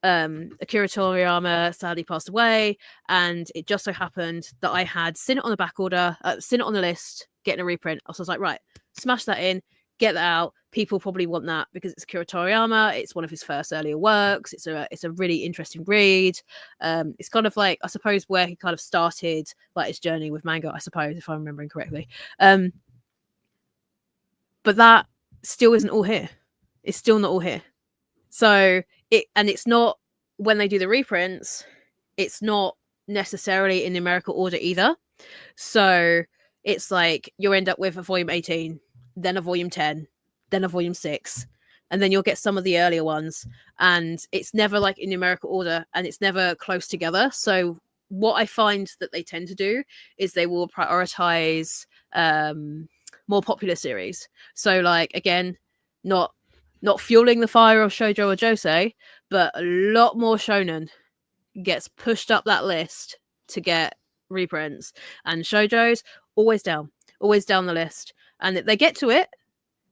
Akira Toriyama sadly passed away, and it just so happened that I had seen it on the back order, seen it on the list, getting a reprint. So I was like, right, smash that in, get that out. People probably want that because it's Akira Toriyama. It's one of his first earlier works. It's a really interesting read. It's kind of like, I suppose, where he kind of started like his journey with manga, I suppose, if I'm remembering correctly. But that still isn't all here. It's still not all here. So it's not, when they do the reprints, it's not necessarily in numerical order either. So it's like you'll end up with a volume 18, then a volume 10, then a volume 6, and then you'll get some of the earlier ones, and it's never like in numerical order, and it's never close together. So what I find that they tend to do is they will prioritize more popular series. So, like, again, not fueling the fire of shoujo or josei, but a lot more shonen gets pushed up that list to get reprints, and shoujo's always down the list, and they get to it,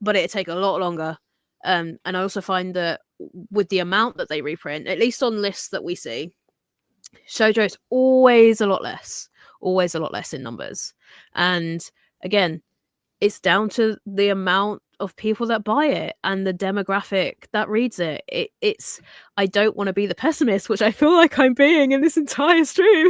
but it'll take a lot longer. And I also find that with the amount that they reprint, at least on lists that we see, shoujo's always a lot less in numbers. And again, it's down to the amount of people that buy it and the demographic that reads it. It's I don't want to be the pessimist, which I feel like I'm being in this entire stream.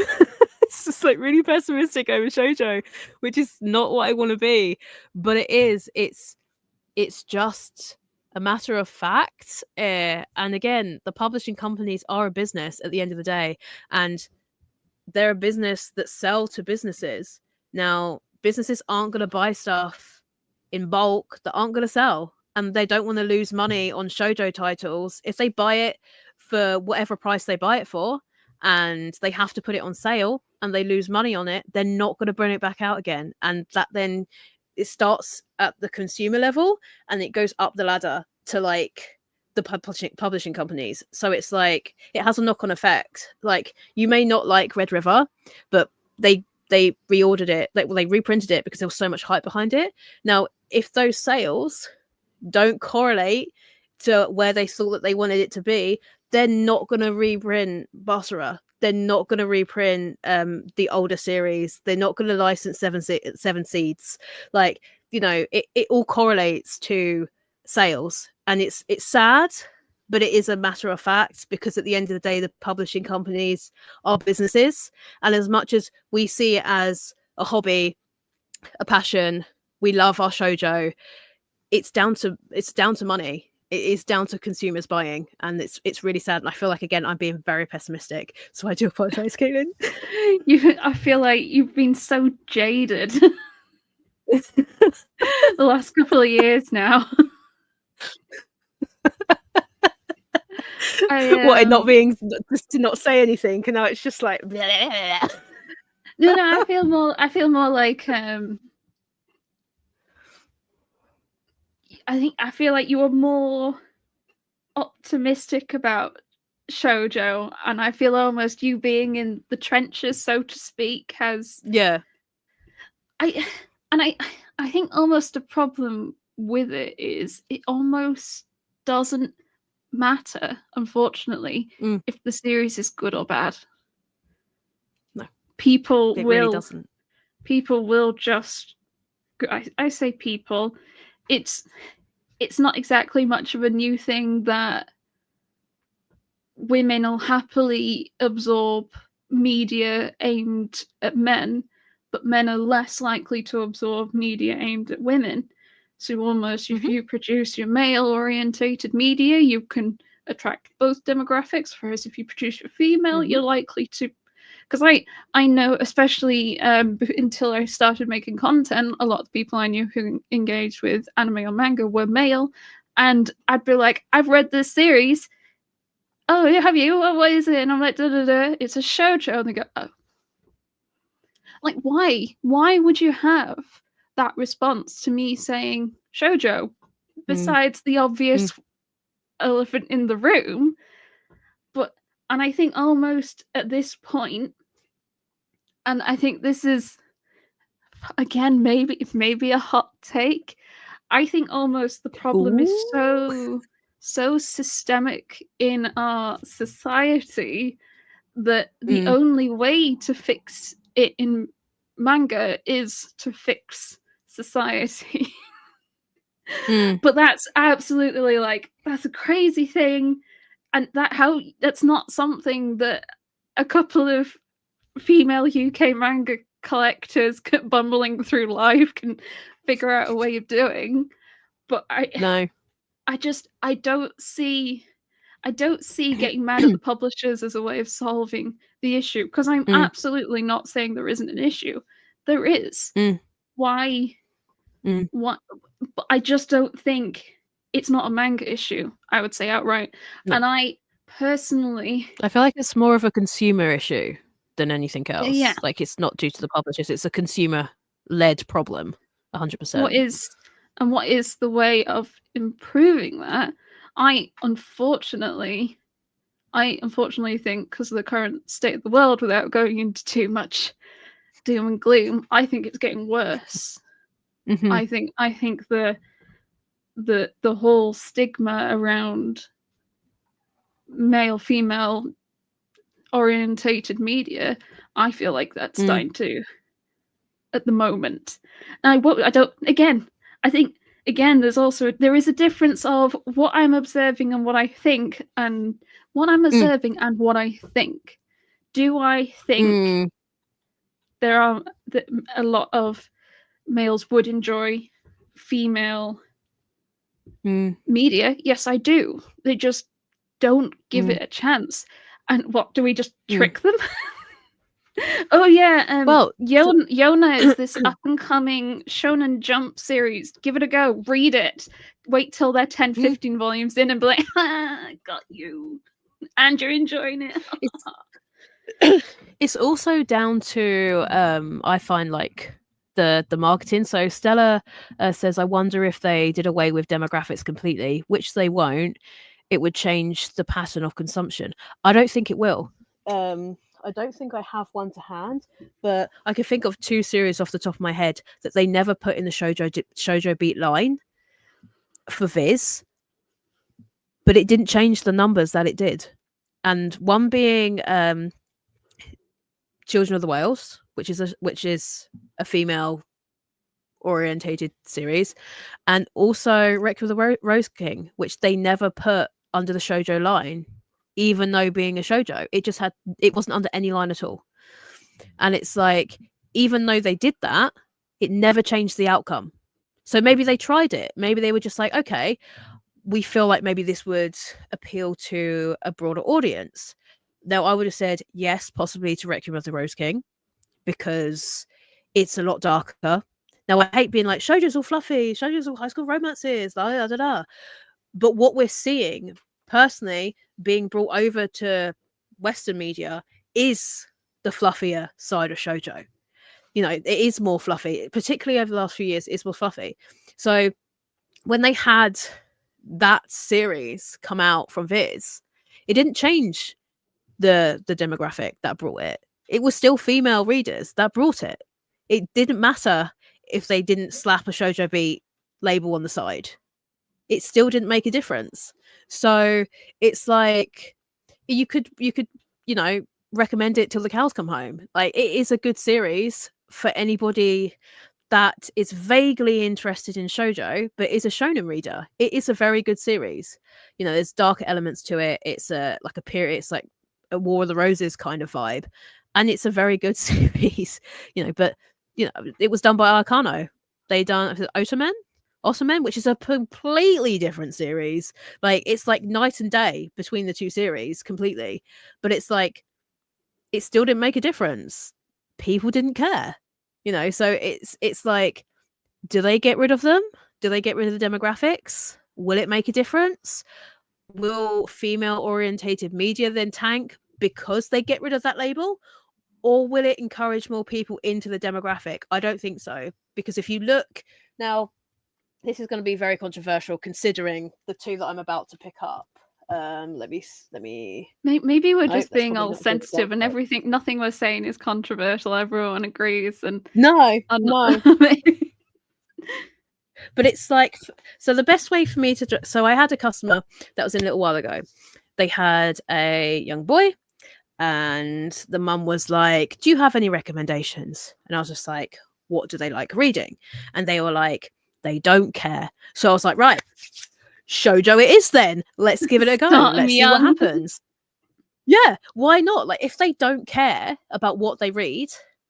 It's just like really pessimistic over shoujo, which is not what I want to be, but it is. It's just a matter of fact. And again, the publishing companies are a business at the end of the day, and they're a business that sell to businesses. Now, businesses aren't going to buy stuff in bulk that aren't going to sell, and they don't want to lose money on shoujo titles. If they buy it for whatever price they buy it for, and they have to put it on sale and they lose money on it, they're not going to bring it back out again. And that then it starts at the consumer level and it goes up the ladder to like the publishing companies. So it's like it has a knock-on effect. Like you may not like Red River, but they reordered it, like they reprinted it because there was so much hype behind it. Now, if those sales don't correlate to where they thought that they wanted it to be, they're not going to reprint Basara. They're not going to reprint the older series. They're not going to license Seven Seeds. Like, you know, it all correlates to sales, and it's sad, but it is a matter of fact, because at the end of the day, the publishing companies are businesses, and as much as we see it as a hobby, a passion, we love our shoujo, it's down to money. It is down to consumers buying, and it's really sad. And I feel like, again, I'm being very pessimistic, so I do apologize, Caitlin. I feel like you've been so jaded the last couple of years now. What, not being, just to not say anything, and now it's just like blah, blah, blah. No, I feel more like I feel like you were more optimistic about shoujo, and I feel almost you being in the trenches, so to speak, has I think almost a problem with it is it almost doesn't matter, unfortunately, if the series is good or bad. No, people it will really doesn't. People will just I say people, it's not exactly much of a new thing that women will happily absorb media aimed at men, but men are less likely to absorb media aimed at women. So almost if you produce your male-orientated media, you can attract both demographics, whereas if you produce your female, you're likely to... Because I know, especially until I started making content, a lot of the people I knew who engaged with anime or manga were male, and I'd be like, I've read this series. Oh, have you? What is it? And I'm like, it's a shoujo. And they go, oh. Like, why? Why would you have that response to me saying shoujo? Besides the obvious elephant in the room. And I think almost at this point, and I think this is, again, maybe a hot take, I think almost the problem is so systemic in our society that the only way to fix it in manga is to fix society. But that's absolutely like, that's a crazy thing. And that's not something that a couple of female UK manga collectors bumbling through life can figure out a way of doing. But I don't see getting mad at the publishers as a way of solving the issue, because I'm absolutely not saying there isn't an issue. There is. Why? What? But I just don't think it's not a manga issue, I would say outright. No. And I personally... I feel like it's more of a consumer issue than anything else. Yeah. Like, it's not due to the publishers, it's a consumer-led problem, 100%. What is the way of improving that? I unfortunately think, because of the current state of the world, without going into too much doom and gloom, I think it's getting worse. I think the whole stigma around male female orientated media, I feel like that's starting to, at the moment. I think there is a difference of what I'm observing and what I think, and what I'm observing and what I think. Do I think there are a lot of males would enjoy female media? Yes, I do. They just don't give it a chance. And what, do we just trick them? Oh yeah, Yona is this up-and-coming Shonen Jump series. Give it a go. Read it. Wait till they're 10, 15 volumes in and be like, I got you. And you're enjoying it. It's also down to I find like the marketing. So Stella says, I wonder if they did away with demographics completely, which they won't. It would change the pattern of consumption. I don't think it will. I don't think I have one to hand, but I can think of 2 series off the top of my head that they never put in the shoujo beat line for Viz, but it didn't change the numbers that it did. And one being Children of the Whales, which is a female orientated series, and also Requiem of the Rose King, which they never put under the shoujo line, even though being a shoujo, it wasn't under any line at all. And it's like, even though they did that, it never changed the outcome. So maybe they tried it. Maybe they were just like, okay, we feel like maybe this would appeal to a broader audience. Now, I would have said yes, possibly to Requiem of the Rose King, because it's a lot darker. Now, I hate being like, shoujo's all fluffy, shoujo's all high school romances, da, da, da. But what we're seeing, personally, being brought over to Western media is the fluffier side of shoujo. You know, it is more fluffy, particularly over the last few years, it's more fluffy. So when they had that series come out from Viz, it didn't change the demographic that brought it. It was still female readers that brought it. It didn't matter if they didn't slap a shoujo beat label on the side. It still didn't make a difference. So it's like you could recommend it till the cows come home. Like, it is a good series for anybody that is vaguely interested in shoujo but is a shonen reader. It is a very good series. You know, there's darker elements to it. It's like a period. It's like a War of the Roses kind of vibe, and it's a very good series. You know, but you know, it was done by Arcano. They done Ottoman, which is a completely different series. Like, it's like night and day between the 2 series completely. But it's like, it still didn't make a difference. People didn't care. You know, so it's like, do they get rid of them? Do they get rid of the demographics? Will it make a difference? Will female orientated media then tank because they get rid of that label? Or will it encourage more people into the demographic? I don't think so. Because if you look now, this is going to be very controversial considering the 2 that I'm about to pick up. Let me. Maybe we're just being all sensitive, and everything. Nothing we're saying is controversial. Everyone agrees, and no. But it's like, so the best way for me to. So I had a customer that was in a little while ago. They had a young boy, and the mum was like, "Do you have any recommendations?" And I was just like, "What do they like reading?" And they were like, "They don't care." So I was like, "Right. Shoujo it is then. Let's give it a go. Let's see what happens." Yeah, why not? Like, if they don't care about what they read,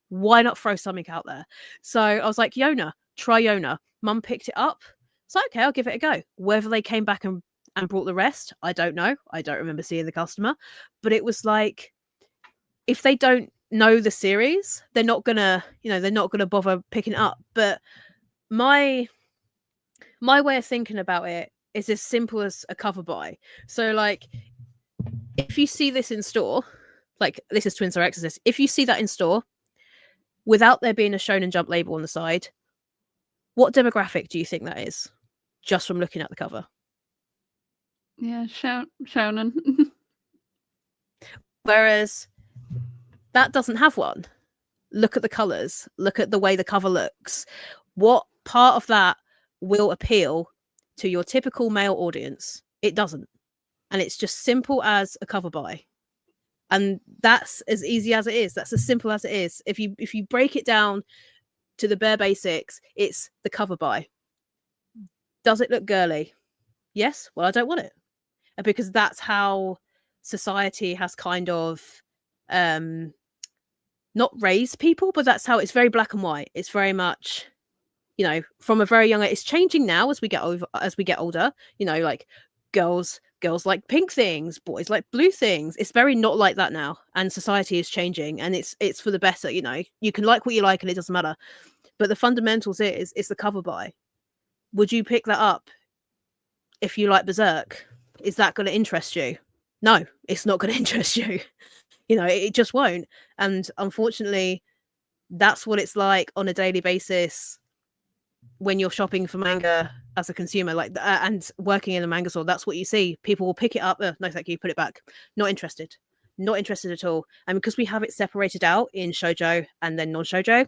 why not throw something out there? So I was like, Yona, try Yona. Mum picked it up. It's like, okay, I'll give it a go. Whether they came back and brought the rest, I don't know. I don't remember seeing the customer. But it was like, if they don't know the series, they're not gonna bother picking it up. But my way of thinking about it is as simple as a cover buy. So, like, if you see this in store, like, this is Twin Star Exorcist, if you see that in store, without there being a Shonen Jump label on the side, what demographic do you think that is? Just from looking at the cover. Yeah, Shonen. Whereas that doesn't have one. Look at the colours. Look at the way the cover looks. What part of that will appeal to your typical male audience? It doesn't. And it's just simple as a cover buy. And that's as easy as it is. That's as simple as it is. If you break it down to the bare basics, it's the cover buy. Does it look girly? Yes. Well, I don't want it. Because that's how society has kind of not raised people, but that's how it's very black and white. It's very much, you know, from a very young age. It's changing now as we get older. You know, like girls like pink things, boys like blue things. It's very not like that now, and society is changing, and it's for the better. You know, you can like what you like, and it doesn't matter. But the fundamentals is the cover buy. Would you pick that up if you like Berserk? Is that going to interest you? no, it's not going to interest you. You know, it just won't. And unfortunately, that's what it's like on a daily basis when you're shopping for manga as a consumer, like, and working in a manga store. That's what you see. People will pick it up. No, thank you. Put it back. Not interested. Not interested at all. And because we have it separated out in shoujo and then non-shoujo,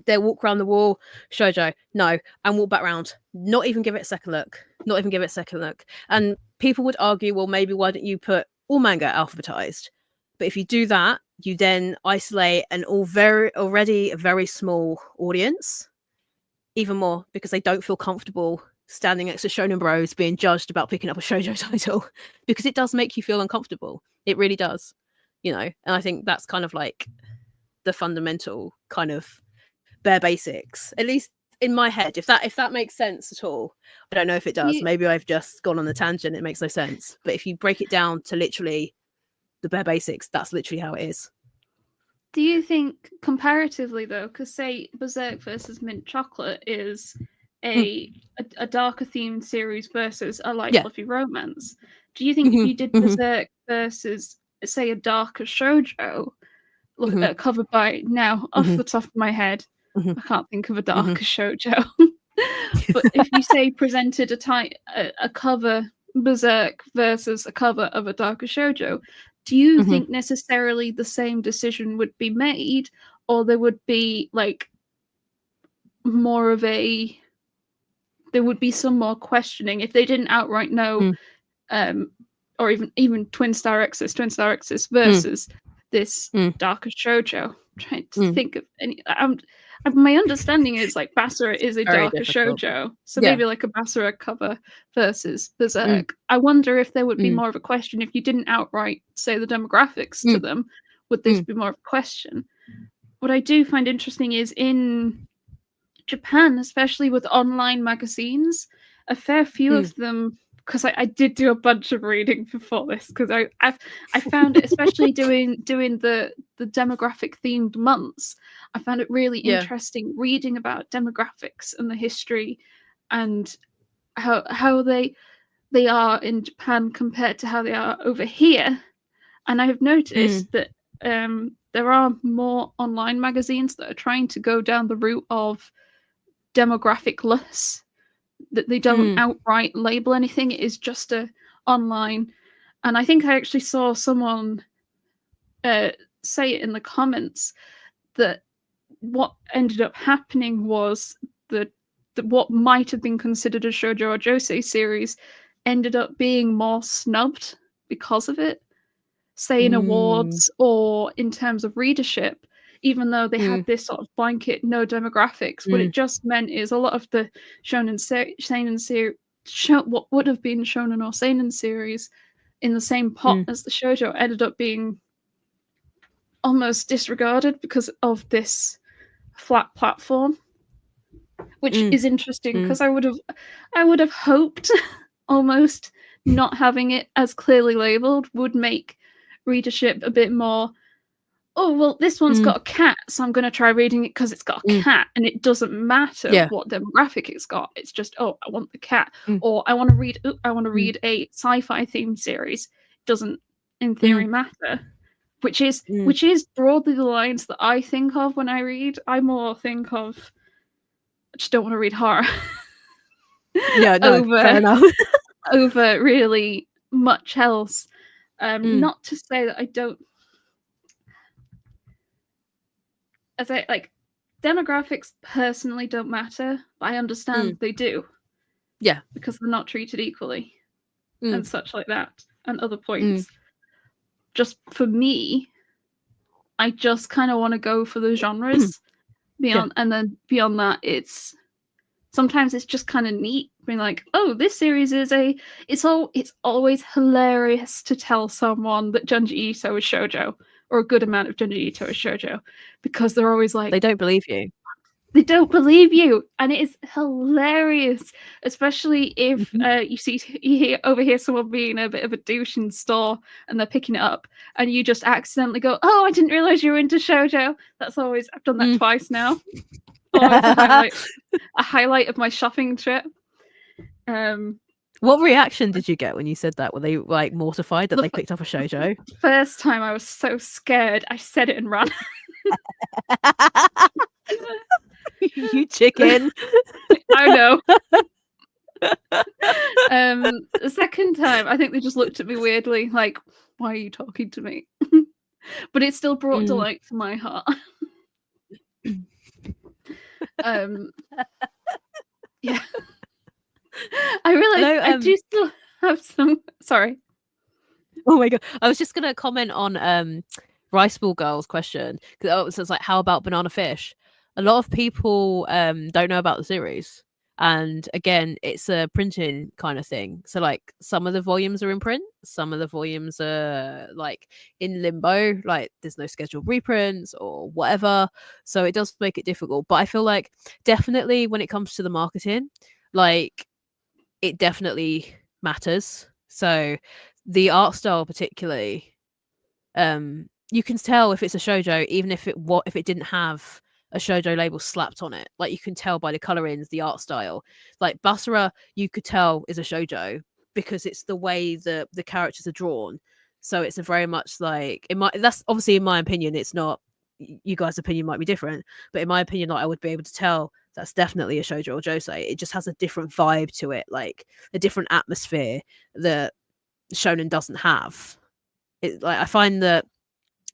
they'll walk around the wall, shoujo, no, and walk back round. Not even give it a second look. Not even give it a second look. And people would argue, well, maybe why don't you put all manga alphabetized? But if you do that, you then isolate an already a very small audience even more, because they don't feel comfortable standing next to shonen bros being judged about picking up a shoujo title, because it does make you feel uncomfortable. It really does, you know. And I think that's kind of like the fundamental kind of bare basics, at least in my head, if that makes sense at all. I don't know if it does. Maybe I've just gone on a tangent. It makes no sense. But if you break it down to literally the bare basics, that's literally how it is. Do you think comparatively though, because say Berserk versus Mint Chocolate is a darker themed series versus a light fluffy romance, do you think if you did Berserk versus say a darker shoujo, covered by, now off the top of my head, I can't think of a darker shoujo, but if you say presented a cover Berserk versus a cover of a darker shoujo, do you think necessarily the same decision would be made, or there would be like more of there would be some more questioning if they didn't outright know, or even Twin Star Exes versus this darker shoujo? I'm trying to think of any. My understanding is like Basara is a darker shoujo, so maybe like a Basara cover versus Berserk. I wonder if there would be more of a question if you didn't outright say the demographics to them. Would this be more of a question? What I do find interesting is in Japan, especially with online magazines, a fair few of them, because I did do a bunch of reading before this, because I found it, especially doing the demographic themed months, I found it really interesting reading about demographics and the history and how they are in Japan compared to how they are over here. And I have noticed that there are more online magazines that are trying to go down the route of demographic-less, that they don't outright label anything. It is just a online. And I think I actually saw someone say it in the comments that what ended up happening was that what might have been considered a shoujo or josei series ended up being more snubbed because of it, say in awards or in terms of readership, even though they had this sort of blanket no demographics. What it just meant is a lot of the seinen series, what would have been shonen or seinen series in the same pot as the shoujo, ended up being almost disregarded because of this flat platform, which is interesting, because I would have hoped almost not having it as clearly labeled would make readership a bit more, oh, well, this one's got a cat, so I'm going to try reading it because it's got a cat, and it doesn't matter what demographic it's got. It's just, oh, I want the cat, or I want to read a sci-fi themed series. It doesn't, in theory, matter. Which is broadly the lines that I think of when I read. I more think of, I just don't want to read horror. Yeah, no, fair enough. Over really much else. Not to say that I don't. As I like, demographics personally don't matter, but I understand they do. Yeah, because they're not treated equally, and such like that, and other points. Just for me, I just kind of want to go for the genres beyond, and then beyond that, it's sometimes it's just kind of neat being like, oh, this series is it's always hilarious to tell someone that Junji Ito is shoujo, or a good amount of Junji Ito is shoujo, because they're always like, they don't believe you. They don't believe you, and it is hilarious, especially if you overhear someone being a bit of a douche in store, and they're picking it up, and you just accidentally go, "Oh, I didn't realize you were into shoujo." That's always, I've done that twice now. Always a highlight of my shopping trip. What reaction did you get when you said that? Were they like mortified that they picked up a shoujo? First time I was so scared, I said it and ran. You chicken. I know. The second time, I think they just looked at me weirdly, like, why are you talking to me? But it still brought delight to my heart. Yeah. I realized I do still have some. Sorry. Oh my god! I was just gonna comment on Rice Ball Girl's question because it's like, how about Banana Fish? A lot of people don't know about the series, and again, it's a printing kind of thing. So like, some of the volumes are in print, some of the volumes are like in limbo, like there's no scheduled reprints or whatever. So it does make it difficult. But I feel like definitely when it comes to the marketing, like it definitely matters. So the art style particularly, you can tell if it's a shoujo even if it didn't have a shoujo label slapped on it. Like you can tell by the colorings, the art style. Like Basara, you could tell is a shoujo because it's the way the characters are drawn. So it's a very much like that's obviously in my opinion, it's not, you guys' opinion might be different, but in my opinion, like I would be able to tell that's definitely a shoujo or josei. It just has a different vibe to it, like a different atmosphere that shonen doesn't have. It, like I find that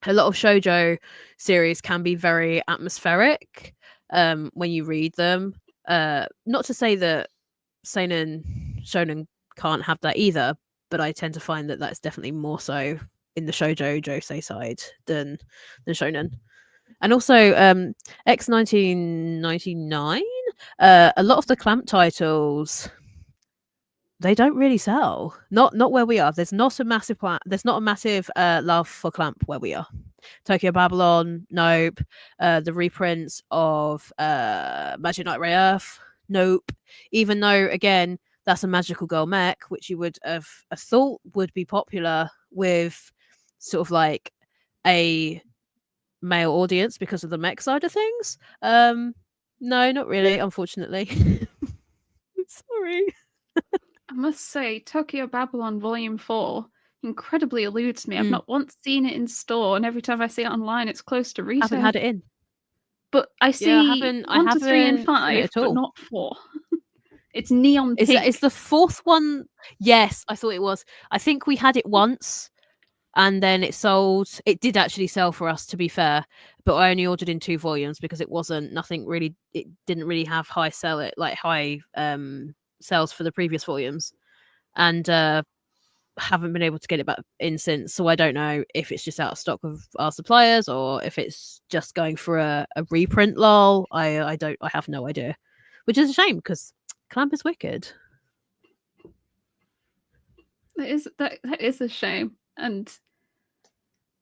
a lot of shoujo series can be very atmospheric when you read them. Not to say that seinen shonen can't have that either, but I tend to find that that's definitely more so in the shoujo josei side than shonen. And also X 1999, a lot of the clamp titles, they don't really sell. Not where we are. There's not a massive love for clamp where we are. Tokyo Babylon, nope. The reprints of Magic Knight Ray-Earth, nope. Even though again that's a magical girl mech, which you would have thought would be popular with sort of like a male audience because of the mech side of things. No, not really, unfortunately. Sorry. I must say, Tokyo Babylon Volume 4 incredibly eludes me. I've not once seen it in store, and every time I see it online, it's close to retail. Haven't had it in. But I see I 1 to 3 and 5, but not 4. It's neon pink. Is the fourth one? Yes, I thought it was. I think we had it once, and then it sold. It did actually sell for us, to be fair, but I only ordered in 2 volumes because it wasn't nothing really. It didn't really have high sales for the previous volumes, and haven't been able to get it back in since. So I don't know if it's just out of stock of our suppliers or if it's just going for a reprint. Lol. I have no idea, which is a shame because clamp is wicked. That is a shame, and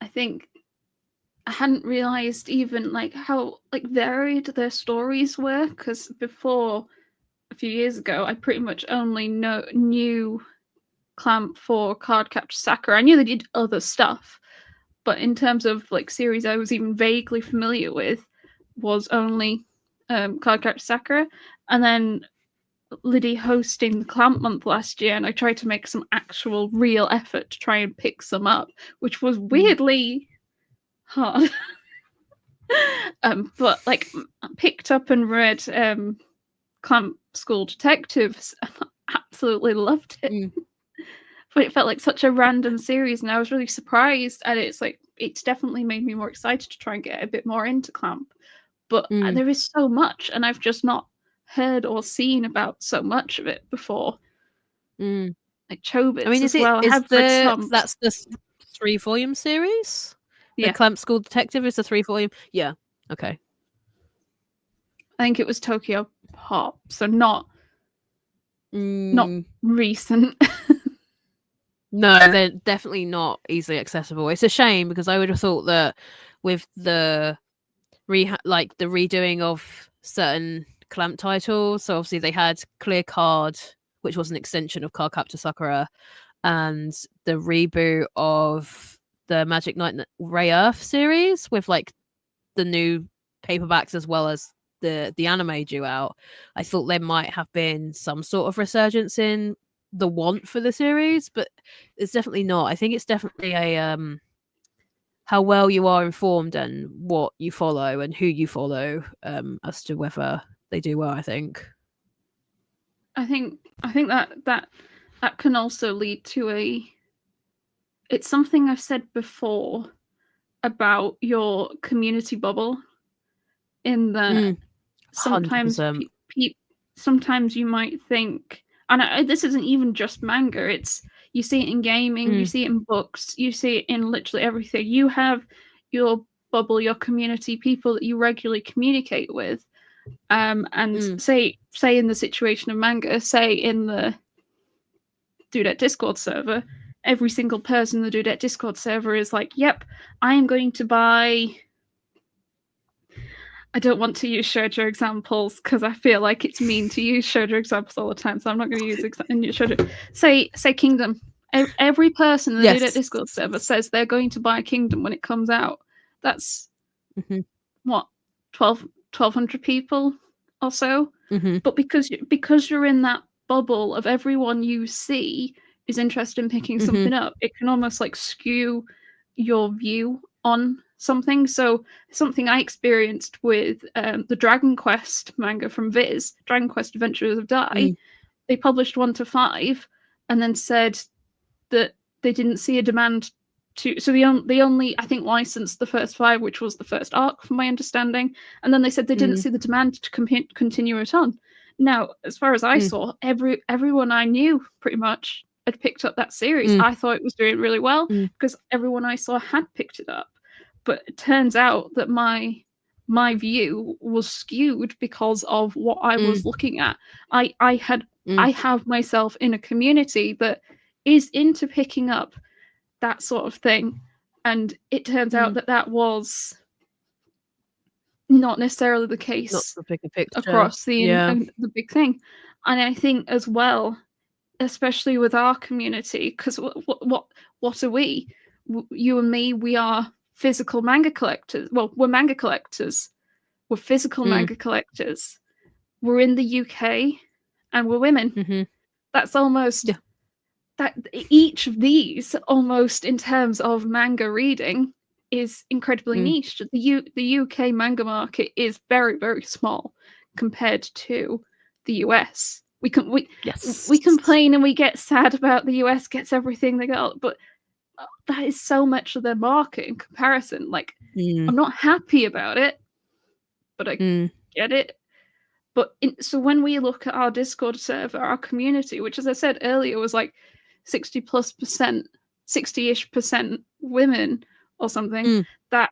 I think I hadn't realized even like how like varied their stories were, because before a few years ago I pretty much only knew Clamp for Cardcaptor Sakura. I knew they did other stuff, but in terms of like series I was even vaguely familiar with was only Cardcaptor Sakura, and then Liddy hosting the Clamp month last year, and I tried to make some actual real effort to try and pick some up, which was weirdly hard. But like I picked up and read Clamp School Detectives and I absolutely loved it. But it felt like such a random series, and I was really surprised at it. It's like it's definitely made me more excited to try and get a bit more into Clamp. But there is so much, and I've just not heard or seen about so much of it before. Like Chobits, I mean, that's the 3-volume series? Yeah. The Clamp School Detective is the 3-volume? Yeah. Okay. I think it was Tokyo Pop, so not recent. No, they're definitely not easily accessible. It's a shame because I would have thought that with the redoing of certain Clamp titles, so obviously they had Clear Card, which was an extension of Cardcaptor Sakura, and the reboot of the Magic Knight Ray-Earth series with like the new paperbacks as well as the anime due out. I thought there might have been some sort of resurgence in the want for the series, but it's definitely not. I think it's definitely a how well you are informed and what you follow and who you follow as to whether they do well. I think that can also lead to it's something I've said before about your community bubble, in that sometimes sometimes you might think, and this isn't even just manga, it's you see it in gaming, you see it in books, you see it in literally everything. You have your bubble, your community, people that you regularly communicate with, and say in the situation of manga, say in the Dudette Discord server, every single person in the Dudette Discord server is like, yep, I am going to buy... I don't want to use shoujo examples because I feel like it's mean to use shoujo examples all the time, so I'm not going to use shoujo. Say Kingdom. Every person in the Dudette Discord server says they're going to buy Kingdom when it comes out. That's what, 1,200 people or so. But because you're in that bubble of everyone you see is interested in picking something up, it can almost like skew your view on something. So something I experienced with the Dragon Quest manga from Viz, Dragon Quest Adventures of Dai, they published 1 to 5 and then said that they didn't see a demand to, so they only I think licensed the first 5, which was the first arc from my understanding, and then they said they didn't see the demand to continue it on. Now, as far as I saw, everyone I knew pretty much had picked up that series. I thought it was doing really well because everyone I saw had picked it up. But it turns out that my view was skewed because of what I was looking at. I have myself in a community that is into picking up that sort of thing, and it turns out that was not necessarily the case, not the bigger picture across the big thing. And I think as well, especially with our community, because what are we? You and me, we are physical manga collectors. Well, we're manga collectors. We're physical manga collectors. We're in the UK, and we're women. That's almost that each of these, almost in terms of manga reading, is incredibly niche. The UK manga market is very, very small compared to the US. We complain and we get sad about the US gets everything they got, but that is so much of their market in comparison. Like, I'm not happy about it, but I get it. But so when we look at our Discord server, our community, which, as I said earlier, was like 60+%, 60-ish% women or something, that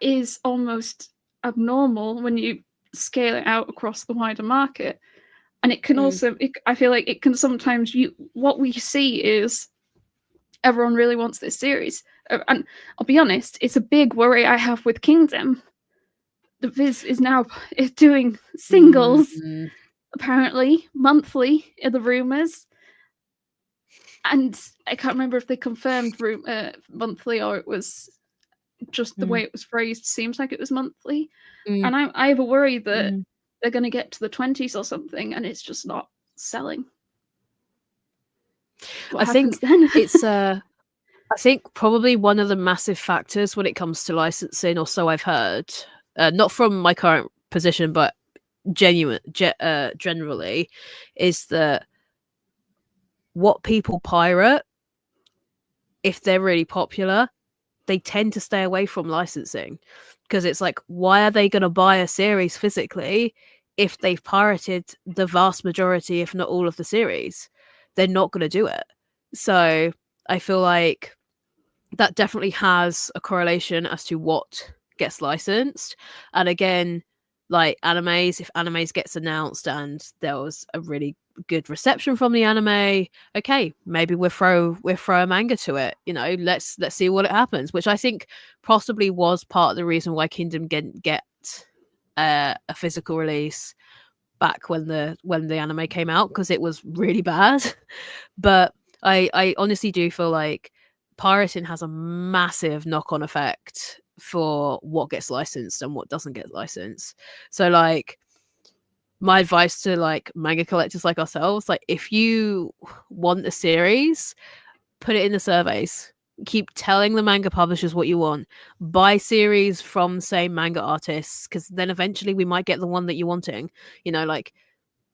is almost abnormal when you scale it out across the wider market. And it can also, I feel like it can sometimes, what we see is everyone really wants this series. And I'll be honest, it's a big worry I have with Kingdom. The Viz is doing singles, apparently, monthly, are the rumours. And I can't remember if they confirmed monthly or it was just the way it was phrased. Seems like it was monthly. And I have a worry that they're going to get to the 20s or something and it's just not selling. What happens then? It's I think probably one of the massive factors when it comes to licensing, or so I've heard, not from my current position, but generally, is that what people pirate, if they're really popular, they tend to stay away from licensing, because it's like, why are they going to buy a series physically if they've pirated the vast majority, if not all of the series? They're not going to do it. So I feel like that definitely has a correlation as to what gets licensed. And again, like animes, if animes gets announced and there was a really good reception from the anime, okay, maybe we'll throw a manga to it, let's see what it happens, which I think possibly was part of the reason why Kingdom didn't get a physical release back when the anime came out, because it was really bad. But I honestly do feel like pirating has a massive knock-on effect for what gets licensed and what doesn't get licensed. So like, my advice to like manga collectors like ourselves, like if you want a series, put it in the surveys. Keep telling the manga publishers what you want. Buy series from say manga artists, because then eventually we might get the one that you're wanting. You know, like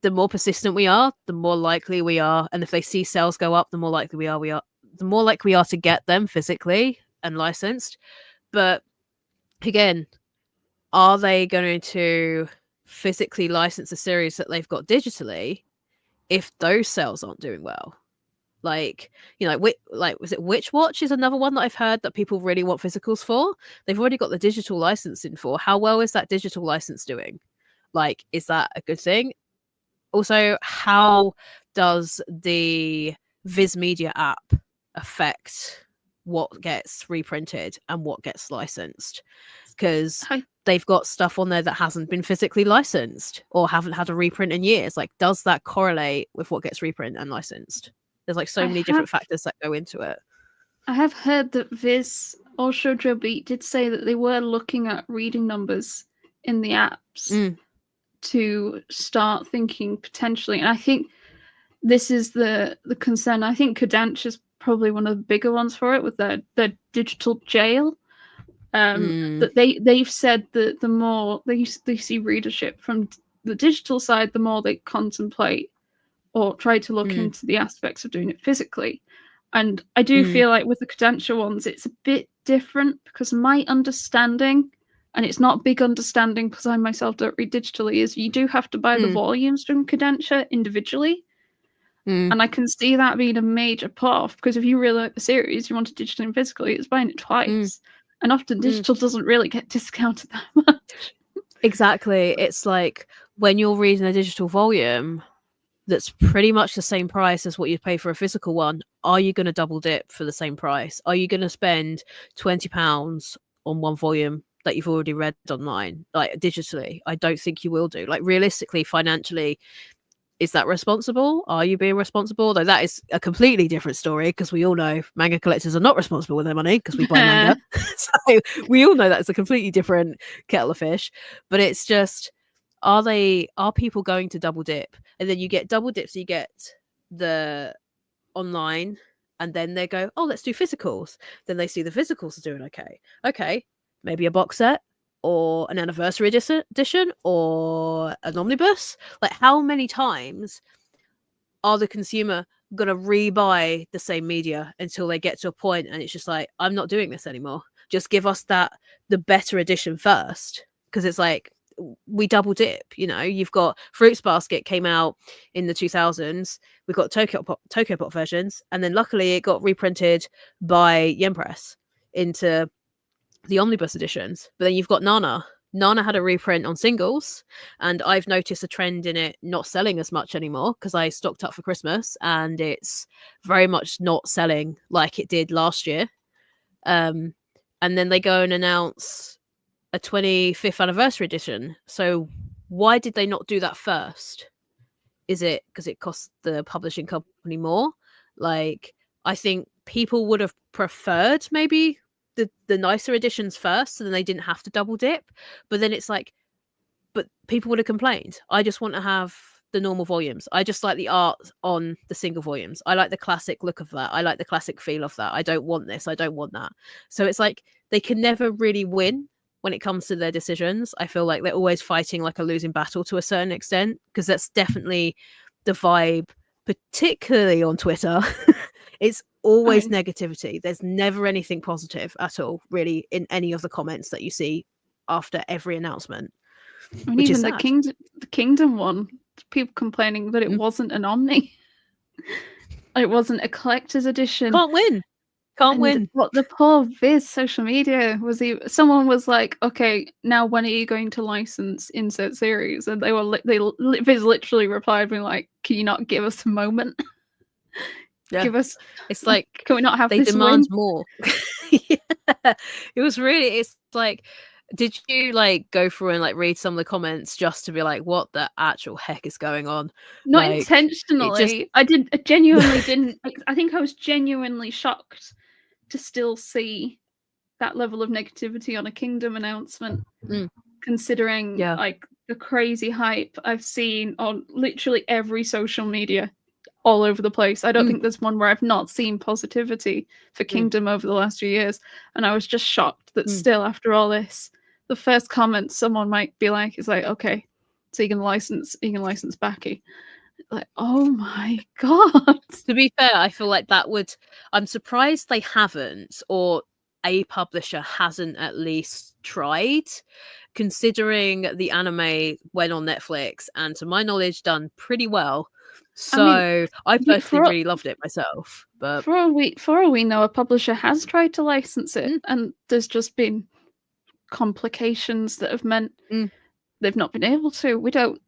the more persistent we are, the more likely we are. And if they see sales go up, the more likely we are the more likely we are to get them physically and licensed. But again, are they going to physically license a series that they've got digitally if those sales aren't doing well? Like, you know, was it Witch Watch is another one that I've heard that people really want physicals for. They've already got the digital licensing for. How well is that digital license doing? Like, is that a good thing? Also, how does the Viz Media app affect what gets reprinted and what gets licensed? Because they've got stuff on there that hasn't been physically licensed or haven't had a reprint in years. Like, does that correlate with what gets reprinted and licensed? There's like so many different factors that go into it. I have heard that Viz or Shoujo Beat did say that they were looking at reading numbers in the apps to start thinking potentially. And I think this is the concern. I think Kodansha is probably one of the bigger ones for it with their digital jail. That they've said that the more they see readership from the digital side, the more they contemplate or try to look into the aspects of doing it physically. And I do feel like with the Kodansha ones, it's a bit different because my understanding, and it's not big understanding because I myself don't read digitally, is you do have to buy the volumes from Kodansha individually. And I can see that being a major put-off because if you really like the series, you want it digitally and physically, it's buying it twice. And often digital doesn't really get discounted that much. Exactly. It's like when you're reading a digital volume that's pretty much the same price as what you'd pay for a physical one, are you going to double dip for the same price? Are you going to spend £20 on one volume that you've already read online, like digitally? I don't think you will do. Like realistically, financially, is that responsible? Are you being responsible? Though that is a completely different story because we all know manga collectors are not responsible with their money because we buy manga. So we all know that's a completely different kettle of fish. But it's just, are people going to double dip? And then you get double dips, you get the online, and then they go, oh, let's do physicals. Then they see the physicals are doing okay, maybe a box set or an anniversary edition or an omnibus. Like, how many times are the consumer gonna rebuy the same media until they get to a point and it's just like, I'm not doing this anymore, just give us the better edition first? Because it's like, we double dip. You know, you've got Fruits Basket came out in the 2000s, we've got Tokyo Pop versions, and then luckily it got reprinted by Yen Press into the omnibus editions. But then you've got Nana had a reprint on singles, and I've noticed a trend in it not selling as much anymore because I stocked up for Christmas and it's very much not selling like it did last year. And then they go and announce a 25th anniversary edition. So why did they not do that first? Is it because it costs the publishing company more? Like, I think people would have preferred maybe the nicer editions first, so then they didn't have to double dip. But then it's like, but people would have complained. I just want to have the normal volumes. I just like the art on the single volumes. I like the classic look of that. I like the classic feel of that. I don't want this. I don't want that. So it's like they can never really win when it comes to their decisions. I feel like they're always fighting like a losing battle to a certain extent, because that's definitely the vibe, particularly on Twitter. It's always negativity. There's never anything positive at all, really, in any of the comments that you see after every announcement. And even the Kingdom one, people complaining that it wasn't an Omni. It wasn't a collector's edition. Can't win. What the poor Viz social media was, someone was like, okay, now when are you going to license insert series? And Viz literally replied me like, can you not give us a moment? Yeah. Give us, it's like, can we not have they this demand win? more. Yeah. It's like, did you like go through and like read some of the comments just to be like, what the actual heck is going on? Not like, intentionally. I genuinely didn't. I think I was genuinely shocked to still see that level of negativity on a Kingdom announcement, considering like the crazy hype I've seen on literally every social media all over the place. I don't think there's one where I've not seen positivity for Kingdom over the last few years. And I was just shocked that still, after all this, the first comment someone might be like is like, okay, so you can license Baki. Like, oh my god. To be fair, I feel like that would... I'm surprised they haven't, or a publisher hasn't at least tried, considering the anime went on Netflix and, to my knowledge, done pretty well. So I personally really loved it myself. But for all we know, a publisher has tried to license it, and there's just been complications that have meant they've not been able to. We don't.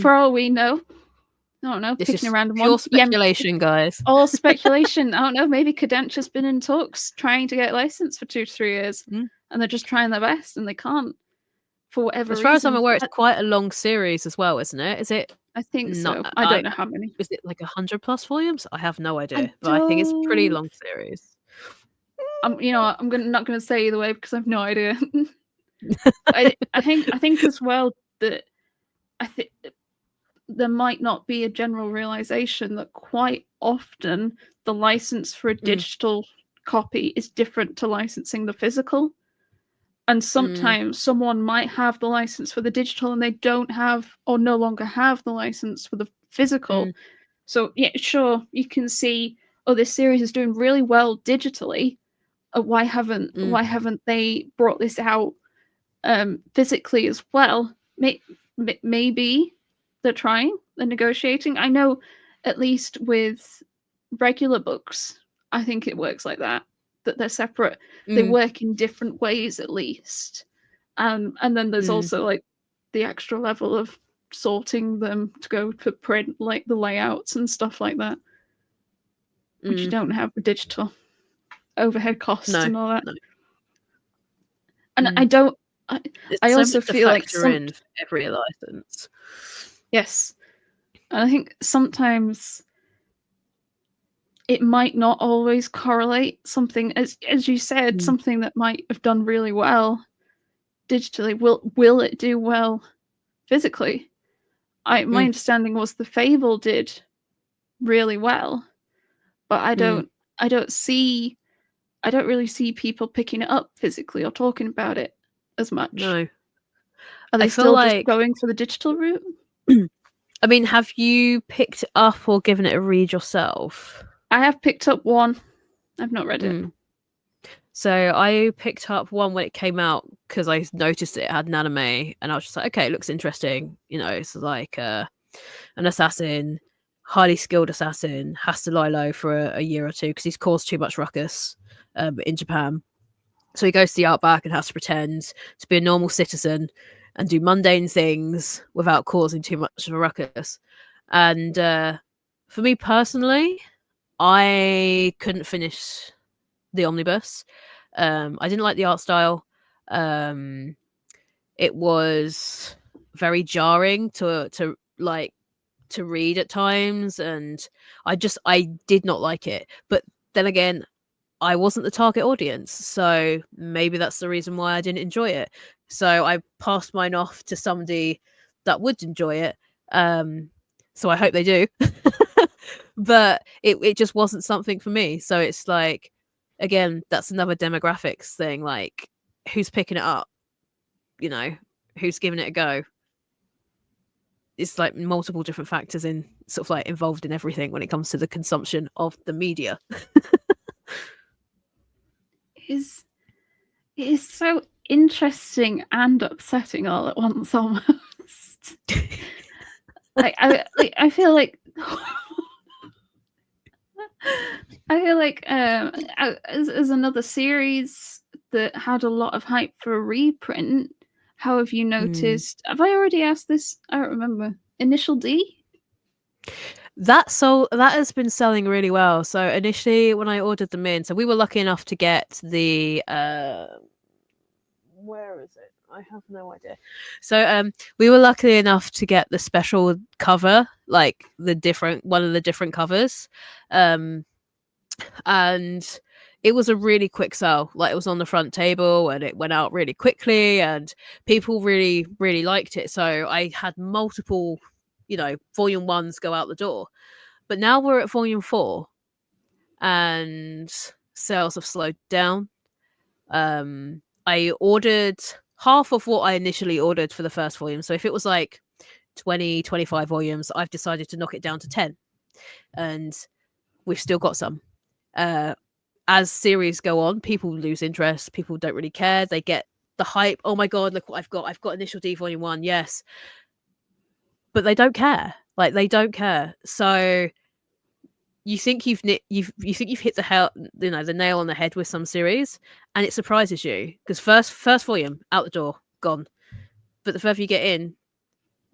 For all we know, I don't know. This picking is a random pure one. speculation, guys. All speculation. I don't know. Maybe Kadensha's been in talks trying to get licensed for 2 to 3 years, and they're just trying their best, and they can't for whatever reason. As far as I'm aware, it's quite a long series as well, isn't it? Is it? I think so. I don't know how many. Is it like 100+ volumes? I have no idea, but I think it's a pretty long series. I'm not going to say either way because I have no idea. I think as well that I think there might not be a general realization that quite often the license for a digital copy is different to licensing the physical. And sometimes someone might have the license for the digital and they don't have, or no longer have, the license for the physical. So yeah, sure, you can see, oh, this series is doing really well digitally. Why haven't they brought this out physically as well? Maybe they're trying, they're negotiating. I know, at least with regular books, I think it works like that they're separate. They work in different ways, at least. And then there's also like the extra level of sorting them to go for print, like the layouts and stuff like that, which you don't have with digital. Overhead costs and all that. And I also feel like in every license. Yes. And I think sometimes it might not always correlate. Something, as you said, something that might have done really well digitally, will it do well physically? My understanding was the Fable did really well, but I don't really see people picking it up physically or talking about it as much. No. Are they still just going for the digital route? I mean, have you picked it up or given it a read yourself? I have picked up one. I've not read it. So I picked up one when it came out because I noticed it had an anime, and I was just like, okay, it looks interesting. You know, it's like an assassin, highly skilled assassin, has to lie low for a year or two because he's caused too much ruckus in Japan. So he goes to the outback and has to pretend to be a normal citizen and do mundane things without causing too much of a ruckus. And for me personally, I couldn't finish the omnibus. I didn't like the art style. It was very jarring to read at times, and I did not like it. But then again, I wasn't the target audience, so maybe that's the reason why I didn't enjoy it. So I passed mine off to somebody that would enjoy it. So I hope they do. But it just wasn't something for me. So it's like, again, that's another demographics thing. Like, who's picking it up? You know, who's giving it a go? It's like multiple different factors in sort of like involved in everything when it comes to the consumption of the media. It is so interesting and upsetting all at once, almost. I feel like as another series that had a lot of hype for a reprint. How have you noticed? Have I already asked this? I don't remember. Initial D? That has been selling really well. So initially when I ordered them in, so we were lucky enough to get the where is it? I have no idea. So we were lucky enough to get the special cover, like one of the different covers. And it was a really quick sell. Like, it was on the front table and it went out really quickly and people really, really liked it. So I had multiple, you know, volume 1s go out the door. But now we're at volume 4 and sales have slowed down. I ordered half of what I initially ordered for the first volume. So if it was like 20, 25 volumes, I've decided to knock it down to 10. And we've still got some. As series go on, people lose interest. People don't really care. They get the hype. Oh my god, look what I've got! I've got Initial D Volume 1. Yes, but they don't care. Like, they don't care. So you think you've hit the nail on the head with some series, and it surprises you because first volume out the door, gone. But the further you get in,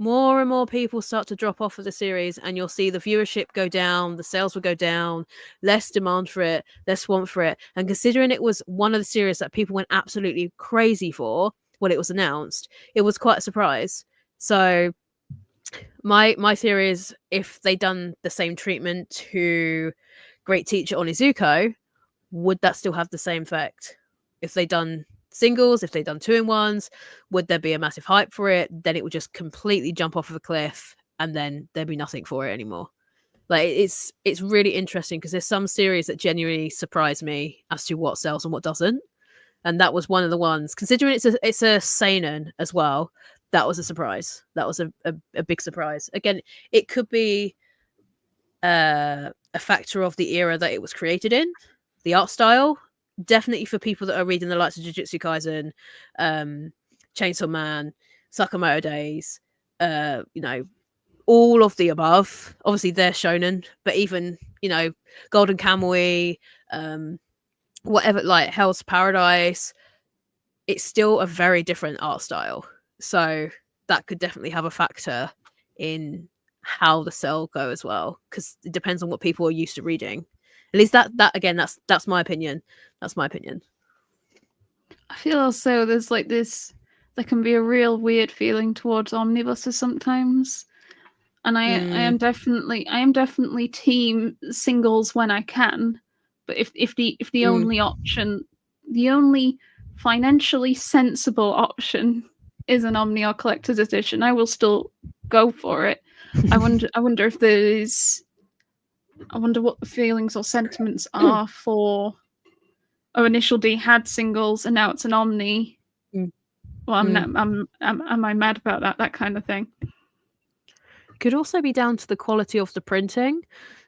more and more people start to drop off of the series, and you'll see the viewership go down, the sales will go down, less demand for it, less want for it. And considering it was one of the series that people went absolutely crazy for when it was announced, it was quite a surprise. So my theory is, if they done the same treatment to Great Teacher Onizuko, would that still have the same effect? If they done singles, if they done 2-in-1s, would there be a massive hype for it? Then it would just completely jump off of a cliff and then there'd be nothing for it anymore. Like, it's really interesting because there's some series that genuinely surprise me as to what sells and what doesn't. And that was one of the ones, considering it's a seinen as well. That was a surprise. That was a big surprise. Again, it could be a factor of the era that it was created in, the art style. Definitely for people that are reading the likes of Jujutsu Kaisen, Chainsaw Man, Sakamoto Days, you know, all of the above. Obviously, they're shonen, but even, you know, Golden Kamuy, whatever, like Hell's Paradise, it's still a very different art style. So that could definitely have a factor in how the sell go as well, because it depends on what people are used to reading. At least that again, that's my opinion. That's my opinion. I feel also there's like this, there can be a real weird feeling towards omnibuses sometimes. And I am definitely team singles when I can. But if the only option, the only financially sensible option is an Omni or collector's edition, I will still go for it. I wonder if there's, I wonder what the feelings or sentiments are for, oh, Initial D had singles and now it's an Omni. Well, am I mad about that? That kind of thing. Could also be down to the quality of the printing.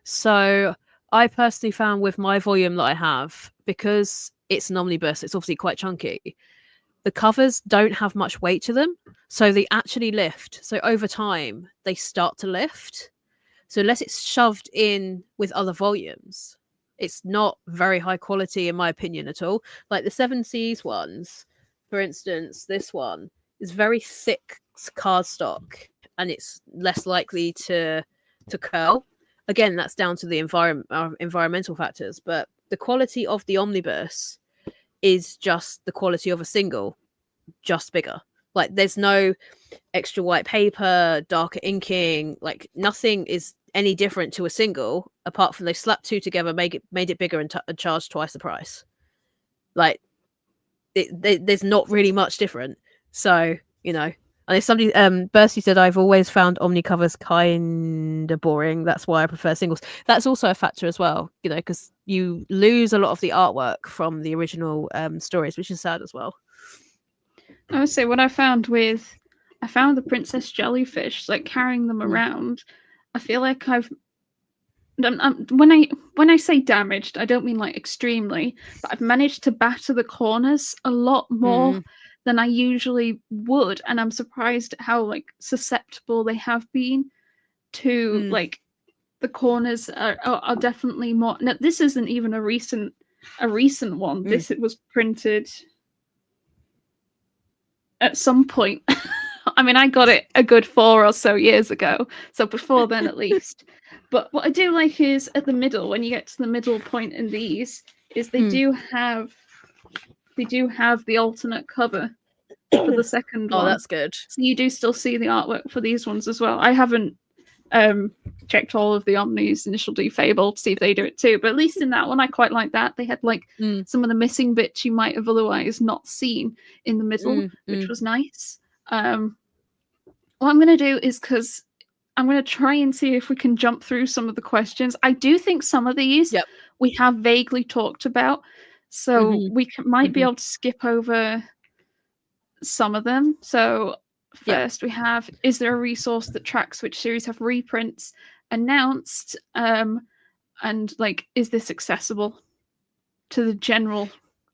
So I personally found with my volume that I have, because it's an omnibus, it's obviously quite chunky, the covers don't have much weight to them, so they actually lift. So over time they start to lift. So unless it's shoved in with other volumes, it's not very high quality in my opinion at all. Like the 7 Seas ones, for instance, this one is very thick cardstock and it's less likely to curl. Again, that's down to the environmental factors, but the quality of the omnibus is just the quality of a single, just bigger. Like, there's no extra white paper, darker inking, like nothing is any different to a single, apart from they slapped 2 together, made it bigger and charged twice the price. Like, there's not really much different. So, you know, and if somebody, Bursty said, I've always found Omni covers kind of boring. That's why I prefer singles. That's also a factor as well, you know, because you lose a lot of the artwork from the original stories, which is sad as well. I would say what I found the Princess Jellyfish, like carrying them around. I feel like when I say damaged, I don't mean like extremely, but I've managed to batter the corners a lot more than I usually would, and I'm surprised at how like susceptible they have been to like the corners are definitely more. No, this isn't even a recent one. This, it was printed at some point. I mean, I got it a good 4 or so years ago, so before then at least. But what I do like is at the middle, when you get to the middle point in these, is they do have the alternate cover for the second one. Oh, that's good. So you do still see the artwork for these ones as well. I haven't checked all of the Omni's Initial D Fable to see if they do it too. But at least in that one, I quite like that. They had like some of the missing bits you might have otherwise not seen in the middle, which was nice. What I'm going to do is, because I'm going to try and see if we can jump through some of the questions. I do think some of these we have vaguely talked about, so we might be able to skip over some of them. So first we have, is there a resource that tracks which series have reprints announced? And like, is this accessible to the general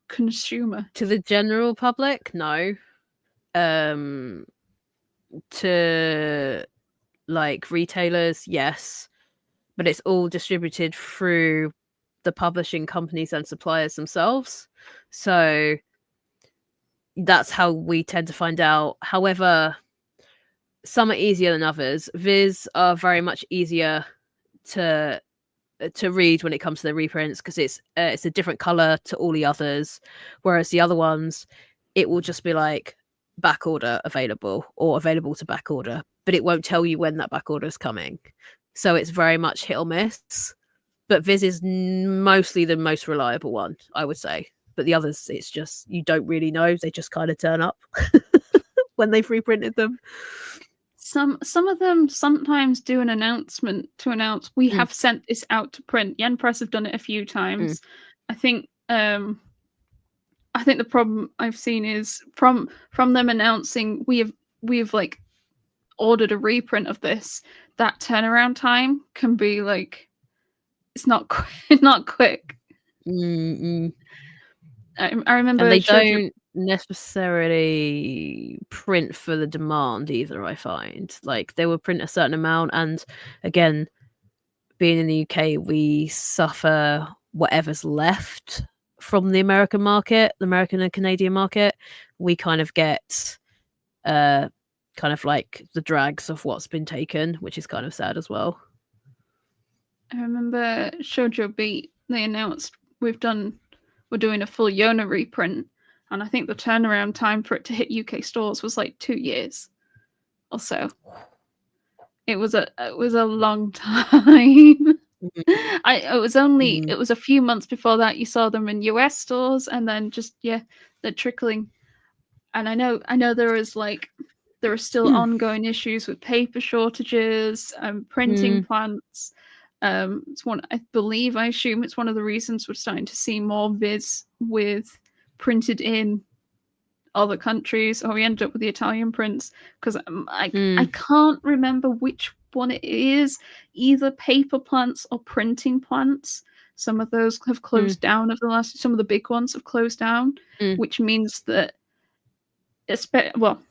consumer? To the general public? No. To like retailers, yes, but it's all distributed through the publishing companies and suppliers themselves, so that's how we tend to find out. However, some are easier than others. Viz are very much easier to read when it comes to the reprints, because it's a different color to all the others, whereas the other ones, it will just be like back order available or available to back order, but it won't tell you when that back order is coming. So it's very much hit or miss. But Viz is mostly the most reliable one, I would say. But the others, it's just, you don't really know. They just kind of turn up when they've reprinted them. Some of them sometimes do an announcement to announce we have sent this out to print. Yen Press have done it a few times. I think the problem I've seen is from them announcing we have like ordered a reprint of this, that turnaround time can be like, it's not quick. I remember, and they don't necessarily print for the demand either. I find like they will print a certain amount, and again, being in the UK, we suffer whatever's left from the American market, the American and Canadian market. We kind of get kind of like the drags of what's been taken, which is kind of sad as well. I remember Shoujo Beat, they announced we're doing a full Yona reprint, and I think the turnaround time for it to hit UK stores was like 2 years or so. It was a long time. It was a few months before that you saw them in US stores, and then just they're trickling. And I know there are still ongoing issues with paper shortages, printing plants. It's one, I assume it's one of the reasons we're starting to see more Viz with printed in other countries, or we ended up with the Italian prints, because I can't remember which one it is, either paper plants or printing plants. Some of those have closed down some of the big ones have closed down, which means that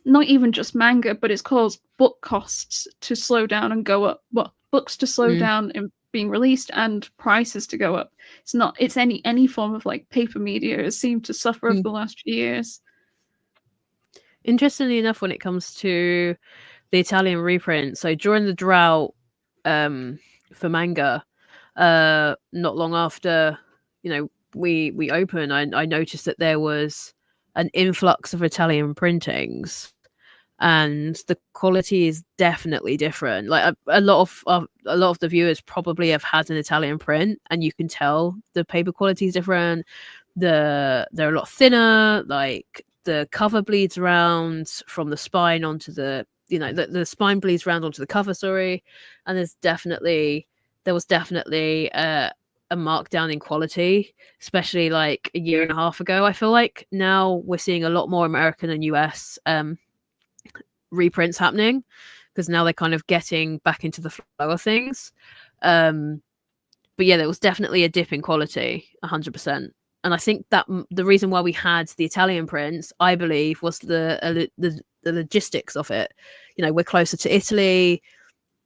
not even just manga, but it's caused book costs to slow down and go up. Well, books to slow down in being released and prices to go up. It's any form of like paper media has seemed to suffer over the last few years. Interestingly enough, when it comes to the Italian reprint, so during the drought for manga, not long after we opened, I noticed that there was an influx of Italian printings, and the quality is definitely different. Like a lot of the viewers probably have had an Italian print, and you can tell the paper quality is different. They're a lot thinner. Like the cover bleeds around from the spine onto the spine bleeds around onto the cover. Sorry, and there was definitely a markdown in quality, especially like a year and a half ago. I feel like now we're seeing a lot more American and US reprints happening, because now they're kind of getting back into the flow of things. But yeah, there was definitely a dip in quality, 100%. And I think that the reason why we had the Italian prints, I believe, was the logistics of it. We're closer to Italy.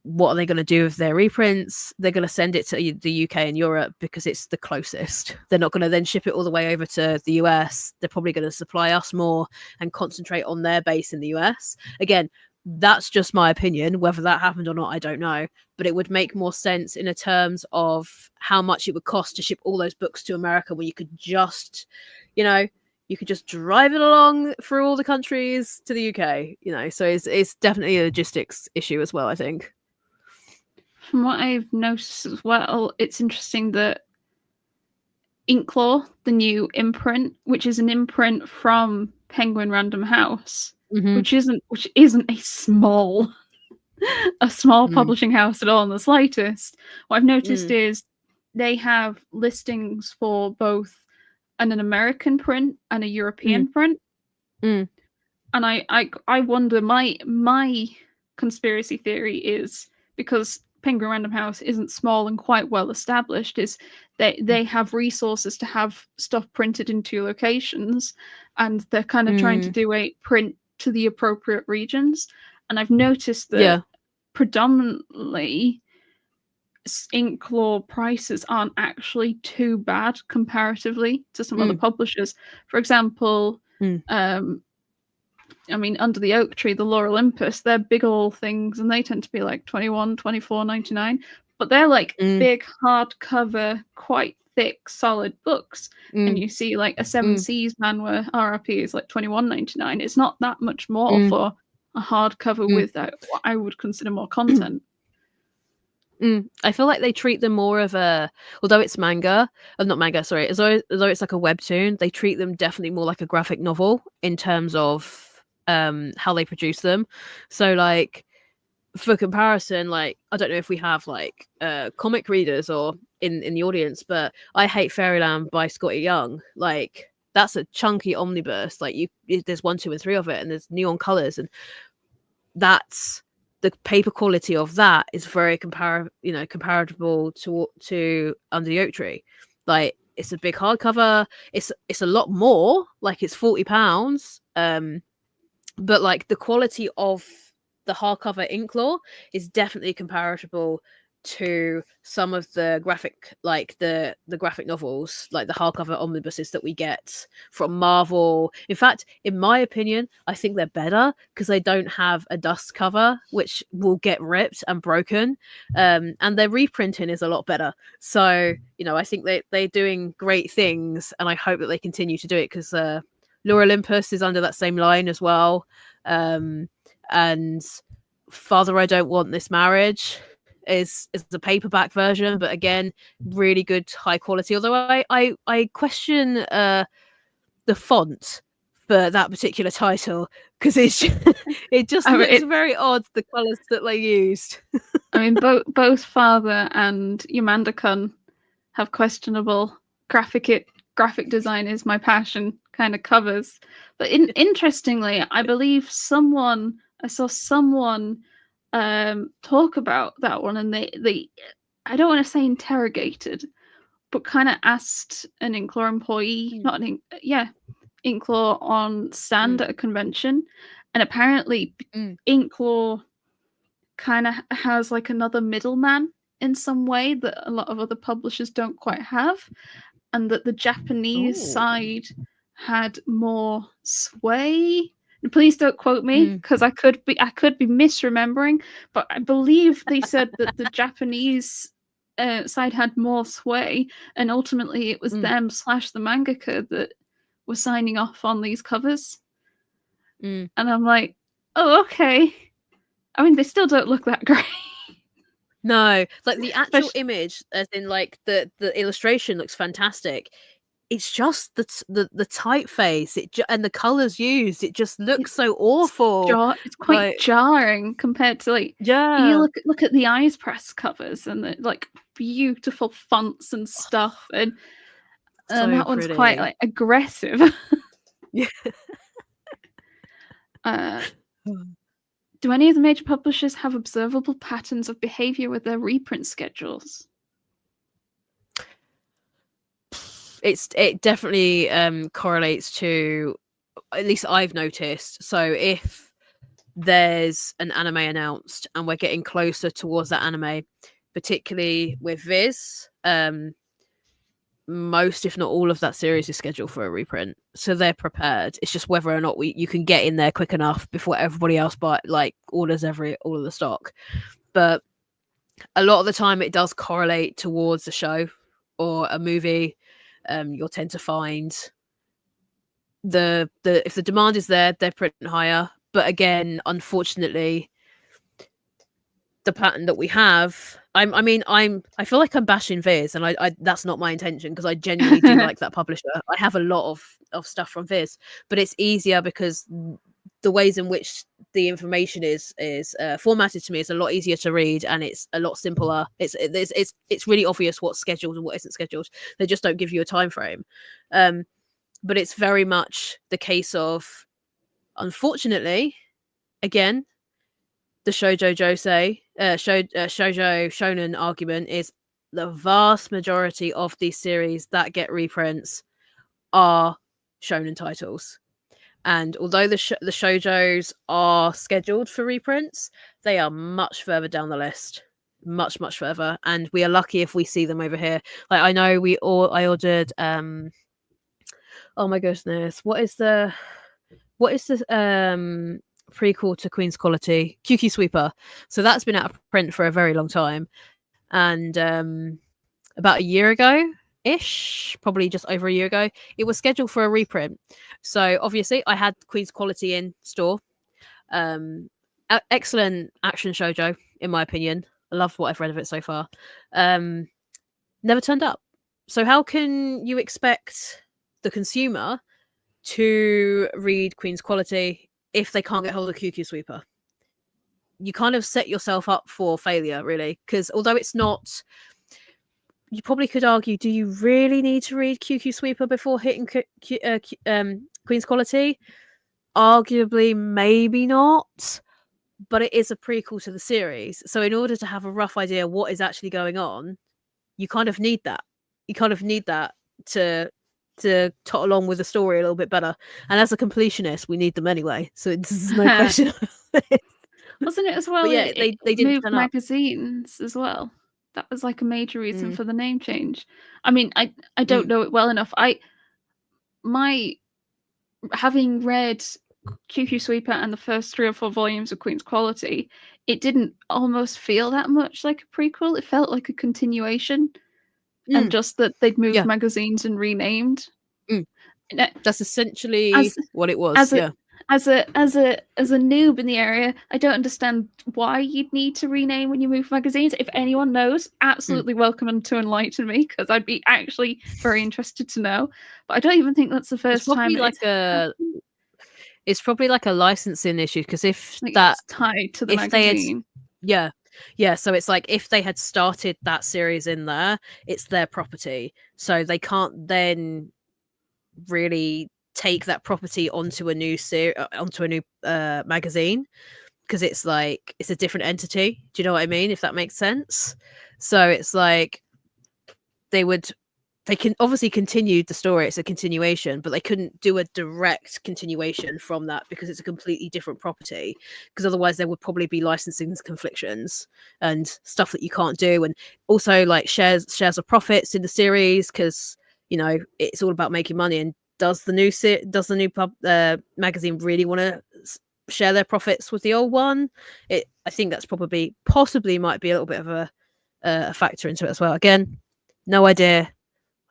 What are they going to do with their reprints? They're going to send it to the UK and Europe because it's the closest. They're not going to then ship it all the way over to the US. They're probably going to supply us more and concentrate on their base in the US. Again, that's just my opinion. Whether that happened or not, I don't know. But it would make more sense in terms of how much it would cost to ship all those books to America, when you could just, drive it along through all the countries to the UK. So it's definitely a logistics issue as well, I think. from what I've noticed as well, it's interesting that Inklaw, the new imprint, which is an imprint from Penguin Random House, which isn't a small publishing house at all in the slightest. What I've noticed is they have listings for both an American print and a European print. And I wonder, my conspiracy theory is because Penguin Random House isn't small and quite well established, is they have resources to have stuff printed in 2 locations, and they're kind of trying to do a print to the appropriate regions. And I've noticed that predominantly Inklaw prices aren't actually too bad comparatively to some other publishers. For example, I mean, Under the Oak Tree, the Lore Olympus, they're big old things, and they tend to be like $21, $24.99. But they're like big hardcover, quite thick, solid books. And you see like a Seven Seas man where RRP is like $21.99. It's not that much more for a hardcover with what I would consider more content. I feel like they treat them more of a, although it's manga, not manga, sorry, although it's like a webtoon, they treat them definitely more like a graphic novel in terms of how they produce them. So like, for comparison, like, I don't know if we have like comic readers or in the audience, but I Hate Fairyland by Scotty Young, like, that's a chunky omnibus. Like, there's 1, 2, and 3 of it, and there's neon colors, and that's the paper quality of that is very comparable to Under the Oak Tree. Like, it's a big hardcover. It's a lot more. Like, it's £40. But like the quality of the hardcover Inklaw is definitely comparable to some of the graphic, like the graphic novels, like the hardcover omnibuses that we get from Marvel. In fact, in my opinion, I think they're better because they don't have a dust cover, which will get ripped and broken. And their reprinting is a lot better. So, I think they're doing great things, and I hope that they continue to do it because Lore Olympus is under that same line as well. And Father, I Don't Want This Marriage is the paperback version, but again, really good, high quality. Although I question the font for that particular title because it just looks very odd, the colours that they used. I mean, both Father and Yamanda-kun have questionable graphic design is my passion kind of covers. But interestingly, I believe I saw someone talk about that one, and they I don't want to say interrogated, but kind of asked an Inklaw employee, Inklaw on stand at a convention, and apparently Inklaw kind of has like another middleman in some way that a lot of other publishers don't quite have, and that the Japanese side had more sway. And please don't quote me because I could be misremembering, but I believe they said that the Japanese side had more sway, and ultimately it was them / the mangaka that were signing off on these covers. And I'm like, oh, okay. I mean, they still don't look that great. No, like the actual image, as in like the illustration looks fantastic. It's just the typeface, and the colors used. It just looks so awful. It's quite jarring compared to like you look at the Eyes Press covers and the like beautiful fonts and stuff, and that one's quite like aggressive. Yeah. Do any of the major publishers have observable patterns of behavior with their reprint schedules? It definitely correlates to, at least I've noticed. So if there's an anime announced and we're getting closer towards that anime, particularly with Viz, most, if not all of that series is scheduled for a reprint. So they're prepared. It's just whether or not you can get in there quick enough before everybody else orders all of the stock. But a lot of the time it does correlate towards a show or a movie. You'll tend to find if the demand is there, they're printing higher. But again, unfortunately, the pattern that we have I feel like I'm bashing Viz, and I that's not my intention, because I genuinely do like that publisher. I have a lot of stuff from Viz, but it's easier because the ways in which the information is formatted to me is a lot easier to read, and it's a lot simpler. It's really obvious what's scheduled and what isn't scheduled. They just don't give you a time frame. But it's very much the case of, unfortunately, again, the shoujo shonen argument is the vast majority of these series that get reprints are shonen titles. And although the shoujos are scheduled for reprints, they are much further down the list, much further. And we are lucky if we see them over here. Like, I know I ordered oh my goodness, what is the prequel to Queen's Quality, QQ Sweeper. So that's been out of print for a very long time, and about a year ago ish, probably just over a year ago, it was scheduled for a reprint. So obviously I had Queen's Quality in store. Excellent action shoujo, in my opinion. I love what I've read of it so far. Never turned up. So how can you expect the consumer to read Queen's Quality if they can't get hold of QQ Sweeper? You kind of set yourself up for failure, really, because although it's not, you probably could argue, do you really need to read QQ Sweeper before hitting Queen's Quality? Arguably, maybe not, but it is a prequel to the series. So in order to have a rough idea what is actually going on, you kind of need that. You kind of need that to tot along with the story a little bit better. And as a completionist, we need them anyway. So it's no question. Wasn't it as well? But yeah, they didn't moved turn up. magazines as well. That was like a major reason for the name change. I mean, I don't know it well enough. Having read QQ Sweeper and the first 3 or 4 volumes of Queen's Quality, it didn't almost feel that much like a prequel. It felt like a continuation, and just that they'd moved magazines and renamed. That's essentially what it was. As a noob in the area, I don't understand why you'd need to rename when you move magazines. If anyone knows, absolutely welcome to enlighten me, because I'd be actually very interested to know. But I don't even think that's the first time. It's probably like a licensing issue, because if like that's tied to the magazine. So it's like if they had started that series in there, it's their property, so they can't then really take that property onto a new magazine, because it's like it's a different entity. Do you know what I mean? If that makes sense. So it's like they can obviously continue the story, it's a continuation, but they couldn't do a direct continuation from that because it's a completely different property, because otherwise there would probably be licensing conflictions and stuff that you can't do, and also like shares of profits in the series, because it's all about making money. And does the new magazine really want to share their profits with the old one? I think that's possibly might be a little bit of a factor into it as well. Again, no idea.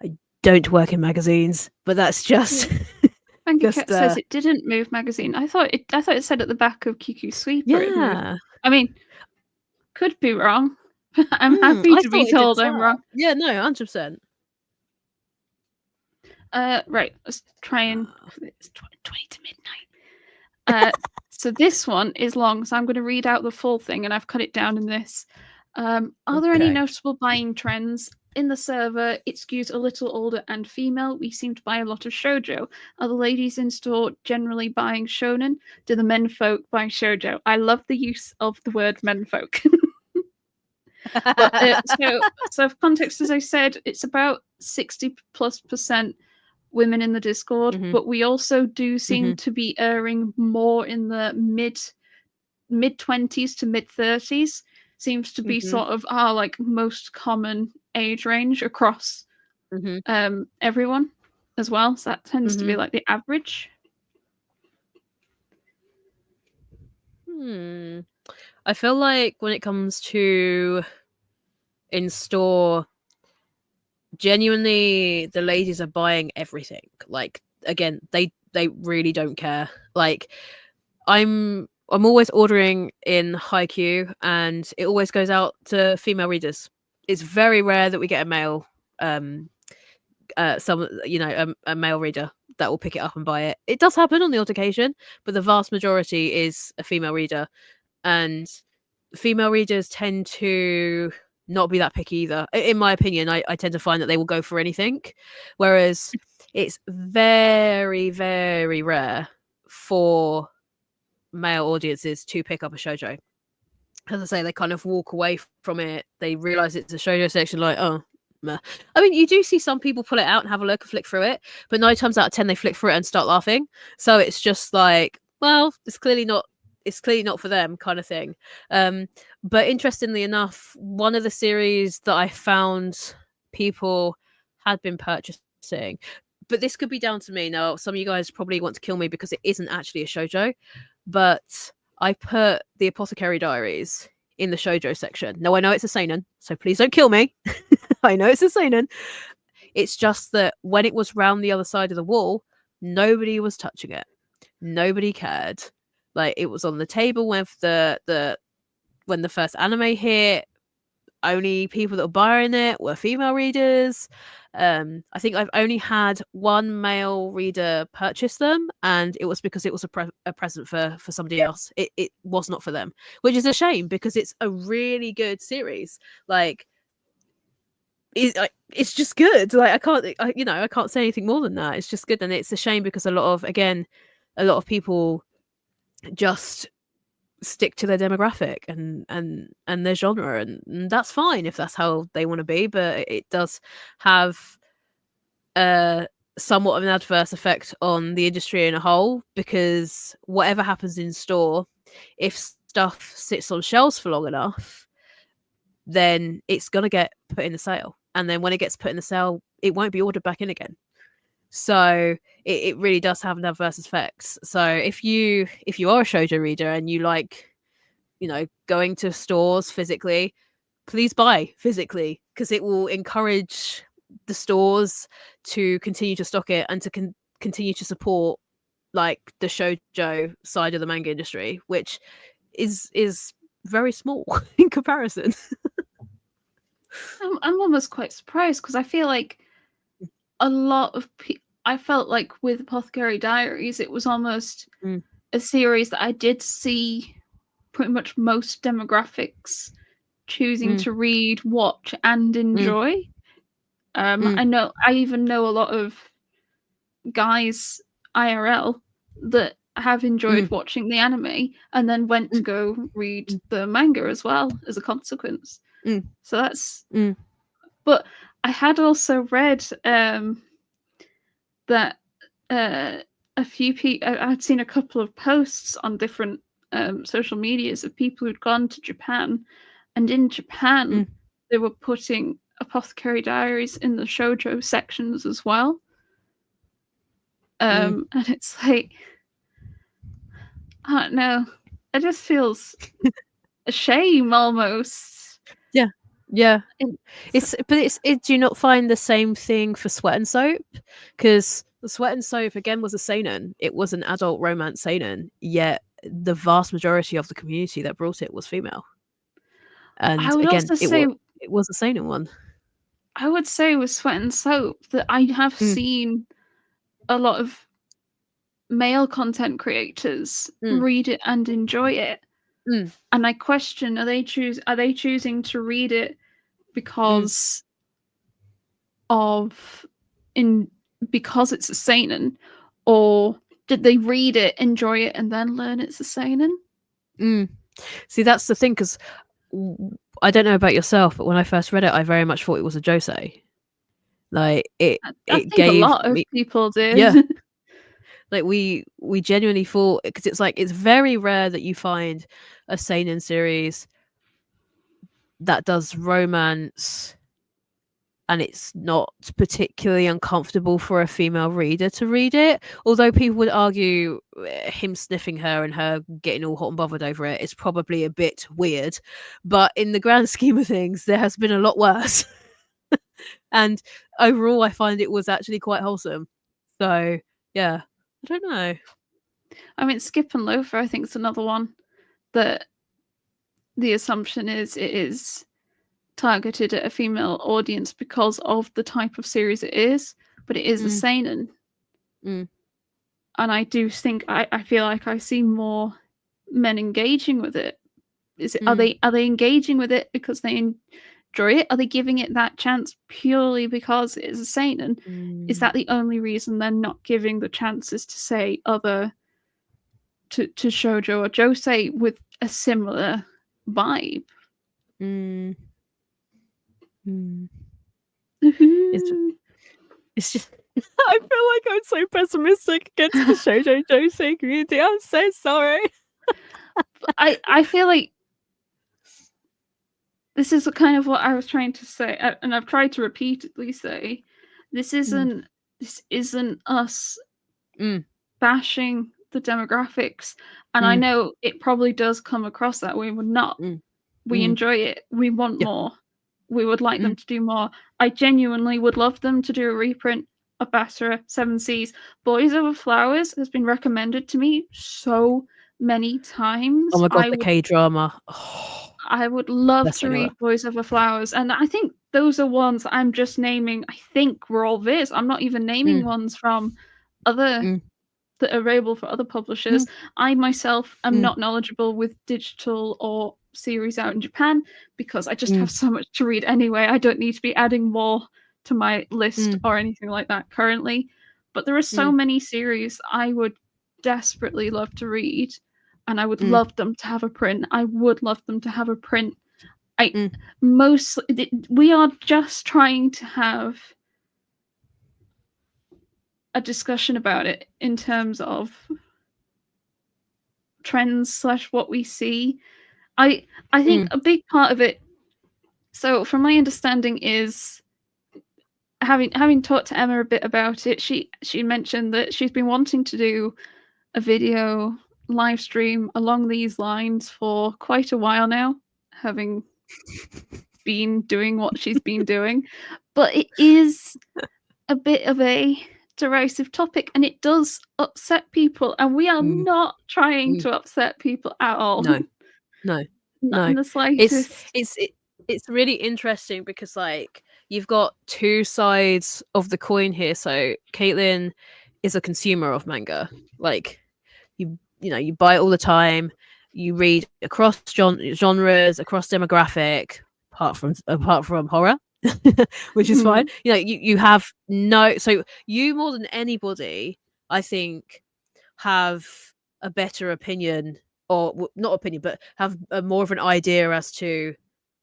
I don't work in magazines, but that's just. Manga says it didn't move magazine. I thought it said at the back of QQ Sweeper. Yeah. I mean, could be wrong. I'm happy to be told I'm wrong. Yeah, no, 100%. Right, let's try and it's 20 to midnight. So this one is long, so I'm going to read out the full thing, and I've cut it down in this. Are there any noticeable buying trends? In the server, it skews a little older and female. We seem to buy a lot of shoujo. Are the ladies in store generally buying shonen? Do the menfolk buy shoujo? I love the use of the word menfolk. But, so for context, as I said, it's about 60+% women in the Discord, but we also do seem to be erring more in the mid 20s to mid 30s. Seems to be sort of our like most common age range across everyone as well. So that tends to be like the average. I feel like when it comes to in store, genuinely the ladies are buying everything. Like, again, they really don't care. Like, I'm I'm always ordering in Haikyuu, and it always goes out to female readers. It's very rare that we get a male, a male reader that will pick it up and buy it. It does happen on the odd occasion, but the vast majority is a female reader, and female readers tend to not be that picky either. In my opinion, I tend to find that they will go for anything, whereas it's very, very rare for male audiences to pick up a shoujo. As I say, they kind of walk away from it. They realize it's a shoujo section, like, oh, meh. I mean, you do see some people pull it out and have a look and flick through it, but 9 times out of 10 they flick through it and start laughing. So it's just like, well, it's clearly not for them, kind of thing. But interestingly enough, one of the series that I found people had been purchasing, but this could be down to me. Now, some of you guys probably want to kill me because it isn't actually a shoujo, but I put the Apothecary Diaries in the shoujo section. Now, I know it's a seinen, so please don't kill me. I know it's a seinen. It's just that when it was round the other side of the wall, nobody was touching it. Nobody cared. Like, it was on the table when the first anime hit. Only people that were buying it were female readers. I think I've only had one male reader purchase them, and it was because it was a present for somebody else. It was not for them, which is a shame because it's a really good series. Like, it's just good. Like, I can't say anything more than that. It's just good, and it's a shame because a lot of people just stick to their demographic and their genre, and that's fine if that's how they want to be, but it does have somewhat of an adverse effect on the industry in a whole, because whatever happens in store, if stuff sits on shelves for long enough, then it's going to get put in the sale, and then when it gets put in the sale, it won't be ordered back in again. So it really does have an adverse effects. So if you are a shoujo reader and you like, going to stores physically, please buy physically, because it will encourage the stores to continue to stock it and to continue to support like the shoujo side of the manga industry, which is very small in comparison. I'm almost quite surprised because I feel like a lot of I felt like with Apothecary Diaries, it was almost a series that I did see pretty much most demographics choosing to read, watch, and enjoy. I even know a lot of guys IRL that have enjoyed watching the anime and then went to go read the manga as well as a consequence. So that's but I had also read that a few people, I'd seen a couple of posts on different social medias of people who'd gone to Japan, and in Japan they were putting Apothecary Diaries in the shoujo sections as well. And it's like, I don't know, it just feels a shame almost. Yeah. Do you not find the same thing for Sweat and Soap? Because the Sweat and Soap again was a seinen. It was an adult romance seinen, yet the vast majority of the community that brought it was female. And I would again, also say it was a seinen one. I would say with Sweat and Soap that I have seen a lot of male content creators read it and enjoy it. And I question, are they choosing to read it because because it's a seinen, or did they read it, enjoy it, and then learn it's a seinen? See, that's the thing, because I don't know about yourself, but when I first read it, I very much thought it was a josei. Like I think a lot of people did. Yeah. Like we genuinely thought, because it's very rare that you find a seinen series that does romance and it's not particularly uncomfortable for a female reader to read it. Although people would argue him sniffing her and her getting all hot and bothered over it is probably a bit weird. But in the grand scheme of things, there has been a lot worse. And overall, I find it was actually quite wholesome. So, yeah, I don't know. I mean, Skip and Loafer, I think, is another one. that the assumption is it is targeted at a female audience because of the type of series it is, but it is a seinen. And I do think I feel like I see more men engaging with it. Are they engaging with it because they enjoy it? Are they giving it that chance purely because it is a seinen? Is that the only reason they're not giving the chances to say other to shoujo or josei with a similar vibe? It's just I feel like I'm so pessimistic against the shoujo josei community. I'm so sorry. I feel like this is kind of what I was trying to say, and I've tried to repeatedly say, this isn't us bashing the demographics, and I know it probably does come across that way. We're not. We enjoy it. We want more. We would like them to do more. I genuinely would love them to do a reprint of Basara, Seven Seas. Boys Over Flowers has been recommended to me so many times. Oh my god, the K-drama. Oh, I would love to read Boys Over Flowers, and I think those are ones I'm just naming. I think we're all Viz. I'm not even naming ones from other that are available for other publishers. I myself am not knowledgeable with digital or series out in Japan because I just have so much to read anyway. I don't need to be adding more to my list or anything like that currently. But there are so many series I would desperately love to read, and I would love them to have a print. I would love them to have a print. We are just trying to have a discussion about it in terms of trends / what we see. I think a big part of it, so from my understanding, is having talked to Emma a bit about it, she mentioned that she's been wanting to do a video live stream along these lines for quite a while now, having been doing what she's been doing. But it is a bit of a derisive topic, and it does upset people, and we are not trying to upset people at all. No. Not in the slightest. It's really interesting because like you've got two sides of the coin here. So Caitlin is a consumer of manga. Like you buy it all the time. You read across genres, across demographic, apart from horror, which is fine. You know, you have so you more than anybody, I think, have a better opinion, or not opinion, but have more of an idea as to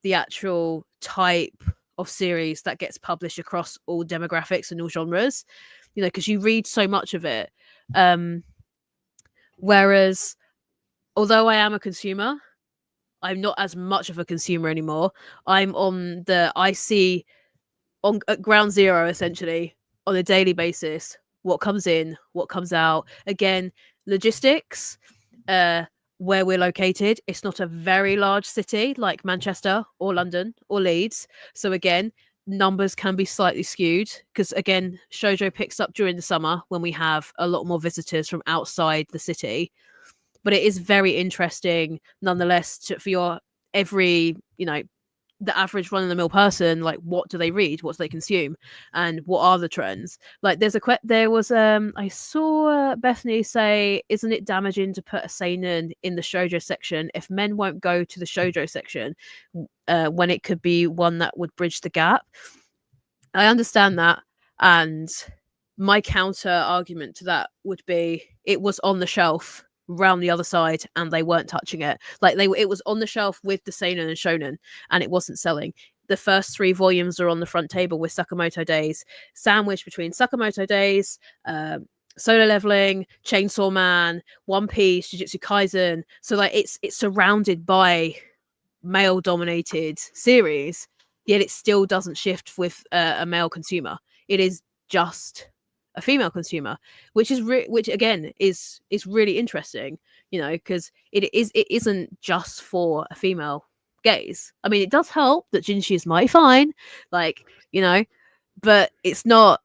the actual type of series that gets published across all demographics and all genres. You know, because you read so much of it. Whereas, although I am a consumer, I'm not as much of a consumer anymore. I see at ground zero, essentially, on a daily basis, what comes in, what comes out. Again, logistics, where we're located, it's not a very large city like Manchester or London or Leeds. So again, numbers can be slightly skewed because again, shoujo picks up during the summer when we have a lot more visitors from outside the city. But it is very interesting nonetheless for your every, the average run-of-the-mill person, like what do they read, what do they consume, and what are the trends. Like there was I saw Bethany say, isn't it damaging to put a seinen in the shoujo section if men won't go to the shoujo section when it could be one that would bridge the gap? I understand that, and my counter argument to that would be it was on the shelf round the other side and they weren't touching it. Like it was on the shelf with the seinen and shonen and it wasn't selling. The first 3 volumes are on the front table with Sakamoto Days, sandwiched between Sakamoto Days, Solo Leveling, Chainsaw Man, One Piece, Jujutsu Kaisen. So like it's surrounded by male dominated series, yet it still doesn't shift with a male consumer. It is just a female consumer, which again is really interesting, because it isn't just for a female gaze. I mean, it does help that Jinshi is mighty fine, like, but it's not,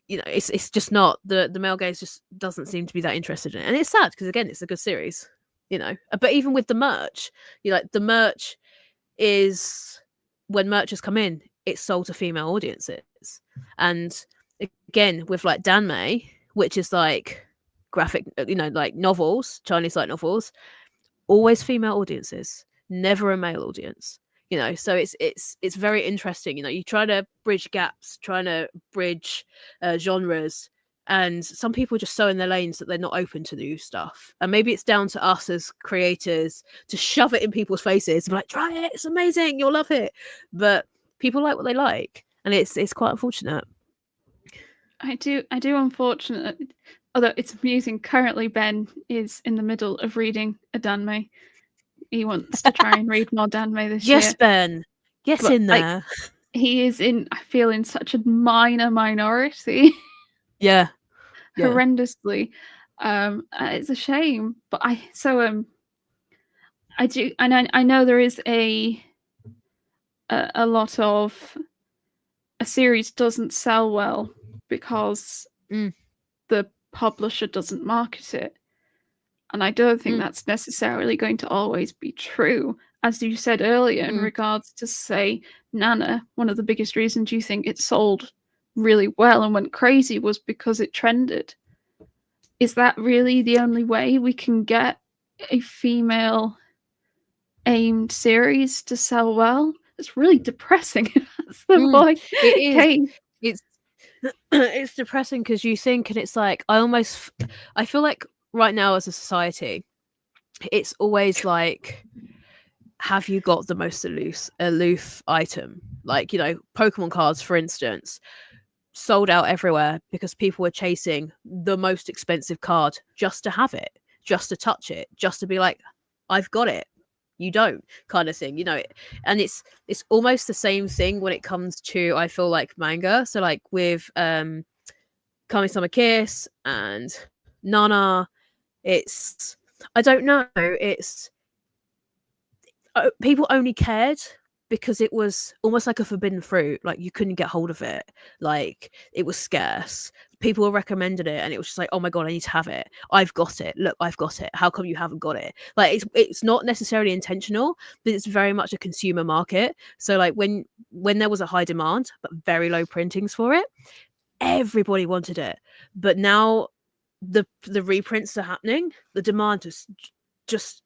it's just not the male gaze just doesn't seem to be that interested in it. And it's sad because again, it's a good series. you know. But even with the merch, the merch is, when merch has come in, it's sold to female audiences. And again, with like danmei, which is like graphic, like novels, Chinese light novels, always female audiences, never a male audience. So it's very interesting. You try to bridge gaps, trying to bridge genres, and some people are just so in their lanes that they're not open to new stuff. And maybe it's down to us as creators to shove it in people's faces and be like, try it, it's amazing, you'll love it. But people like what they like, and it's quite unfortunate. I do unfortunately, although it's amusing, currently Ben is in the middle of reading a danmei. He wants to try and read more danmei this year. Yes, Ben. Get in there. He is in such a minority. Yeah. Horrendously. It's a shame. But I do, and I know there is a lot of a series doesn't sell well because the publisher doesn't market it. And I don't think that's necessarily going to always be true. As you said earlier, in regards to, say, Nana, one of the biggest reasons you think it sold really well and went crazy was because it trended. Is that really the only way we can get a female-aimed series to sell well? It's really depressing. That's the it is. It's depressing because you think, and it's like I feel like right now as a society, it's always like, have you got the most aloof item? Like, Pokemon cards, for instance, sold out everywhere because people were chasing the most expensive card just to have it, just to touch it, just to be like, I've got it, you don't, kind of thing. And it's almost the same thing when it comes to, I feel like, manga. So like with Kami-sama Kiss and Nana, it's, I don't know, it's people only cared because it was almost like a forbidden fruit. Like, you couldn't get hold of it, like it was scarce, people were recommending it, and it was just like, oh my god, I need to have it, I've got it, look, I've got it, how come you haven't got it? Like, it's not necessarily intentional, but it's very much a consumer market. So like when there was a high demand but very low printings for it, everybody wanted it. But now the reprints are happening, the demand has just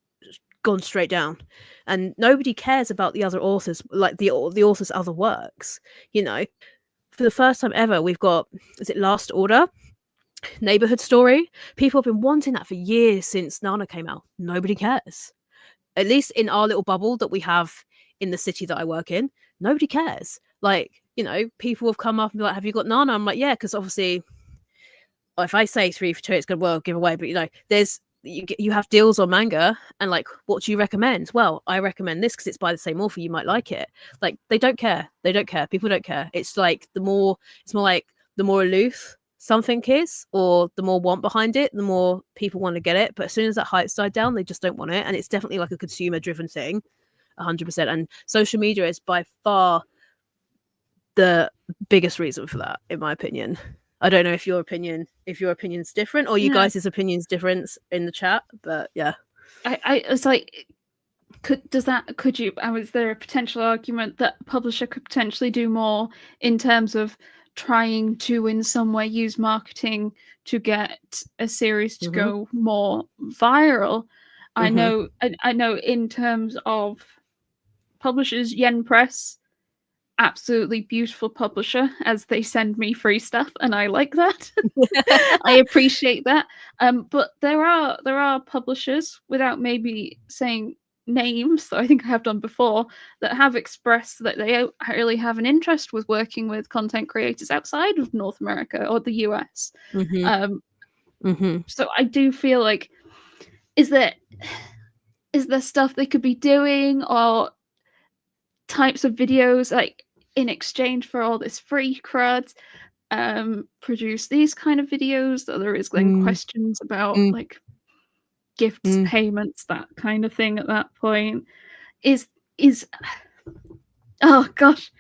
gone straight down, and nobody cares about the other authors, like the author's other works. For the first time ever, we've got, is it Last Order, Neighborhood Story? People have been wanting that for years since Nana came out. Nobody cares. At least in our little bubble that we have in the city that I work in, nobody cares. Like, people have come up and be like, have you got Nana? I'm like, yeah, because obviously if I say 3 for 2, it's going to give away. But there's, you have deals on manga, and like, what do you recommend? Well, I recommend this because it's by the same author, you might like it. Like, they don't care. People don't care. It's like it's more like the more aloof something is, or the more want behind it, the more people want to get it. But as soon as that hype's died down, they just don't want it. And it's definitely like a consumer driven thing, 100%. And social media is by far the biggest reason for that, in my opinion. I don't know if your opinion's different, or you guys' opinion's different in the chat, but yeah. I it's like, is there a potential argument that a publisher could potentially do more in terms of trying to in some way use marketing to get a series to go more viral? I know in terms of publishers, Yen Press, absolutely beautiful publisher, as they send me free stuff, and I like that. I appreciate that. But there are publishers, without maybe saying names, that I think I have done before, that have expressed that they don't really have an interest with working with content creators outside of North America or the US. So I do feel like, is there stuff they could be doing, or types of videos, like, in exchange for all this free crud, produce these kind of videos that there is then questions about like gifts, payments, that kind of thing at that point. Is oh gosh,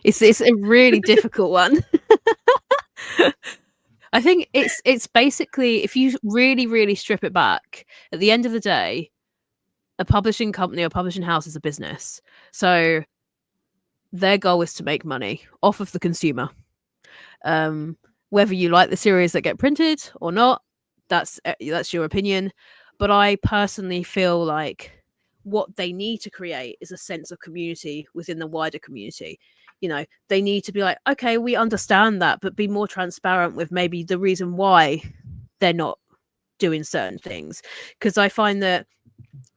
it's a really difficult one. I think it's basically, if you really, really strip it back, at the end of the day, a publishing company or publishing house is a business. So their goal is to make money off of the consumer. Whether you like the series that get printed or not, that's your opinion. But I personally feel like what they need to create is a sense of community within the wider community. You know, they need to be like, okay, we understand that, but be more transparent with maybe the reason why they're not doing certain things. Because I find that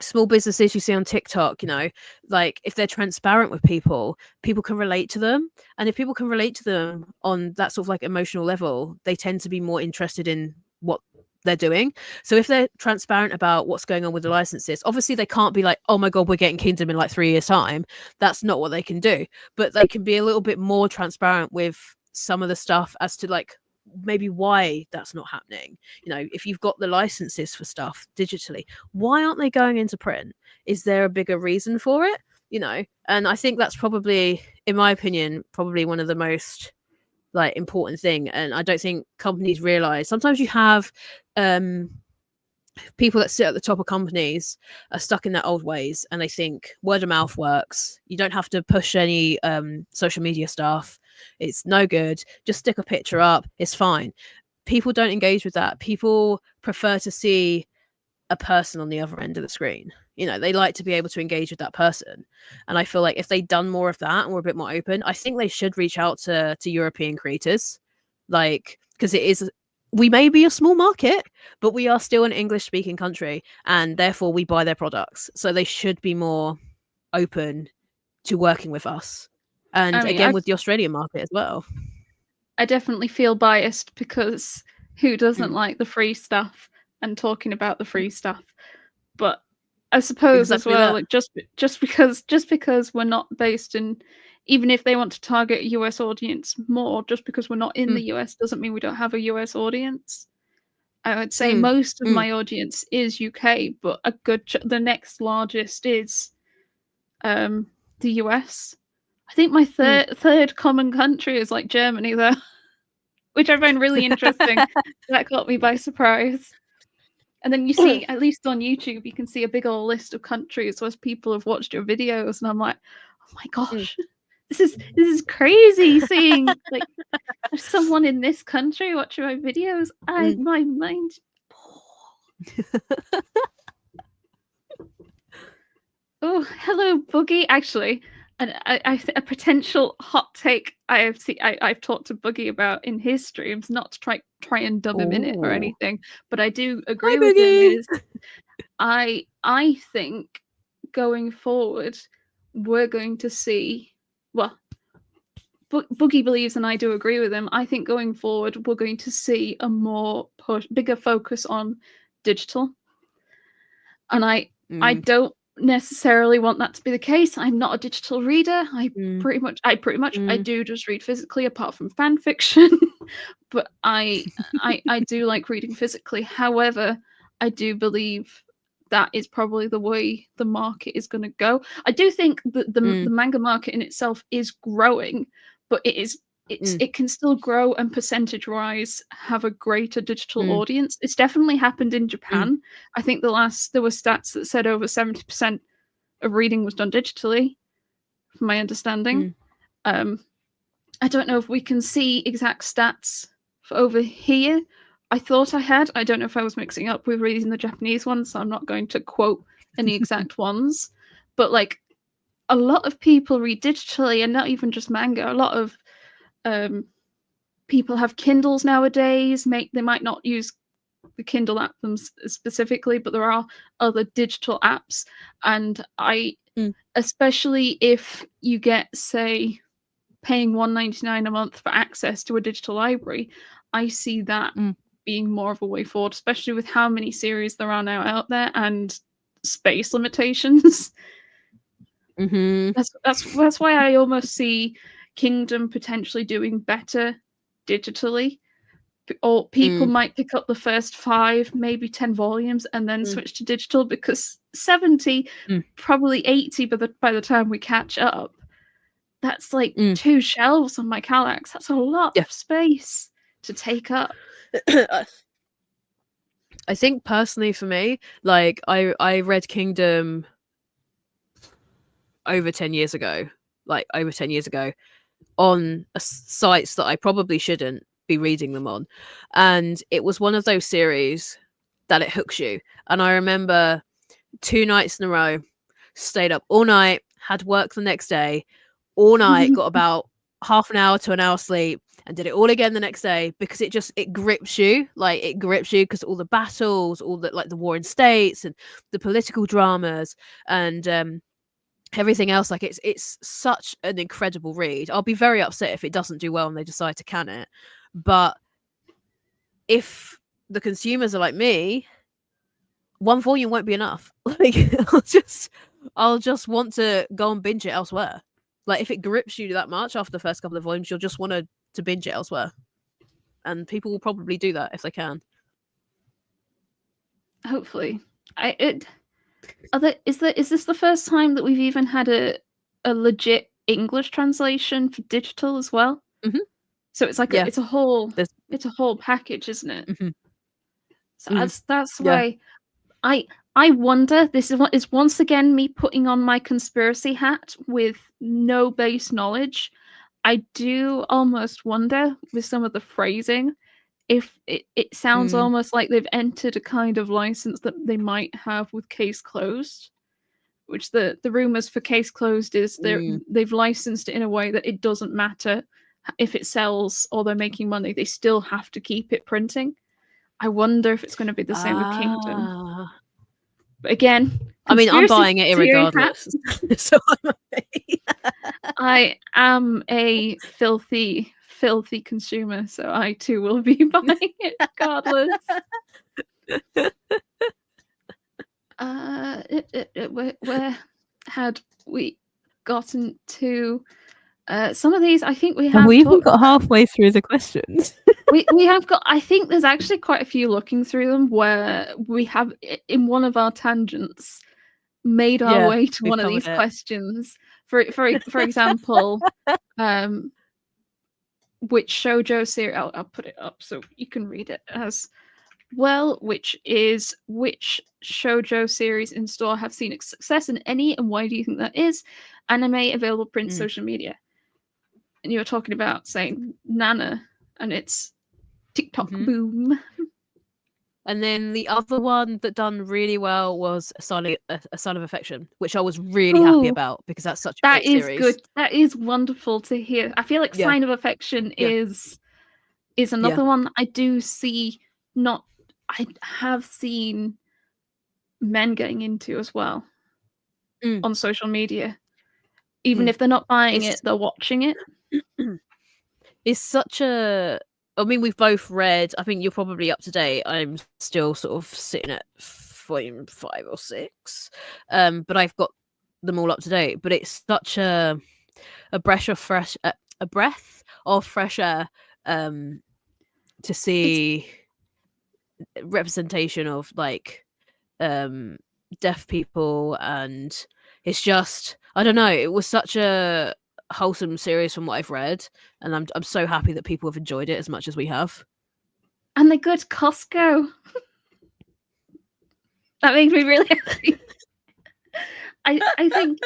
small businesses you see on TikTok, you know, like if they're transparent with people, people can relate to them. And if people can relate to them on that sort of like emotional level, they tend to be more interested in what they're doing. So if they're transparent about what's going on with the licenses, obviously they can't be like, oh my God, we're getting Kingdom in like 3 years' time. That's not what they can do. But they can be a little bit more transparent with some of the stuff as to like maybe why that's not happening. You know, if you've got the licenses for stuff digitally, why aren't they going into print? Is there a bigger reason for it? You know, and I think that's probably, in my opinion, probably one of the most like important thing. And I don't think companies realize sometimes you have people that sit at the top of companies are stuck in their old ways and they think word of mouth works. You don't have to push any social media stuff. It's no good. Just stick a picture up. It's fine. People don't engage with that. People prefer to see a person on the other end of the screen. You know, they like to be able to engage with that person. And I feel like if they'd done more of that and were a bit more open, I think they should reach out to European creators. Like, because it is, we may be a small market, but we are still an English speaking country and therefore we buy their products. So they should be more open to working with us. And I mean, again, with the Australian market as well. I definitely feel biased because who doesn't like the free stuff and talking about the free stuff? But I suppose exactly as well, like just because we're not based in, even if they want to target a US audience more, just because we're not in the US doesn't mean we don't have a US audience. I would say most of my audience is UK, but a good the next largest is the US. I think my third common country is like Germany though, which I find really interesting. That caught me by surprise. And then you see, at least on YouTube, you can see a big old list of countries where people have watched your videos, and I'm like, oh my gosh, this is crazy seeing like there's someone in this country watching my videos. My mind. Oh, hello, Boogie. Actually, and a potential hot take I've talked to Boogie about in his streams, not to try and dub him in it or anything, but I do agree with him. Is I think going forward we're going to see, well, Boogie believes, and I do agree with him. I think going forward we're going to see a bigger focus on digital, and I don't necessarily want that to be the case. I'm not a digital reader. I do just read physically, apart from fan fiction. But I do like reading physically. However, I do believe that is probably the way the market is going to go. I do think that the manga market in itself is growing, but it can still grow and percentage-wise have a greater digital audience. It's definitely happened in Japan. I think there were stats that said over 70% of reading was done digitally, from my understanding. I don't know if we can see exact stats for over here. I thought I had. I don't know if I was mixing up with reading the Japanese ones, so I'm not going to quote any exact ones. But like, a lot of people read digitally, and not even just manga. A lot of people have Kindles nowadays. They might not use the Kindle app specifically, but there are other digital apps. And especially if you get, say, paying $1.99 a month for access to a digital library, I see that being more of a way forward, especially with how many series there are now out there and space limitations. That's why I almost see Kingdom potentially doing better digitally, or people might pick up the first 5, maybe 10 volumes and then switch to digital, because 70, probably 80 by the time we catch up, that's like 2 shelves on my Kallax. That's a lot of space to take up. I think personally for me, like I read Kingdom over 10 years ago, on sites that I probably shouldn't be reading them on. And it was one of those series that it hooks you. And I remember 2 nights in a row, stayed up all night, had work the next day, all night, got about half an hour to an hour sleep, and did it all again the next day, because it grips you. Like, it grips you because all the battles, all the, like, the war in states and the political dramas and everything else, like, it's such an incredible read. I'll be very upset if it doesn't do well and they decide to can it, but if the consumers are like me, one volume won't be enough. Like, I'll just want to go and binge it elsewhere. Like, if it grips you that much after the first couple of volumes, you'll just want to binge it elsewhere, and people will probably do that if they can. Hopefully. Is this the first time that we've even had a legit English translation for digital as well? Mm-hmm. So it's like it's a whole package, isn't it? Mm-hmm. So that's why I wonder. This is once again me putting on my conspiracy hat with no base knowledge. I do almost wonder with some of the phrasing if it sounds almost like they've entered a kind of license that they might have with Case Closed, which the rumors for Case Closed is they've licensed it in a way that it doesn't matter if it sells or they're making money, they still have to keep it printing. I wonder if it's going to be the same with Kingdom. But again, I mean, I'm buying it irregardless. So I am a filthy consumer, so I too will be buying it regardless. Where had we gotten to? Some of these, I think we have. We even got halfway through the questions. we have got. I think there's actually quite a few looking through them where we have, in one of our tangents, made our way to one of these questions. For example, which shoujo series? I'll put it up so you can read it as well. Which shoujo series in store have seen success in any, and why do you think that is? Anime, available print, social media. And you were talking about saying Nana, and it's TikTok boom. And then the other one that done really well was A Sign of Affection, which I was really happy about, because that's such a great series. Good. That is wonderful to hear. I feel like Sign of Affection is another one I do see. I have seen men getting into as well on social media. Even if they're not buying it, they're watching it. It's such a... I mean, we've both read... I think you're probably up to date. I'm still sort of sitting at volume 5 or 6. But I've got them all up to date. But it's such a breath of fresh air to see representation of, like, deaf people, and it's just... I don't know. It was such a wholesome series from what I've read, and I'm so happy that people have enjoyed it as much as we have. And they go to Costco. That makes me really happy. I think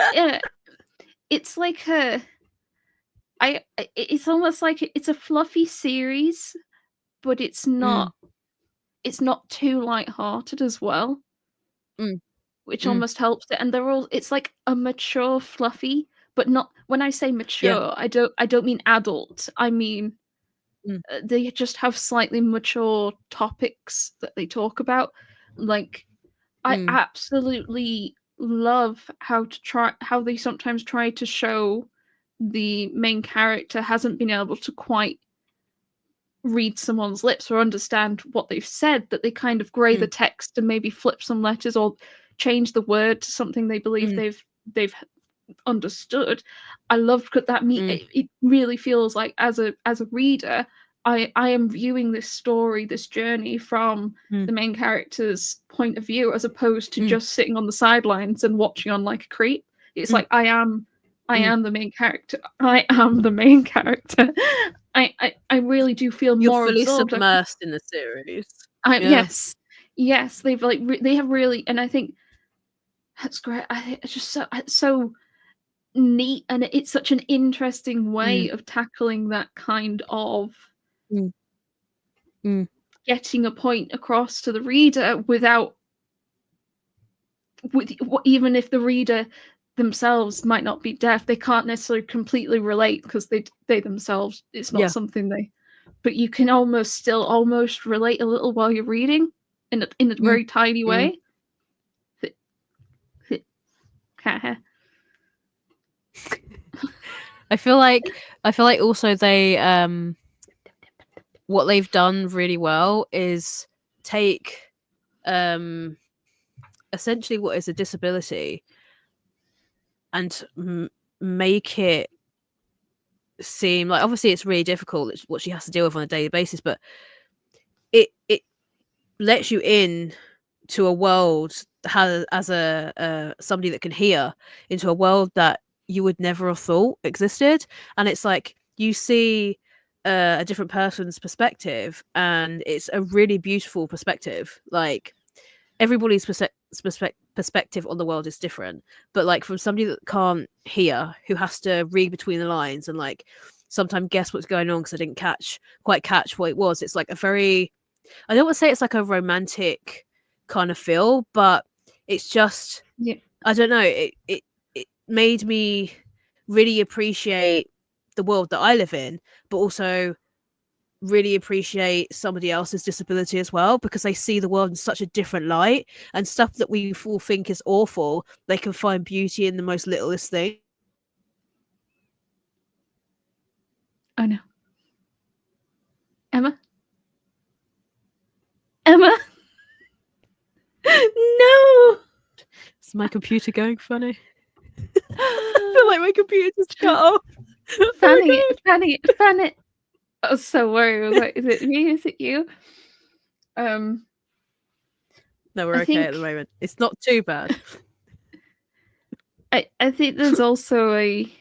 it's like it's almost like it's a fluffy series, but it's not too light-hearted as well. Which almost helps it. And it's like a mature fluffy, but not, when I say mature, I don't mean adult. I mean they just have slightly mature topics that they talk about. Like, I absolutely love how they sometimes try to show the main character hasn't been able to quite read someone's lips or understand what they've said, that they kind of grey the text and maybe flip some letters or change the word to something they believe they've understood. I love that. It really feels like as a reader, I am viewing this story, this journey from the main character's point of view, as opposed to just sitting on the sidelines and watching on like a creep. It's like I am the main character. I am the main character. I really do feel You're more fully absorbed. submersed in the series. Yes, they've like they have really, and I think that's great. I think it's just so neat, and it's such an interesting way of tackling that kind of getting a point across to the reader without, even if the reader themselves might not be deaf, they can't necessarily completely relate because they themselves, it's not something they, but you can almost relate a little while you're reading in a very tiny way. I feel like also they what they've done really well is take essentially what is a disability and make it seem like, obviously it's really difficult, it's what she has to deal with on a daily basis, but it lets you in to a world as a somebody that can hear, into a world that you would never have thought existed. And it's like you see a different person's perspective, and it's a really beautiful perspective. Like everybody's perspective on the world is different, but like from somebody that can't hear, who has to read between the lines and like sometimes guess what's going on because I didn't quite catch what it was. It's like a very, I don't want to say it's like a romantic kind of feel, but it's just, I don't know, it made me really appreciate the world that I live in, but also really appreciate somebody else's disability as well, because they see the world in such a different light, and stuff that we all think is awful, they can find beauty in the most littlest thing. Oh no. Emma? No! Is my computer going funny? I feel like my computer's cut off. Fanny. I was so worried. I was like, is it me? Is it you? No, we're okay at the moment. It's not too bad. I think there's also a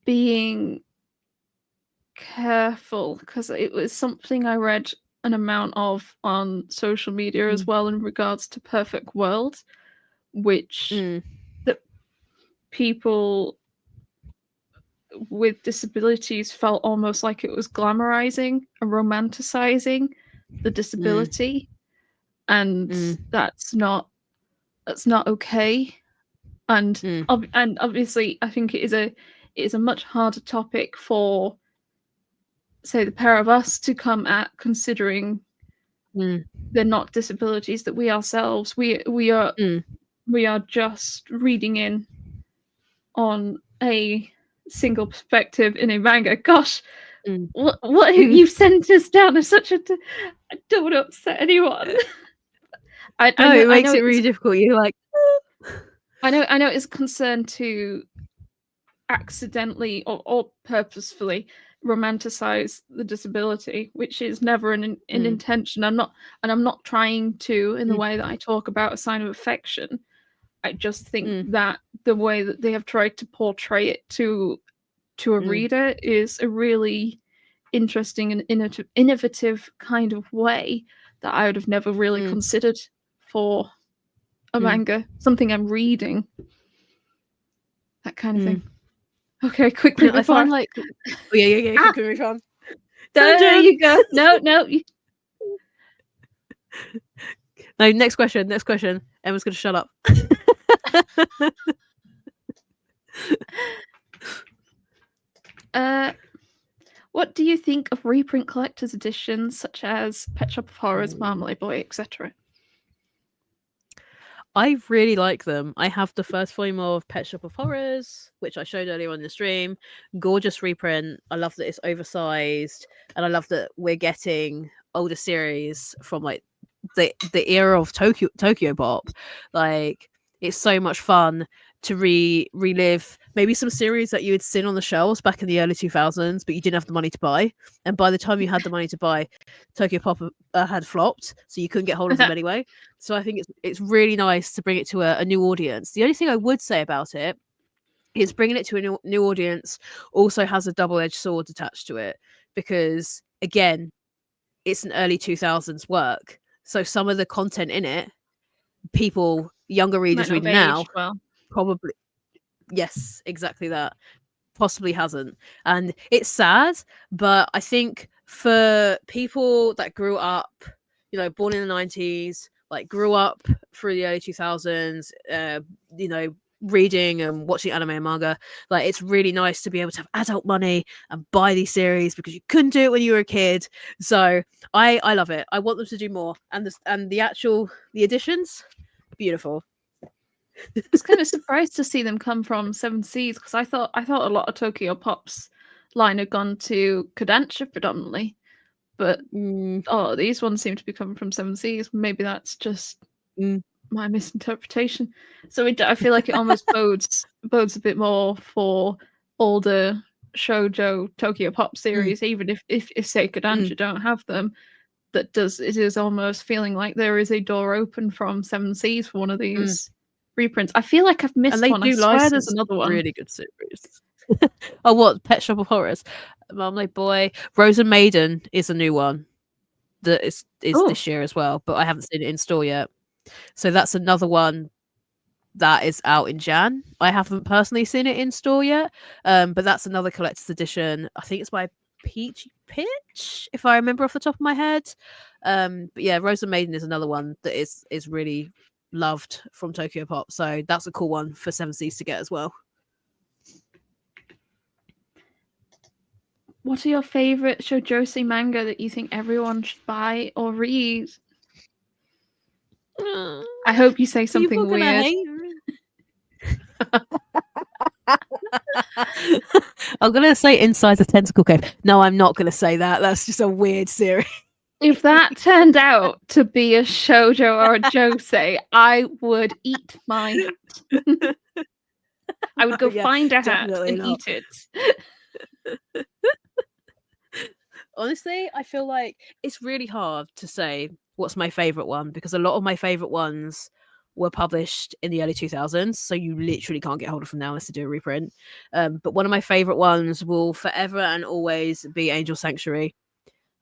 being careful, because it was something I read an amount of on social media as well in regards to Perfect World, which that people with disabilities felt almost like it was glamorizing and romanticizing the disability, and that's not okay. And obviously I think it is a much harder topic for, say, the pair of us to come at, considering they're not disabilities that we ourselves, we are just reading in on a single perspective in a manga. Gosh, what you've sent us down is such a I don't want to upset anyone. I know it makes it really difficult. You're like, I know it's a concern to accidentally or purposefully romanticize the disability, which is never an intention. I'm not trying to, in the way that I talk about A Sign of Affection. I just think that the way that they have tried to portray it to a reader is a really interesting and innovative kind of way that I would have never really considered for a manga, something I'm reading, that kind of thing. Okay, quickly. I find like, quickly move on. There you go. No. No, next question. Emma's gonna shut up. What do you think of reprint collector's editions such as Pet Shop of Horrors, Marmalade Boy, etc.? I really like them. I have the first volume of Pet Shop of Horrors, which I showed earlier on the stream. Gorgeous reprint. I love that it's oversized, and I love that we're getting older series from like the era of Tokyo Pop. Like, it's so much fun to relive maybe some series that you had seen on the shelves back in the early 2000s, but you didn't have the money to buy. And by the time you had the money to buy, Tokyo Pop had flopped, so you couldn't get hold of them anyway. So I think it's really nice to bring it to a new audience. The only thing I would say about it His bringing it to a new audience also has a double-edged sword attached to it, because again, it's an early 2000s work, so some of the content in it, younger readers reading now, probably, yes, exactly that, possibly hasn't. And it's sad, but I think for people that grew up, born in the 90s, like grew up through the early 2000s, reading and watching anime and manga, like it's really nice to be able to have adult money and buy these series, because you couldn't do it when you were a kid. So I love it. I want them to do more, and the editions, beautiful. I was kind of surprised to see them come from Seven Seas, because I thought a lot of Tokyo Pop's line had gone to Kodansha predominantly, but these ones seem to be coming from Seven Seas. Maybe that's just my misinterpretation. So I feel like it almost bodes a bit more for older shoujo Tokyo Pop series, even if say Kodansha don't have them. It is almost feeling like there is a door open from Seven Seas for one of these reprints. I feel like I've missed one. I swear there's another one. Really good series. Oh, what? Pet Shop of Horrors. Marmalade Boy. Rose and Maiden is a new one that is this year as well, but I haven't seen it in store yet. So that's another one that is out in Jan. I haven't personally seen it in store yet, but that's another collector's edition. I think it's by Peachy Pitch, if I remember off the top of my head. But yeah, Rose and Maiden is another one that is really loved from Tokyo Pop. So that's a cool one for Seven Seas to get as well. What are your favorite shoujo manga that you think everyone should buy or read? I hope you say something weird. I'm gonna say Inside the Tentacle Cave. No, I'm not gonna say that. That's just a weird series. If that turned out to be a shoujo or a josei, I would eat my hat. I would go find a hat and eat it. Honestly, I feel like it's really hard to say what's my favorite one, because a lot of my favorite ones were published in the early 2000s, so you literally can't get hold of them now unless they do a reprint. But one of my favorite ones will forever and always be Angel Sanctuary.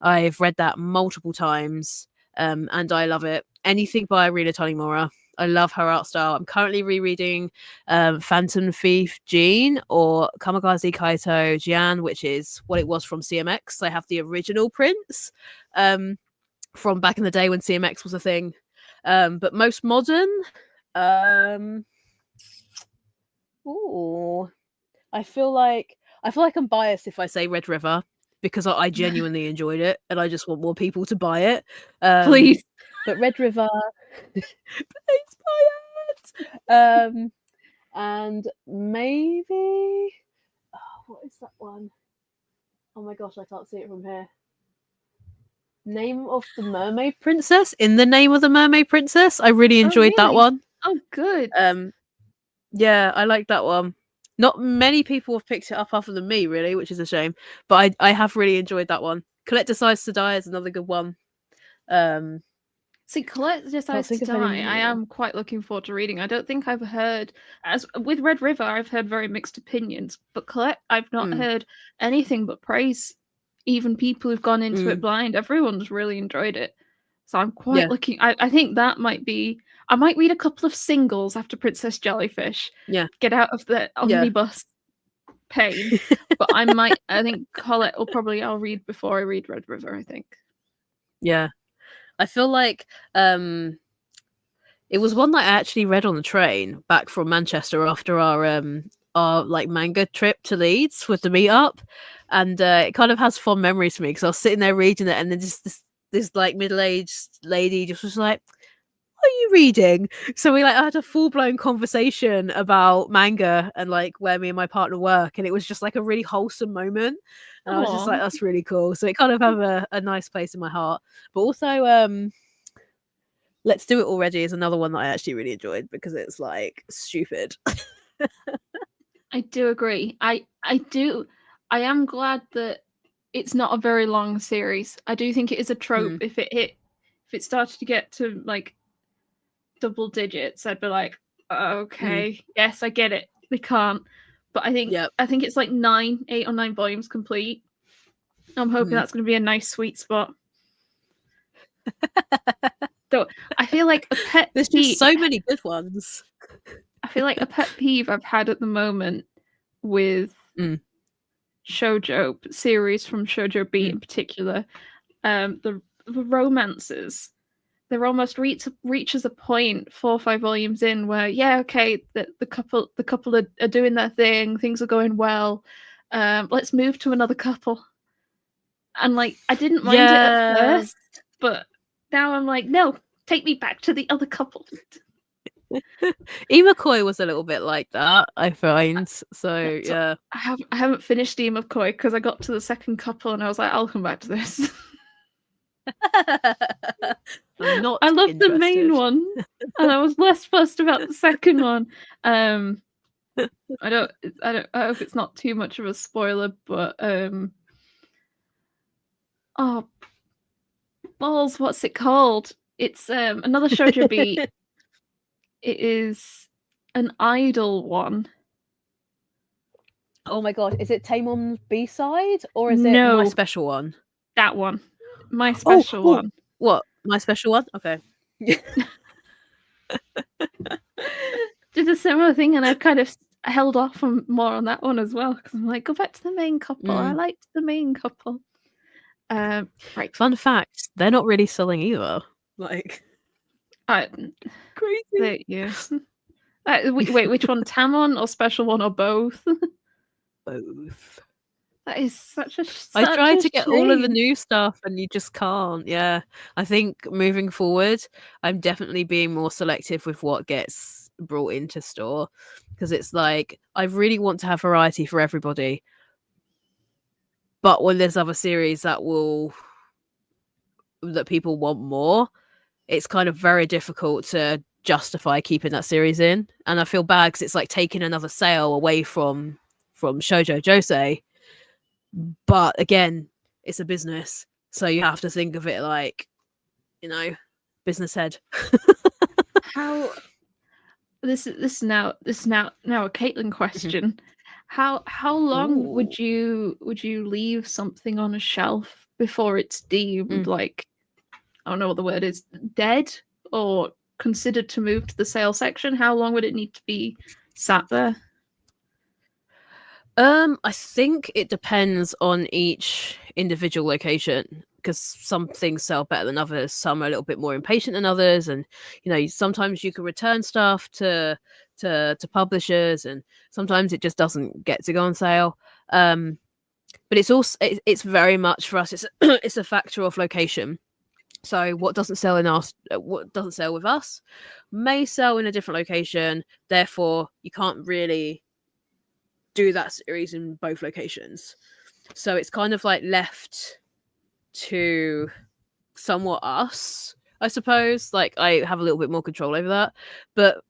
I've read that multiple times, and I love it. Anything by Rina Tanimura. I love her art style. I'm currently rereading Phantom Thief Jean, or Kamikaze Kaito Jian, which is what it was from CMX. I have the original prints from back in the day when CMX was a thing. But most modern, I feel like I'm biased if I say Red River, because I genuinely enjoyed it and I just want more people to buy it. Please. But Red River, please buy it. And maybe, what is that one? Oh my gosh, I can't see it from here. Name of the Mermaid Princess. In the Name of the Mermaid Princess. I really enjoyed that one. Oh, good. Yeah, I like that one. Not many people have picked it up other than me, really, which is a shame. But I have really enjoyed that one. Collect Decides to Die is another good one. See, Colette Decides to Die, I am quite looking forward to reading. I don't think I've heard, as with Red River, I've heard very mixed opinions, but Colette, I've not heard anything but praise. Even people who've gone into it blind, everyone's really enjoyed it. So I'm quite looking, I think that might be, I might read a couple of singles after Princess Jellyfish. Yeah. Get out of the omnibus pain. But I think Colette I'll read before I read Red River, I think. Yeah. I feel like it was one that I actually read on the train back from Manchester after our like manga trip to Leeds with the meetup, and it kind of has fond memories for me, because I was sitting there reading it, and then just this like middle-aged lady just was like, "What are you reading?" So we had a full-blown conversation about manga and like where me and my partner work, and it was just like a really wholesome moment. And I was just like, that's really cool. So it kind of have a nice place in my heart. But also, Let's Do It Already is another one that I actually really enjoyed, because it's like stupid. I do agree. I am glad that it's not a very long series. I do think it is a trope. If it started to get to like double digits, I'd be like, okay, yes, I get it. They can't. but I think it's like 8 or 9 volumes complete. I'm hoping that's going to be a nice sweet spot. So I feel like a pet There's just so many good ones. I feel like a pet peeve I've had at the moment with shoujo series from Shoujo Beat in particular, the romances, they're almost reaches a point 4 or 5 volumes in where the couple are doing their thing, things are going well, let's move to another couple. And like I didn't mind it at first, but now I'm like, no, take me back to the other couple. Imakoi was a little bit like that, I find. So yeah, I haven't finished Imakoi because I got to the second couple and I was like, I'll come back to this. I'm not. I love the main one, and I was less fussed about the second one. I hope it's not too much of a spoiler, but oh balls, what's it called? It's another shoujo beat. It is an idol one. Oh my god, is it Taemon's B-side or is it My Special One? That one. My Special One. What? My Special One? Okay. Did a similar thing, and I've kind of held off more on that one as well because I'm like, go back to the main couple. I liked the main couple. Right. Fun fact: they're not really selling either. Like, crazy. Wait, which one? Tamon or Special One or both? Both. That is such a. I tried to get all of the new stuff, and you just can't. Yeah, I think moving forward, I'm definitely being more selective with what gets brought into store because it's like I really want to have variety for everybody. But when there's other series that people want more, it's kind of very difficult to justify keeping that series in. And I feel bad because it's like taking another sale away from Shoujo Josei. But again, it's a business. So you have to think of it like, business head. How this is now a Caitlin question. How long would you leave something on a shelf before it's deemed like, I don't know what the word is, dead or considered to move to the sale section? How long would it need to be sat there? I think it depends on each individual location because some things sell better than others. Some are a little bit more impatient than others, and sometimes you can return stuff to publishers, and sometimes it just doesn't get to go on sale. But it's also it's very much for us. It's a factor of location. So what doesn't sell with us may sell in a different location. Therefore, you can't really do that series in both locations. So it's kind of like left to somewhat us, I suppose. Like I have a little bit more control over that, but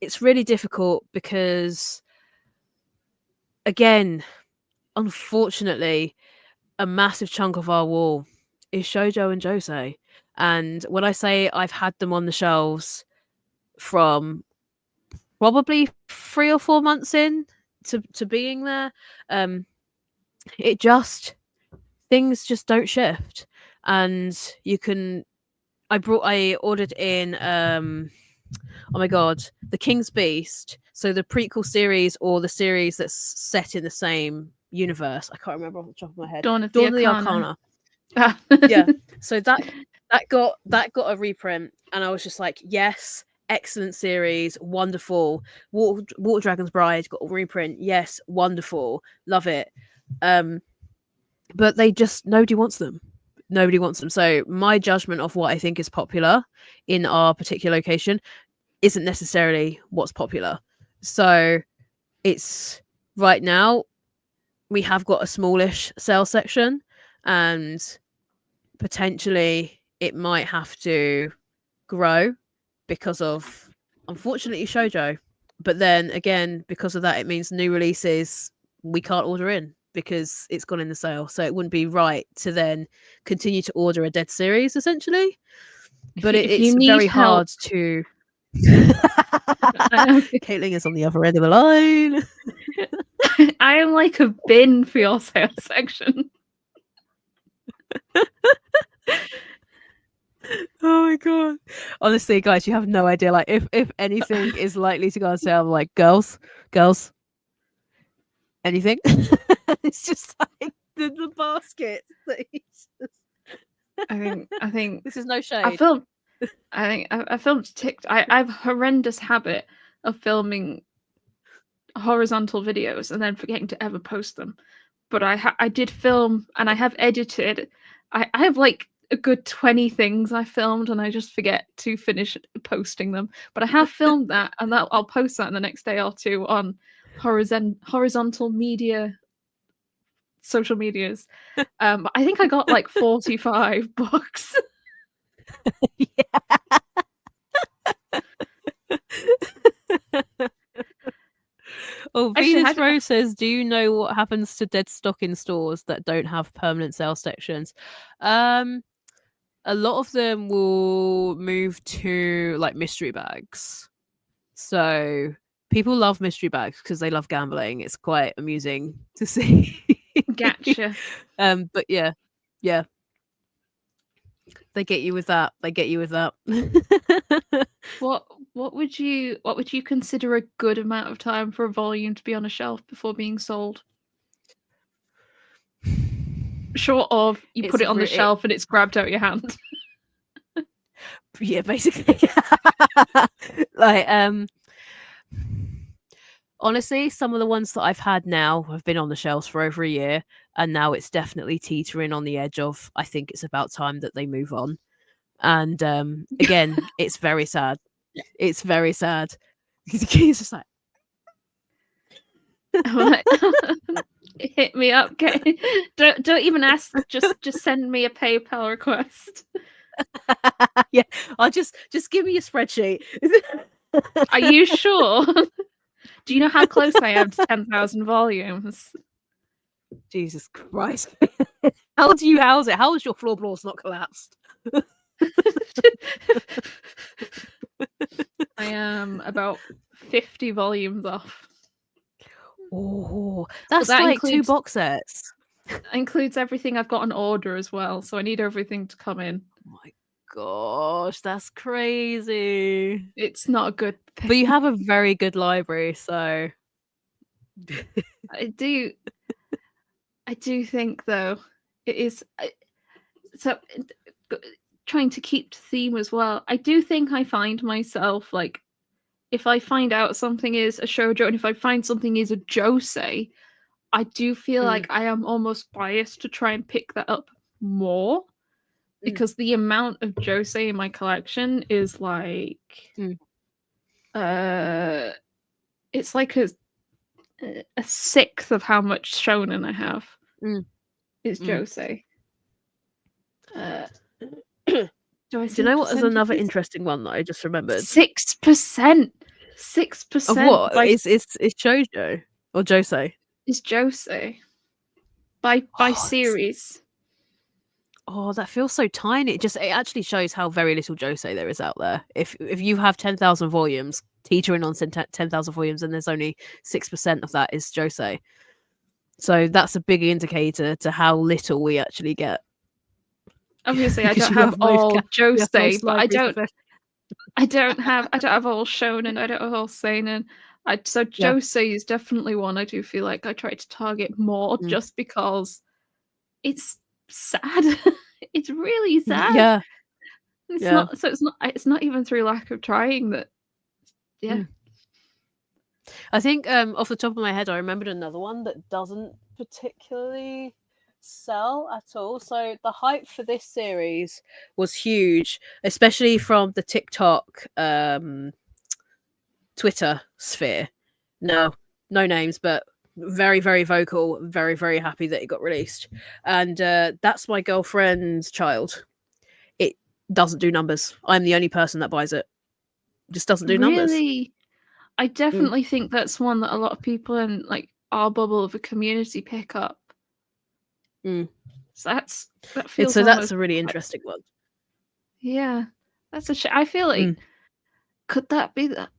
it's really difficult because, again, unfortunately, a massive chunk of our wall is shoujo and josei. And when I say I've had them on the shelves from probably 3 or 4 months in to being there, things just don't shift. And I ordered in oh my god, The King's Beast, so the prequel series or the series that's set in the same universe. I can't remember off the top of my head. Dawn of the Arcana. Yeah, so that got a reprint, and I was just like, yes, excellent series, wonderful. Water Dragon's Bride got a reprint, yes, wonderful, love it. But nobody wants them. So my judgment of what I think is popular in our particular location isn't necessarily what's popular. So it's right now we have got a smallish sale section, and potentially it might have to grow because of, unfortunately, shoujo. But then again, because of that, it means new releases we can't order in because it's gone in the sale. So it wouldn't be right to then continue to order a dead series, essentially. But it's very hard to. Caitlin is on the other end of the line. I am like a bin for your sales section. Oh my god. Honestly, guys, you have no idea. Like if anything is likely to go on sale, I'm like, girls, anything? It's just like the basket. I think this is no shade. I filmed TikTok. I have a horrendous habit of filming horizontal videos and then forgetting to ever post them. But I did film and I have edited. I have like a good 20 things I filmed and I just forget to finish posting them. But I have filmed that and I'll post that in the next day or two on horizontal media social medias. I think I got like 45 books. Oh, Venus Rose says, do you know what happens to dead stock in stores that don't have permanent sale sections? A lot of them will move to like mystery bags. So people love mystery bags because they love gambling. It's quite amusing to see. Gotcha. But yeah. They get you with that. What would you consider a good amount of time for a volume to be on a shelf before being sold? Short of you put it on the shelf and it's grabbed out your hand. Yeah, basically. Like honestly, some of the ones that I've had now have been on the shelves for over a year, and now it's definitely teetering on the edge of I think it's about time that they move on. And again, it's very sad. It's very sad. He's just like hit me up. Don't even ask. Just send me a PayPal request. Yeah, I'll just give me a spreadsheet. Are you sure? Do you know how close I am to 10,000 volumes? Jesus Christ. How do you house it? How has your floorboards not collapsed? I am about 50 volumes off. Oh, that's that like includes, 2 box sets. That includes everything I've got on order as well, so I need everything to come in. Oh my gosh, that's crazy. It's not a good thing. But you have a very good library, so I do think though it is so trying to keep to theme as well. I do think I find myself like if I find out something is a shoujo and if I find something is a josei, I do feel like I am almost biased to try and pick that up more because the amount of josei in my collection is like it's like a sixth of how much shonen I have is josei. Do you know what is another interesting one that I just remembered? 6%. 6% of what? It's shoujo or josei? It's josei by series. Oh, that feels so tiny. It actually shows how very little josei there is out there. If you have 10,000 volumes, teetering on 10,000 volumes, and there's only 6% of that is josei. So that's a big indicator to how little we actually get. Obviously, I don't have all josei, but I don't have all shonen. I don't have all seinen. So josei is definitely one I do feel like I try to target more, just because it's sad. It's really sad. Yeah. It's not even through lack of trying that. Yeah. I think off the top of my head, I remembered another one that doesn't particularly sell at all. So the hype for this series was huge, especially from the TikTok Twitter sphere. No names, but very, very vocal, very, very happy that it got released. And That's My Girlfriend's Child. It doesn't do numbers. I'm the only person that buys it. Just doesn't do numbers. Really? I definitely think that's one that a lot of people in like our bubble of a community pick up. So that's a really interesting one. Yeah, that's I feel like Could that be that?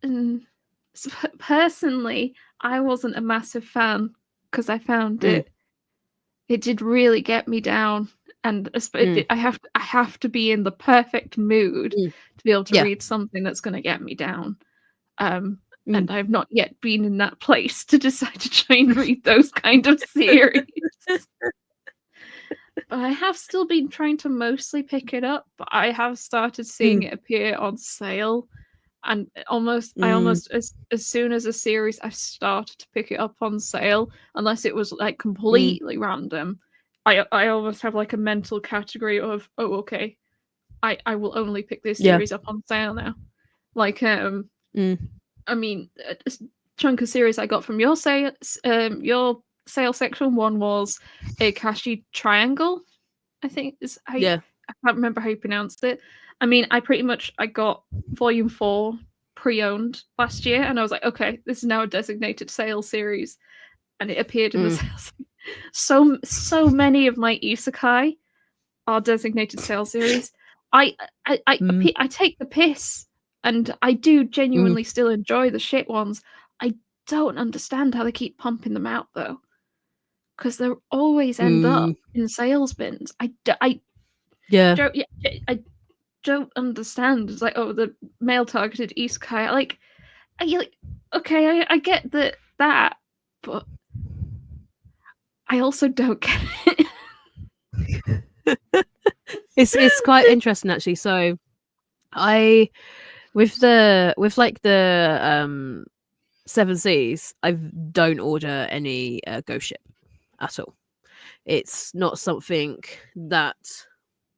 Personally, I wasn't a massive fan because I found it did really get me down, and I have to be in the perfect mood to be able to read something that's going to get me down. And I've not yet been in that place to decide to try and read those kind of series. But I have still been trying to mostly pick it up, but I have started seeing it appear on sale. And I almost as soon as a series I started to pick it up on sale, unless it was like completely random, I almost have like a mental category of, oh, okay, I will only pick this series up on sale now. Like I mean, a chunk of series I got from your sale section. One was Akashi Triangle, I think is how I can't remember how you pronounced it. I mean, I got volume 4 pre-owned last year, and I was like, okay, this is now a designated sale series, and it appeared in the sales. So many of my isekai are designated sale series. I take the piss, and I do genuinely still enjoy the shit ones. I don't understand how they keep pumping them out though, because they always end up in sales bins. I don't understand. It's like, oh, the male targeted isekai. Like, okay, I get that, but I also don't get it. It's quite interesting actually. So with the 7 Seas, I don't order any ghost ship at all. It's not something that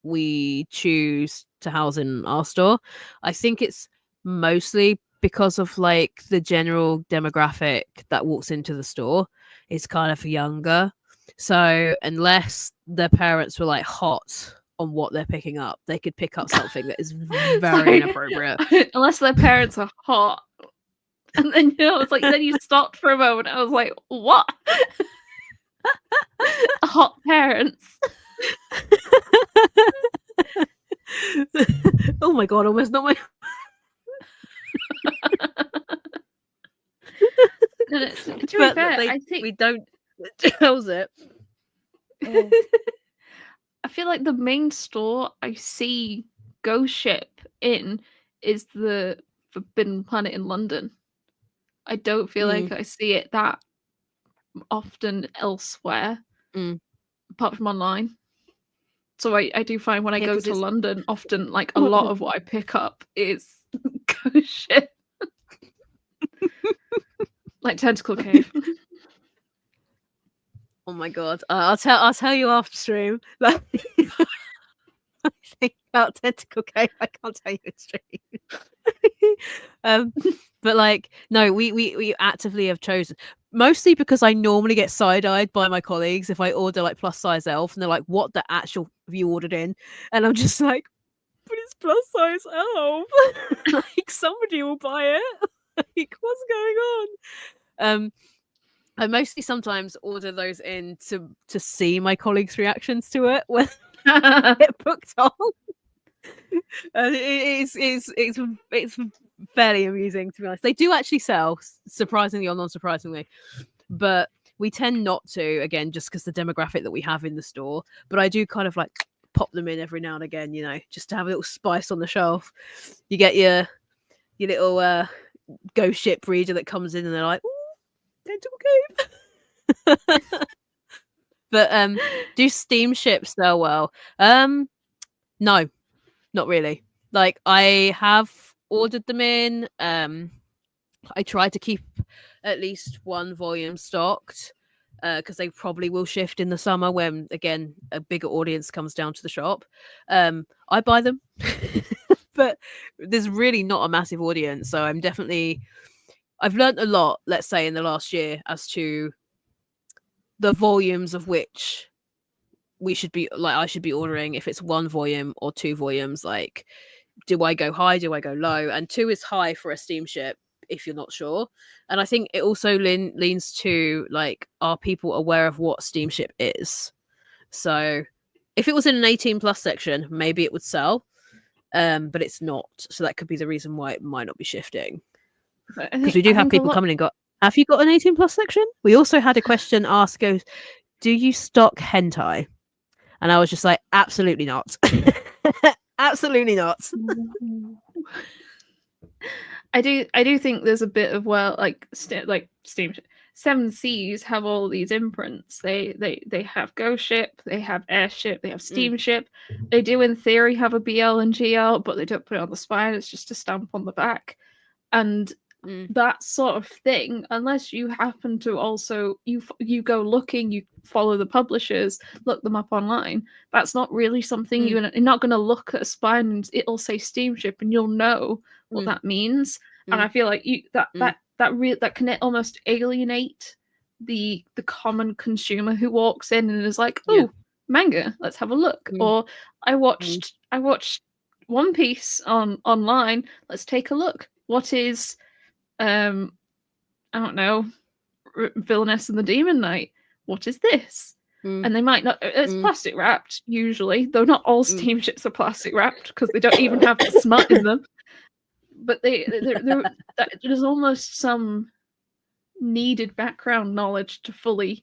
we choose to house in our store. I think it's mostly because of like the general demographic that walks into the store is kind of younger. So unless their parents were like hot on what they're picking up, they could pick up something that is very inappropriate. Unless their parents are hot. And then it's like then you stopped for a moment. I was like, what? Hot parents. Oh my god, almost not my to be fair, I think we don't house it. I feel like the main store I see Ghost Ship in is the Forbidden Planet in London. I don't feel like I see it that often elsewhere, apart from online. So I do find when I go to London, often like a lot of what I pick up is Ghost Ship. Like Tentacle Cave. Oh my god! I'll tell you after stream. I think about Tentacle Cave. I can't tell you in stream. But like, no, we actively have chosen, mostly because I normally get side-eyed by my colleagues if I order like plus size elf, and they're like, "What the actual have you ordered in?" And I'm just like, "But it's plus size elf. Like somebody will buy it. Like what's going on?" I mostly sometimes order those in to see my colleagues' reactions to it when I get booked on. It's fairly amusing, to be honest. They do actually sell, surprisingly or non-surprisingly, but we tend not to, again, just because the demographic that we have in the store. But I do kind of like pop them in every now and again, you know, just to have a little spice on the shelf. You get your little ghost ship reader that comes in and they're like, Tentacle Cave. But do steamships sell well? No, not really. Like I have ordered them in. I try to keep at least one volume stocked because they probably will shift in the summer when again a bigger audience comes down to the shop. I buy them, but there's really not a massive audience, so I've learned a lot, let's say, in the last year as to the volumes of which I should be ordering. If it's 1 volume or 2 volumes, like, do I go high? Do I go low? And 2 is high for a steamship if you're not sure. And I think it also leans to, like, are people aware of what steamship is? So if it was in an 18 plus section, maybe it would sell. but it's not. So that could be the reason why it might not be shifting. Because we do have people coming and go, have you got an 18 plus section? We also had a question asked, goes, do you stock hentai? And I was just like, absolutely not. Absolutely not. I do think there's a bit of, well, like Steam 7 Seas have all these imprints. They have Ghost Ship, they have Airship, they have Steamship. They do in theory have a BL and GL, but they don't put it on the spine. It's just a stamp on the back. And that sort of thing, unless you happen to also you go looking, you follow the publishers, look them up online, that's not really something you're not going to look at a spine and it'll say Steamship and you'll know what that means. And I feel like that can almost alienate the common consumer who walks in and is like, oh, manga, let's have a look. Or I watched One Piece online, let's take a look. What is I don't know, Villainess and the Demon Knight? What is this? And they might not. It's plastic wrapped usually, though not all steamships are plastic wrapped because they don't even have the smut in them. But there's almost some needed background knowledge to fully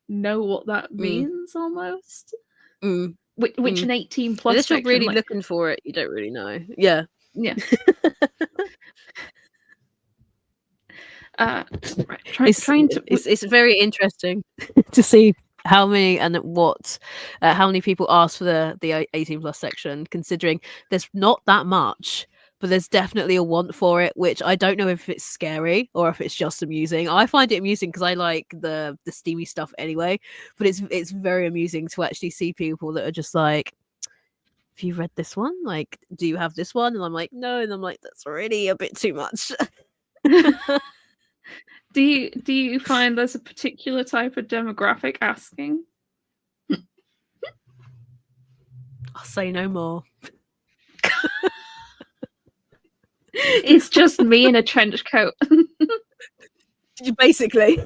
know what that means, almost. Which an 18 plus. Unless you're really looking for it, you don't really know. Yeah. It's very interesting to see how many and how many people ask for the 18 plus section, considering there's not that much, but there's definitely a want for it, which I don't know if it's scary or if it's just amusing. I find it amusing because I like the steamy stuff anyway, but it's very amusing to actually see people that are just like, have you read this one? Like, do you have this one? And I'm like, no. And I'm like, that's already a bit too much. Do you find there's a particular type of demographic asking? I'll say no more. It's just me in a trench coat. Basically.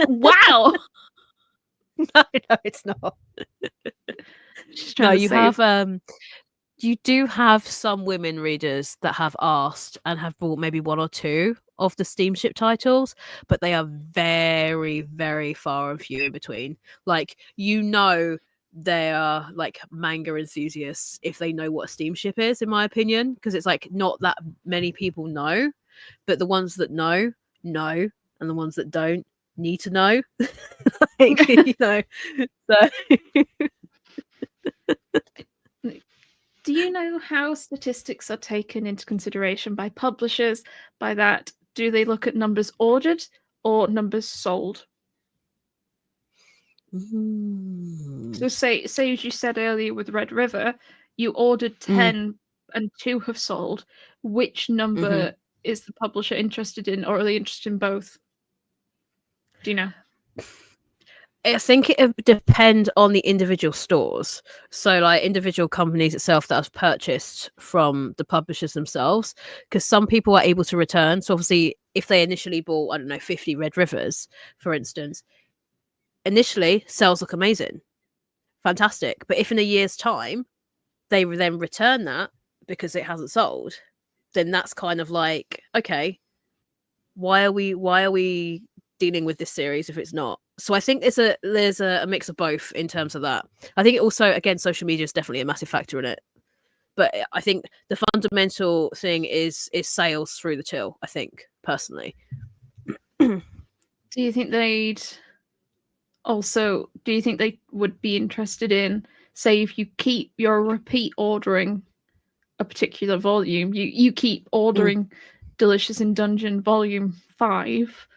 Wow. No, it's not. No, you do have some women readers that have asked and have bought maybe one or two of the steamship titles, but they are very, very far and few in between. Like, they are like manga enthusiasts if they know what a steamship is, in my opinion, because it's like not that many people know, but the ones that know, and the ones that don't need to know. Like, so. Do you know how statistics are taken into consideration by publishers? By that, do they look at numbers ordered or numbers sold? So say as you said earlier with Red River, you ordered 10 and 2 have sold. Which number is the publisher interested in, or are they interested in both? Do you know? I think it would depend on the individual stores. So like individual companies itself that have purchased from the publishers themselves, because some people are able to return. So obviously if they initially bought, 50 Red Rivers, for instance, initially sales look amazing, fantastic. But if in a year's time they then return that because it hasn't sold, then that's kind of like, okay, why are we dealing with this series if it's not? So I think there's a mix of both in terms of that. I think also, again, social media is definitely a massive factor in it, but I think the fundamental thing is sales through the till, I think, personally. Do you think they would be interested in, say, if you're repeat ordering a particular volume, you keep ordering Delicious in Dungeon Volume 5,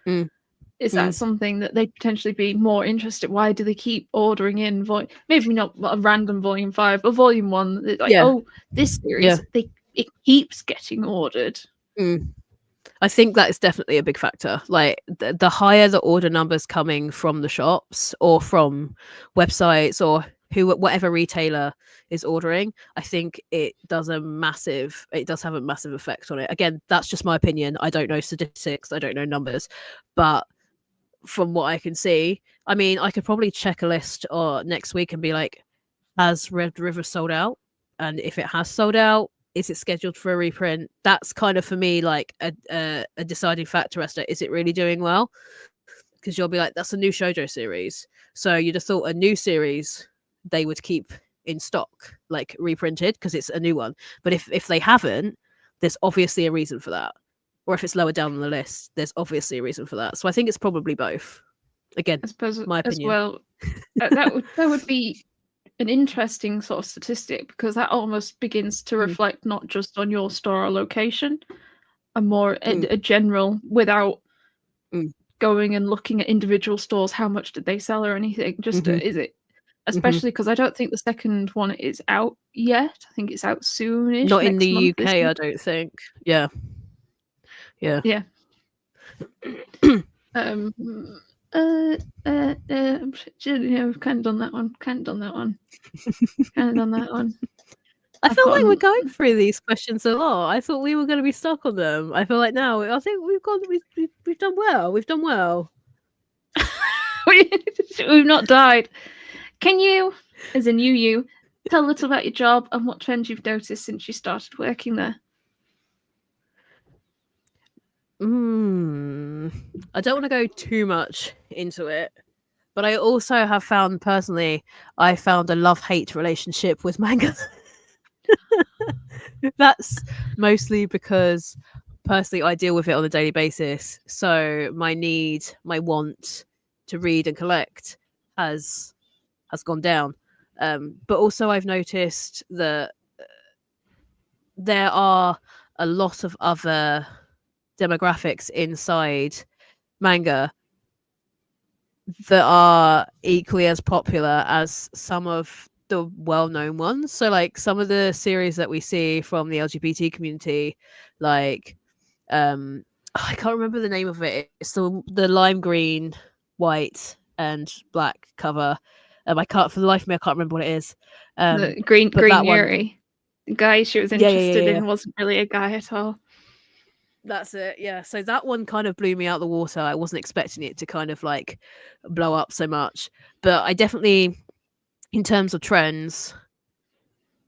is that something that they'd potentially be more interested? Why do they keep ordering in maybe not a random Volume 5, but Volume 1? Like, oh, this series, it keeps getting ordered. I think that is definitely a big factor. Like the higher the order numbers coming from the shops or from websites or whatever retailer is ordering, I think it does have a massive effect on it. Again, that's just my opinion. I don't know statistics, I don't know numbers, but from what I can see, I mean, I could probably check a list next week and be like, has Red River sold out? And if it has sold out, is it scheduled for a reprint? That's kind of for me like a deciding factor as to is it really doing well? Because you'll be like, that's a new shoujo series, so you'd have thought a new series they would keep in stock, like reprinted, because it's a new one. But if they haven't, there's obviously a reason for that. Or if it's lower down on the list, there's obviously a reason for that. So I think it's probably both. Again, I suppose my opinion. as well, that would be an interesting sort of statistic, because that almost begins to reflect not just on your store or location, a more a general, without going and looking at individual stores, how much did they sell or anything. Just is it, especially because I don't think the second one is out yet. I think it's out soonish. Not in next the month, UK, I don't think. Yeah. I've kind of done that one. I feel like we're going through these questions a lot. I thought we were going to be stuck on them. I feel like now, I think we've done well. We've done well. We've not died. Can you, as a new you, tell a little about your job and what trends you've noticed since you started working there? I don't want to go too much into it, but I also have found personally, I found a love-hate relationship with manga. That's mostly because personally I deal with it on a daily basis. So my want to read and collect has gone down. But also I've noticed that there are a lot of other demographics inside manga that are equally as popular as some of the well-known ones. So like some of the series that we see from the LGBT community, like I can't remember the name of it. It's the lime green, white and black cover. I can't for the life of me I can't remember what it is. The green Yuri. The guy she was interested in wasn't really a guy at all. That's it, yeah. So that one kind of blew me out the water. I wasn't expecting it to kind of like blow up so much. But I definitely, in terms of trends,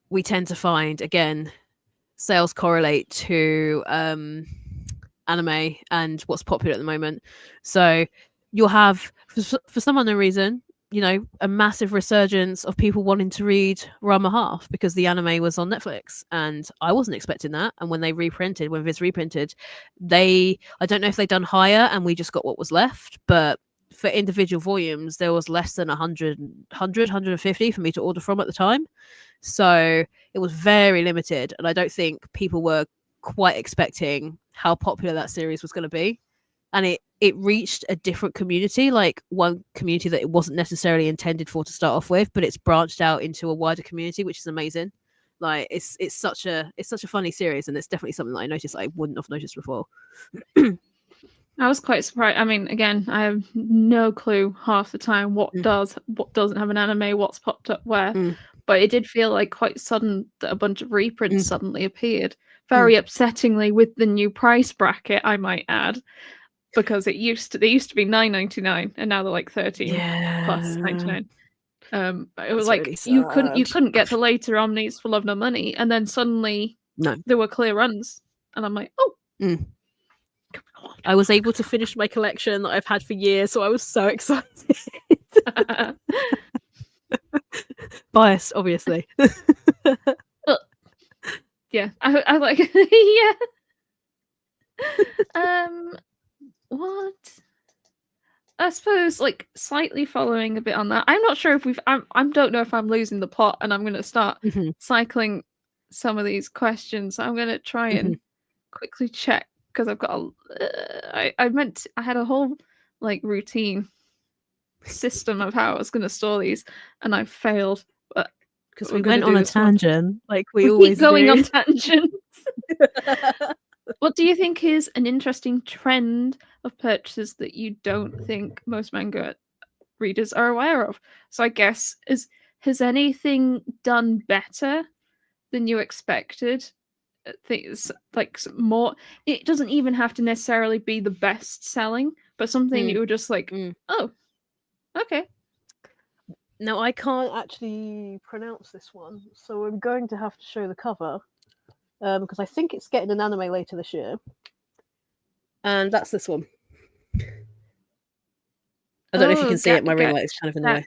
we tend to find, again, sales correlate to anime and what's popular at the moment. So you'll have, for some unknown reason, you know, a massive resurgence of people wanting to read Rama Half because the anime was on Netflix, and I wasn't expecting that. And when Viz reprinted, I don't know if they'd done higher and we just got what was left, but for individual volumes there was less than 150 for me to order from at the time, so it was very limited, and I don't think people were quite expecting how popular that series was going to be. And it reached a different community, like one community that it wasn't necessarily intended for to start off with, but it's branched out into a wider community, which is amazing. Like it's such a funny series, and it's definitely something that I noticed I wouldn't have noticed before. I was quite surprised. I mean, again, I have no clue half the time what doesn't have an anime, what's popped up where. But it did feel like quite sudden that a bunch of reprints suddenly appeared. Very upsettingly with the new price bracket, I might add. Because they used to be $9.99 and now they're like 13 plus 99. It was like really you couldn't get the later Omnis for Love No Money, and then suddenly there were clear runs, and I'm like, oh. I was able to finish my collection that I've had for years, so I was so excited. Biased, obviously. Well, yeah, I like what? I suppose, like, slightly following a bit on that. I'm not sure if I don't know if I'm losing the plot, and I'm going to start cycling some of these questions. I'm going to try and quickly check, because I've got I had a whole like routine system of how I was going to store these, and I failed. But because we went on a tangent, like we always keep going do. on tangents. What do you think is an interesting trend of purchases that you don't think most manga readers are aware of? So I guess, has anything done better than you expected? Things like more, it doesn't even have to necessarily be the best selling, but something you were just like, oh, okay. Now I can't actually pronounce this one, so I'm going to have to show the cover. because I think it's getting an anime later this year, and that's this one. I don't know if you can see it. My ring light is kind of in the way.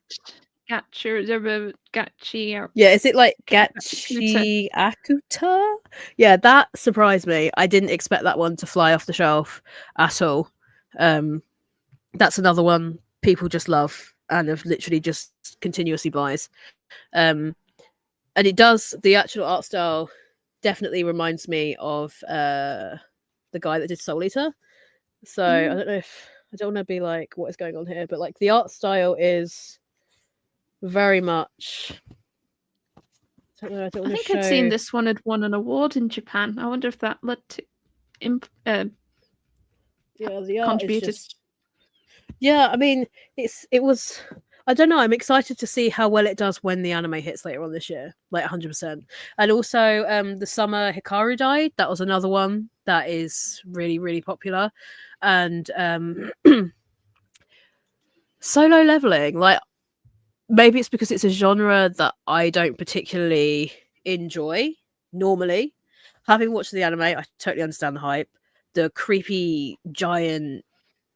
Gachi. Yeah, is it like Gachi Akuta? Yeah, that surprised me. I didn't expect that one to fly off the shelf at all. That's another one people just love and have literally just continuously buys. And it does, the actual art style definitely reminds me of the guy that did Soul Eater. So I don't know if, I don't want to be like, what is going on here? But like the art style is very much... I think I'd seen this one had won an award in Japan. I wonder if that led to the art contributed. is just... Yeah, I mean, it was... I don't know. I'm excited to see how well it does when the anime hits later on this year, like 100%. And also, the summer Hikaru died. That was another one that is really, really popular. And Solo Leveling, like, maybe it's because it's a genre that I don't particularly enjoy normally. Having watched the anime, I totally understand the hype. The creepy giant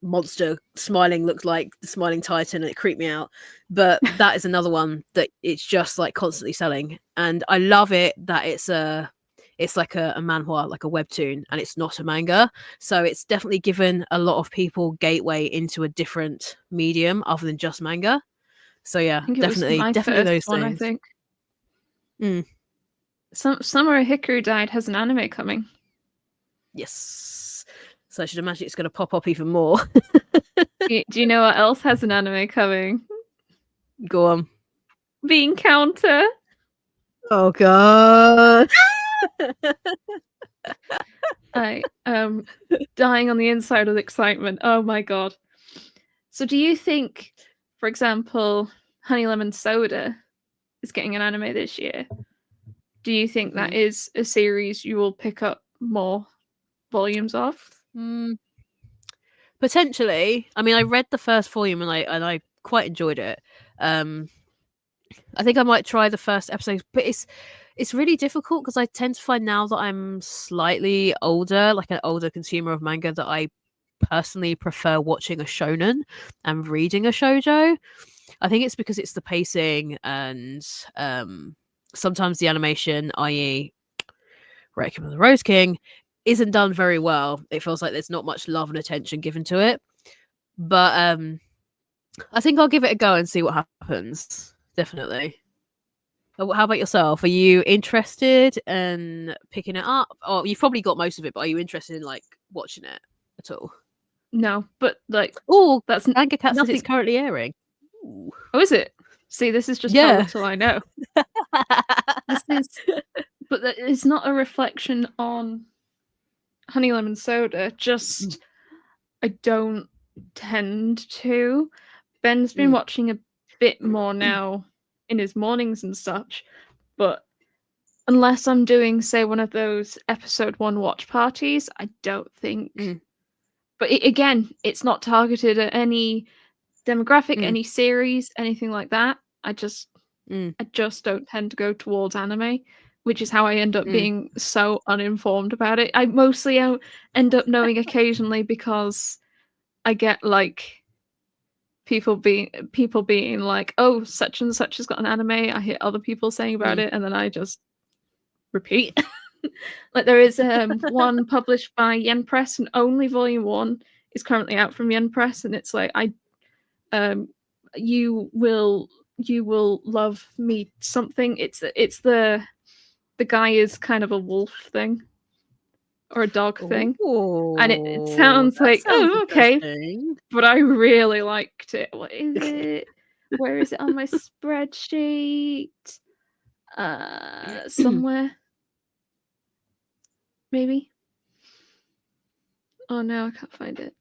monster smiling looked like the Smiling Titan, and it creeped me out. But that is another one that it's just like constantly selling, and I love it that it's like a manhwa, like a webtoon, and it's not a manga. So it's definitely given a lot of people gateway into a different medium other than just manga. So yeah, definitely those one, things. I think. Summer Hikaru died has an anime coming. Yes. So I should imagine it's going to pop up even more. Do you know what else has an anime coming? Go on. Bean Counter. Oh god. I am dying on the inside with excitement. Oh my god. So do you think, for example, Honey Lemon Soda is getting an anime this year? Do you think that is a series you will pick up more volumes of? Potentially. I mean, I read the first volume and I quite enjoyed it. I think I might try the first episode, but it's really difficult because I tend to find now that I'm slightly older, like an older consumer of manga, that I personally prefer watching a shonen and reading a shoujo. I think it's because it's the pacing and sometimes the animation, i.e. Requiem of the Rose King, isn't done very well. It feels like there's not much love and attention given to it. But I think I'll give it a go and see what happens. Definitely. How about yourself? Are you interested in picking it up? Oh, you've probably got most of it, but are you interested in like watching it at all? No, but like, that's Manga Cat says it's currently airing. Ooh. Oh, is it? See, this is just how little I know. But it's not a reflection on Honey Lemon Soda. Just I don't tend to. Ben's been watching a bit more now in his mornings and such, but unless I'm doing, say, one of those episode 1 watch parties, I don't think. But again, it's not targeted at any demographic, any series, anything like that. I just don't tend to go towards anime, which is how I end up being so uninformed about it. I mostly end up knowing occasionally because I get like people being like, oh, such and such has got an anime. I hear other people saying about it, and then I just repeat. Like there is one published by Yen Press, and only volume 1 is currently out from Yen Press, and it's like you will love me something. It's the guy is kind of a wolf thing or a dog thing, and it sounds like okay, but I really liked it. What is it? Where is it on my spreadsheet? Somewhere, maybe. Oh no, I can't find it.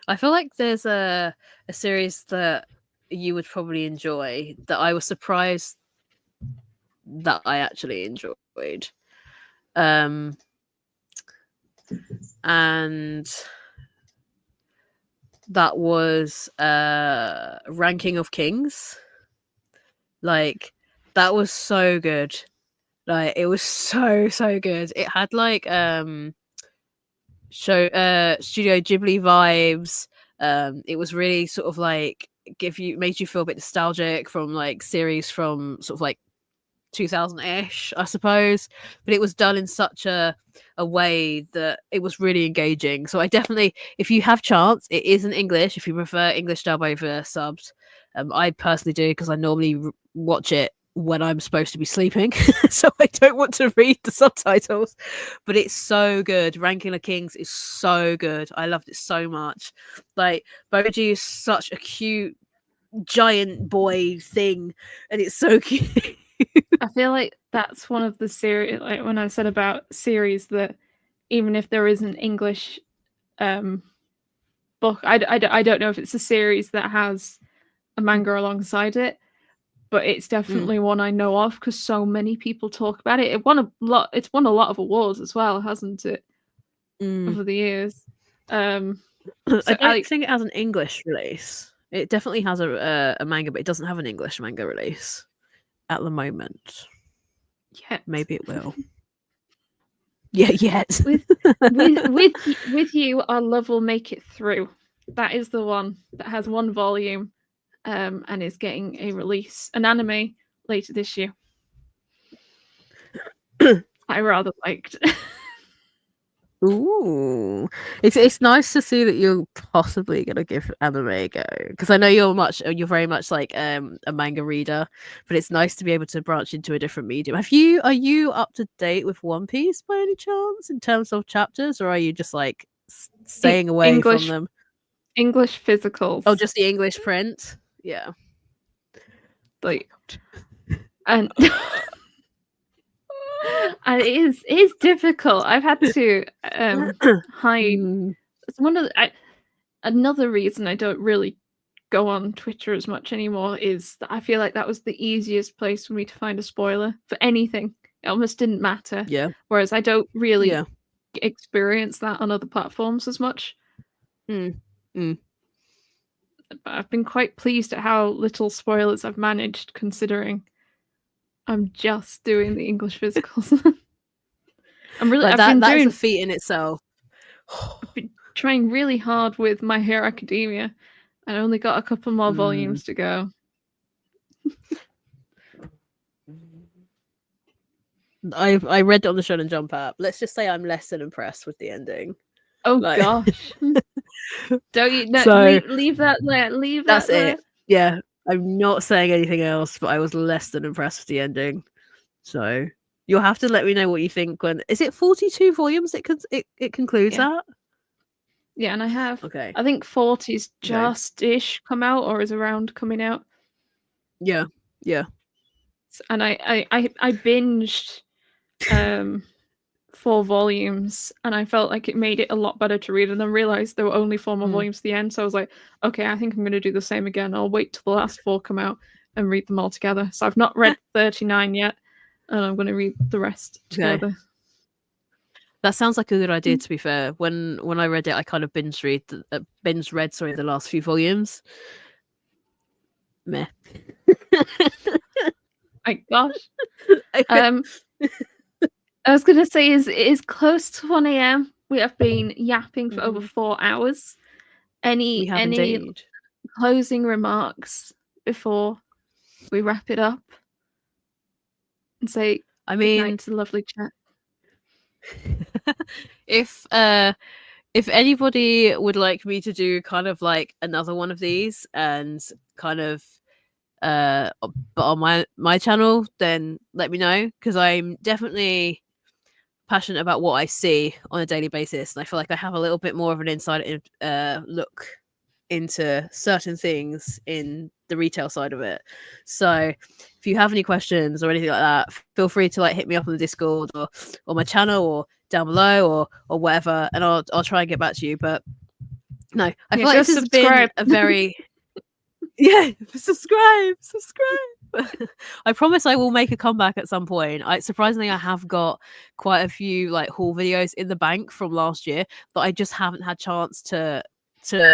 I feel like there's a series that you would probably enjoy that I was surprised that I actually enjoyed. And that was Ranking of Kings. Like that was so good. Like it was so good. It had like Studio Ghibli vibes. It was really sort of like made you feel a bit nostalgic from like series from sort of like 2000-ish, I suppose, but it was done in such a way that it was really engaging. So I definitely, if you have chance, it is in English if you prefer English dub over subs. I personally do because I normally watch it when I'm supposed to be sleeping, so I don't want to read the subtitles. But it's so good. Ranking of Kings is so good. I loved it so much. Like Boji is such a cute giant boy thing, and it's so cute. I feel like that's one of the series, like when I said about series, that even if there is an English book, I don't know if it's a series that has a manga alongside it, but it's definitely one I know of because so many people talk about it. It won a lot. It's won a lot of awards as well, hasn't it? Over the years. I don't think it has an English release. It definitely has a manga, but it doesn't have an English manga release at the moment. Yet. Maybe it will. Yeah, yet. with you, our love will make it through. That is the one that has one volume, and is getting a release, an anime later this year. I rather liked. Ooh, it's nice to see that you're possibly gonna give anime a go, because I know you're very much like a manga reader, but it's nice to be able to branch into a different medium. Are you up to date with One Piece by any chance in terms of chapters, or are you just like staying away from them? English physicals. Oh, just the English print. Yeah, like, and. And it is difficult. I've had to hide. It's one of another reason I don't really go on Twitter as much anymore is that I feel like that was the easiest place for me to find a spoiler for anything. It almost didn't matter. Yeah. Whereas I don't really experience that on other platforms as much. But I've been quite pleased at how little spoilers I've managed, considering I'm just doing the English physicals. That is a feat in itself. I've been trying really hard with My Hero Academia. I only got a couple more volumes to go. I read it on the Shonen Jump app. Let's just say I'm less than impressed with the ending. Oh gosh! Don't you? No, leave that there. Leave that there. That's it. Yeah, I'm not saying anything else, but I was less than impressed with the ending. So you'll have to let me know what you think. When is it 42 volumes? It concludes that. Yeah, and I have. Okay. I think 40's just-ish come out, or is around coming out. Yeah. And I binged 4 volumes, and I felt like it made it a lot better to read, and then realized there were only 4 more volumes to the end. So I was like, okay, I think I'm going to do the same again. I'll wait till the last 4 come out and read them all together. So I've not read 39 yet, and I'm going to read the rest together. Okay. That sounds like a good idea, to be fair. When I read it, I kind of binge read the last few volumes. Meh. My gosh. I was going to say it is close to 1 a.m. We have been yapping for over 4 hours. Any closing remarks before we wrap it up and say goodnight to the lovely chat? If anybody would like me to do kind of like another one of these and kind of but on my channel, then let me know, because I'm definitely passionate about what I see on a daily basis, and I feel like I have a little bit more of an inside look into certain things in the retail side of it. So if you have any questions or anything like that, feel free to like hit me up on the Discord or my channel or down below or whatever, and I'll try and get back to you. But no, I feel like this has been a very subscribe. I promise I will make a comeback at some point. Surprisingly, I have got quite a few like haul videos in the bank from last year that I just haven't had chance to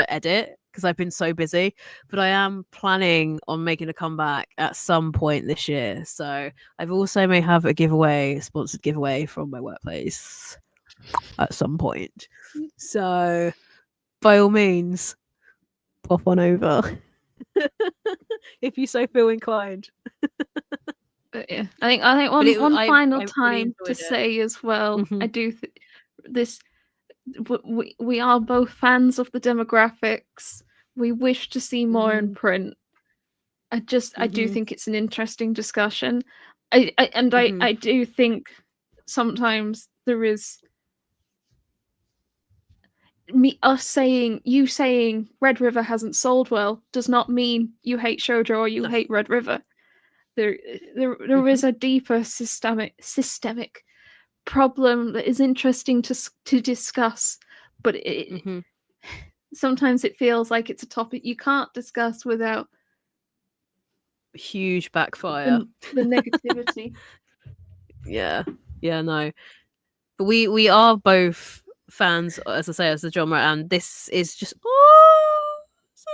edit, because I've been so busy. But I am planning on making a comeback at some point this year. So I've also may have a sponsored giveaway from my workplace at some point. So by all means, pop on over if you so feel inclined. But yeah, I think one final time to say as well. I do this. We are both fans of the demographics. We wish to see more in print. I do think it's an interesting discussion. I do think sometimes there is you saying Red River hasn't sold well does not mean you hate shoujo or you hate Red River. There is a deeper systemic problem that is interesting to discuss, but sometimes it feels like it's a topic you can't discuss without huge backfire. The negativity. Yeah, no. But we are both fans, as I say, as the genre, and this is just so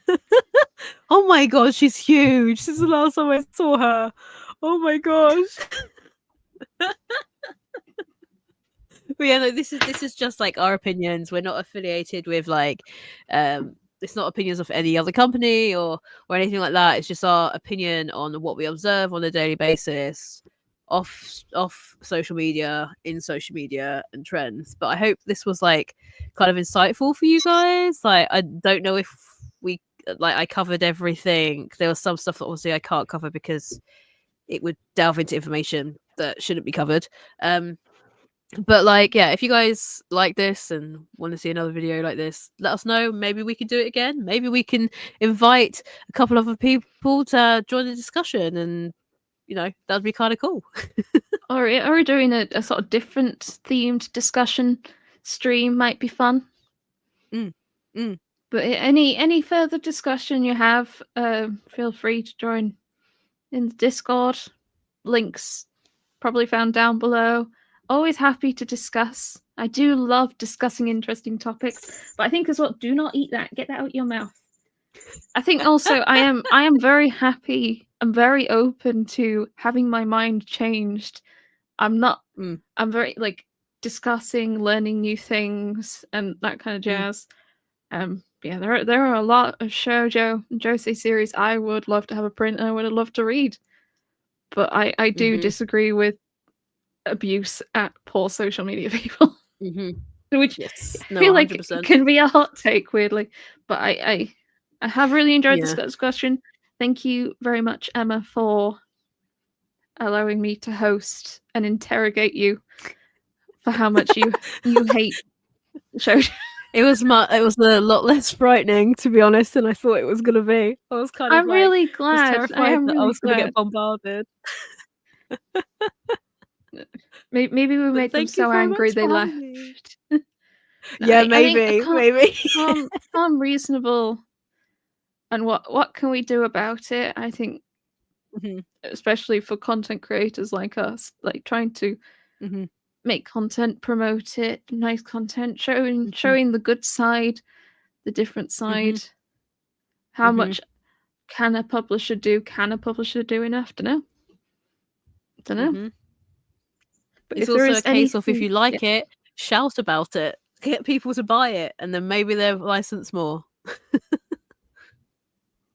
cute. Oh my gosh, she's huge. This is the last time I saw her. Oh my gosh. But yeah, no, this is just like our opinions. We're not affiliated with like it's not opinions of any other company or anything like that. It's just our opinion on what we observe on a daily basis off social media, in social media and trends. But I hope this was like kind of insightful for you guys. Like I don't know if I covered everything. There was some stuff that obviously I can't cover because it would delve into information that shouldn't be covered. But like, yeah, if you guys like this and want to see another video like this, let us know. Maybe we can do it again. Maybe we can invite a couple of other people to join the discussion, and that'd be kind of cool. Or doing a sort of different themed discussion stream might be fun. But any further discussion you have, feel free to join in the Discord. Links probably found down below. Always happy to discuss. I do love discussing interesting topics, but I think as well, do not eat that. Get that out your mouth. I think also I am very happy. I'm very open to having my mind changed. I'm very like discussing, learning new things and that kind of jazz. Yeah, there are a lot of shoujo and josei series I would love to have a print and I would have loved to read. But I do disagree with abuse at poor social media people. Which I feel like it can be a hot take, weirdly. But I have really enjoyed this discussion. Thank you very much, Emma, for allowing me to host and interrogate you for how much you hate shoujo. It was a lot less frightening, to be honest, than I thought it was gonna be. I was kind of I'm really glad. terrified that I was gonna get bombarded. Maybe we made them so angry they left. Yeah, maybe. Calm, reasonable. And what can we do about it? I think, especially for content creators like us, like trying to make content, promote it, nice content, showing the good side, the different side. How much can a publisher do? Can a publisher do enough? Don't know. But it's also a case of if you like it, shout about it, get people to buy it, and then maybe they'll license more.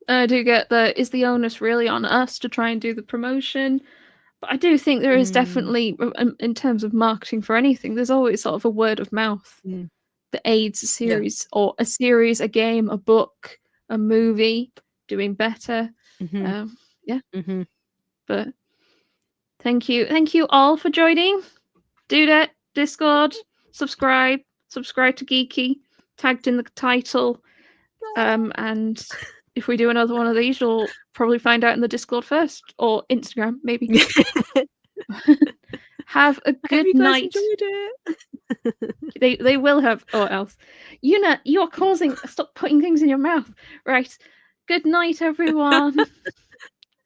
I do get that. Is the onus really on us to try and do the promotion? But I do think there is definitely, in terms of marketing for anything, there's always sort of a word of mouth that aids a series or a series, a game, a book, a movie doing better. But thank you all for joining. Do that. Discord, subscribe to Geeky, tagged in the title. And if we do another one of these, you'll probably find out in the Discord first, or Instagram, maybe. Have a good night. They will have, or else. Yuna, you are causing. Stop putting things in your mouth. Right. Good night, everyone. Bye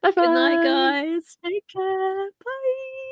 bye. Good night, guys. Take care. Bye.